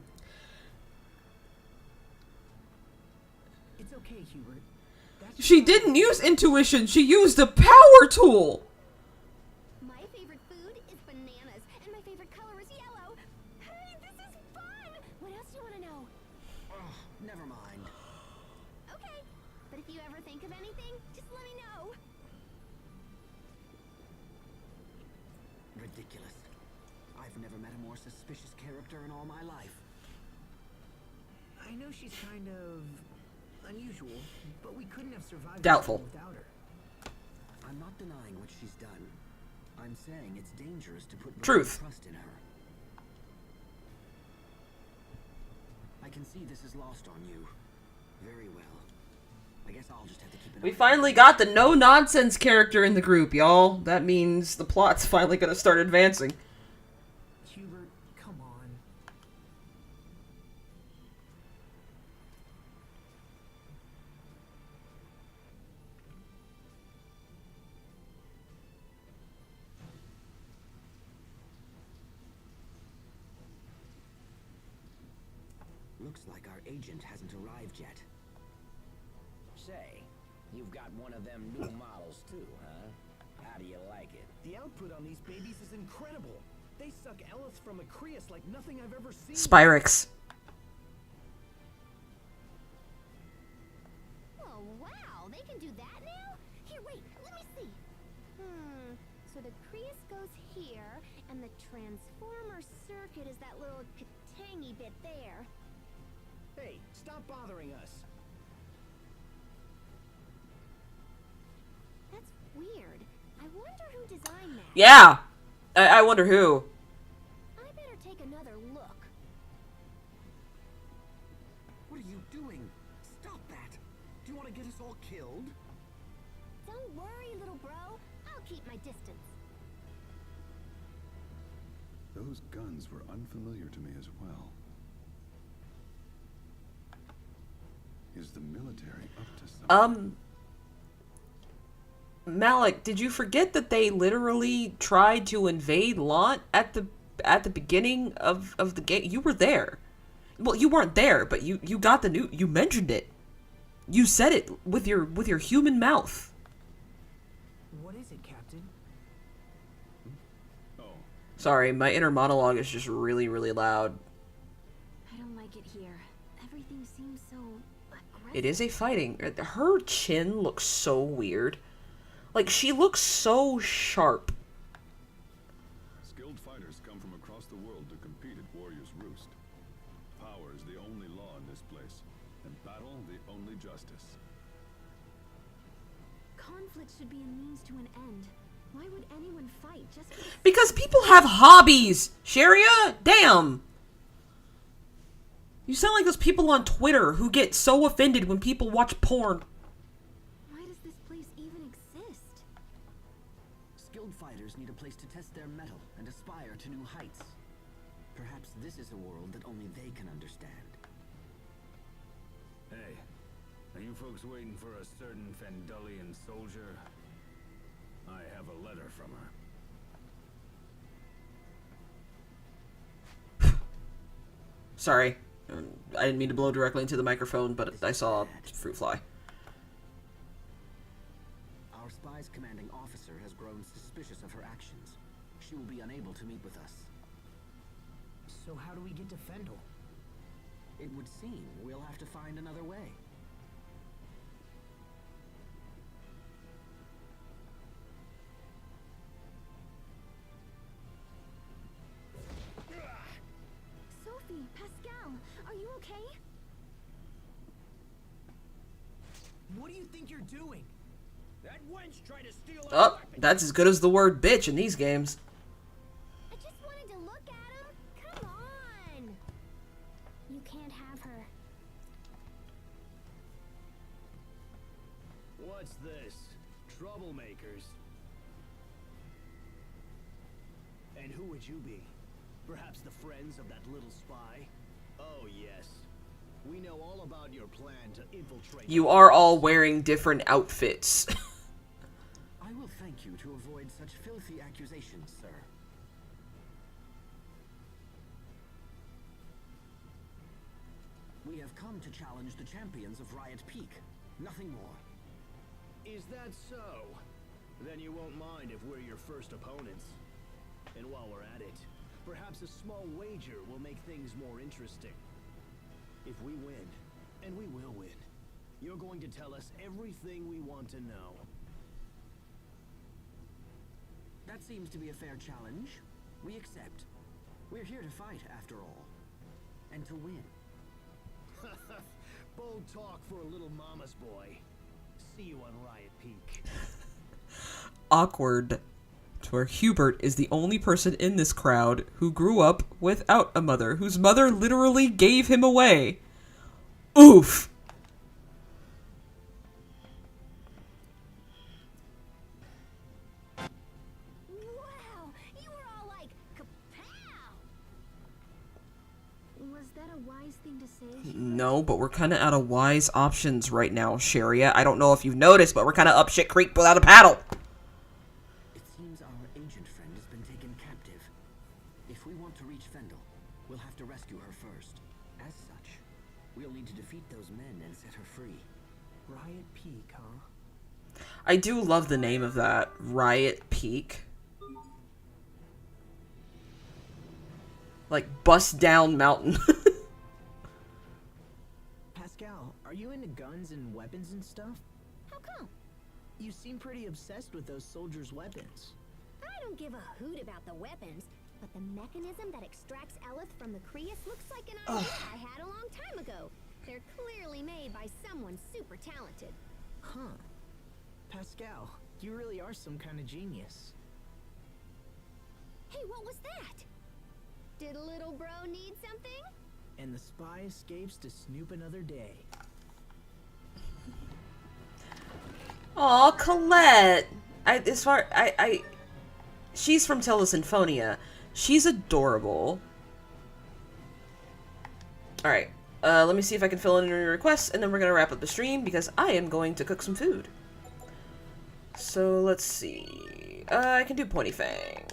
It's okay, Hubert. That's She didn't use intuition. She used a power tool. My favorite food is bananas, and my favorite color is yellow. Hey, this is fun! What else do you want to know? Ugh, never mind. Okay, but if you ever think of anything, just let me know. Ridiculous. I've never met a more suspicious character in all my life. I know she's kind of unusual, but we couldn't have survived Doubtful. without her. I'm not denying what she's done. I'm saying it's dangerous to put Truth. trust in her. I can see this is lost on you. Very well. I guess I'll just have to keep an We eye finally got the no-nonsense character in the group, y'all. That means the plot's finally gonna start advancing. Hubert, come on. Looks like our agent hasn't arrived yet. Say, You've got one of them new models too, huh? How do you like it? The output on these babies is incredible. They suck Elith from a Creus like nothing I've ever seen. Spyrix. Oh, wow, they can do that now? Here, wait, let me see. So the Creus goes here, and the transformer circuit is that little tangy bit there. Hey, stop bothering us. That's weird. I wonder who designed that. Yeah! I wonder who. I better take another look. What are you doing? Stop that! Do you want to get us all killed? Don't worry, little bro. I'll keep my distance. Those guns were unfamiliar to me as well. Is the military up to something? Malik, did you forget that they literally tried to invade Lant at the beginning of the game? You were there. Well, you weren't there, but you got the new. You mentioned it. You said it with your human mouth. What is it, Captain? Oh, Sorry, my inner monologue is just really, really loud. I don't like it here. Everything seems so aggressive. It is a fighting. Her chin looks so weird. Like, she looks so sharp. skilled fighters come from across the world to compete at Warrior's Roost. Power is the only law in this place, and battle the only justice. Conflict should be a means to an end. Why would anyone fight just for the Because people have hobbies, Sharia. Damn. You sound like those people on Twitter who get so offended when people watch porn. Why does this place even exist? Skilled fighters need a place to test their mettle and aspire to new heights. Perhaps this is a world that only they can understand. Hey, are you folks waiting for a certain Fendullian soldier? I have a letter from her. Sorry. I didn't mean to blow directly into the microphone, but I saw fruit fly. Our spy's commanding officer has grown suspicious of her actions. She will be unable to meet with us. So how do we get to Fendel? It would seem we'll have to find another way. Sophie, Pascal, are you okay? What do you think you're doing? That wench tried to steal our Oh, weapon. that's as good as the word bitch in these games. I just wanted to look at him. Come on. You can't have her. What's this? Troublemakers. And who would you be? Perhaps the friends of that little spy? Oh, yes. We know all about your plan to infiltrate. You are all wearing different outfits. I will thank you to avoid such filthy accusations, sir. We have come to challenge the champions of Riot Peak. Nothing more. Is that so? Then you won't mind if we're your first opponents. And while we're at it, perhaps a small wager will make things more interesting. If we win, and we will win, you're going to tell us everything we want to know. That seems to be a fair challenge. We accept. We're here to fight, after all. And to win. Bold talk for a little mama's boy. See you on Riot Peak. Awkward. To where Hubert is the only person in this crowd who grew up without a mother, whose mother literally gave him away. Oof. Wow, you were all like, kapow! Was that a wise thing to say? No, but we're kind of out of wise options right now, Sharia. I don't know if you've noticed, but we're kind of up shit creek without a paddle. It seems our ancient friend has been taken captive. If we want to reach Fendel, we'll have to rescue her first. As such, we'll need to defeat those men and set her free. Riot Peak, huh? I do love the name of that. Riot Peak. Like, bust down mountain. Pascal, are you into guns and weapons and stuff? How come? You seem pretty obsessed with those soldiers' weapons. I don't give a hoot about the weapons, but the mechanism that extracts Eleth from the Creus looks like an idea I had a long time ago. They're clearly made by someone super talented. Huh. Pascal, you really are some kind of genius. Hey, what was that? Did little bro need something? And the spy escapes to snoop another day. Aw, Colette! She's from Tilla Symphonia. She's adorable. Alright, let me see if I can fill in your requests, and then we're gonna wrap up the stream, because I am going to cook some food. So, let's see. I can do Pointy Fang.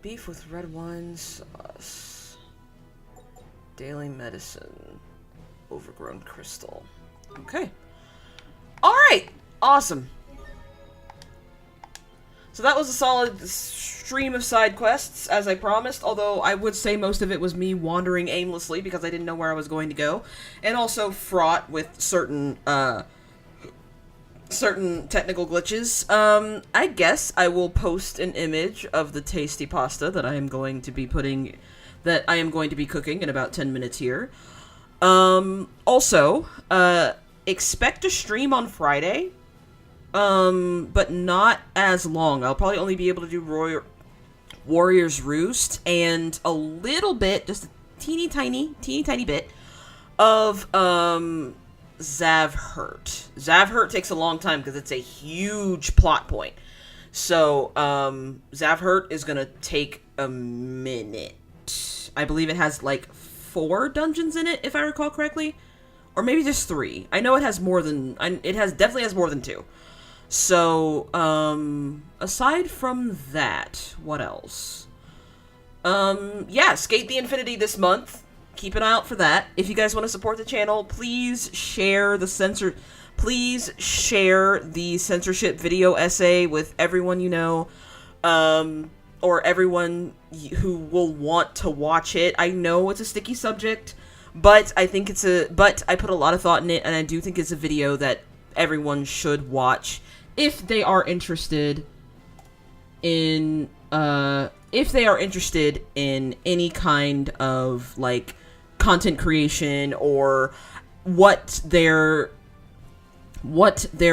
Beef with red wine sauce. Daily medicine. Overgrown crystal. Okay. Alright! Awesome. So that was a solid stream of side quests, as I promised, although I would say most of it was me wandering aimlessly because I didn't know where I was going to go, and also fraught with certain technical glitches. I guess I will post an image of the tasty pasta that I am going to be cooking in about 10 minutes here. Also, expect a stream on Friday, but not as long. I'll probably only be able to do Warrior's Roost and a little bit, just a teeny tiny bit of, Zavhert. Zavhert takes a long time because it's a huge plot point. So, Zavhert is gonna take a minute. I believe it has, like, 4 dungeons in it, if I recall correctly. Or maybe just 3. I know it has more than... definitely has more than 2. So, aside from that, what else? Yeah, Skate the Infinity this month. Keep an eye out for that. If you guys want to support the channel, please share the censorship video essay with everyone you know, or everyone who will want to watch it. I know it's a sticky subject, but I think I put a lot of thought in it, and I do think it's a video that everyone should watch if they are interested in any kind of, like, content creation, or what their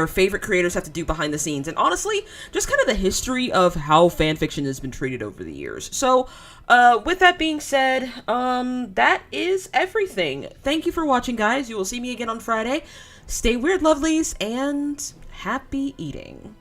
favorite creators have to do behind the scenes, and honestly, just kind of the history of how fanfiction has been treated over the years. So, with that being said, that is everything. Thank you for watching, guys. You will see me again on Friday. Stay weird, lovelies, and happy eating.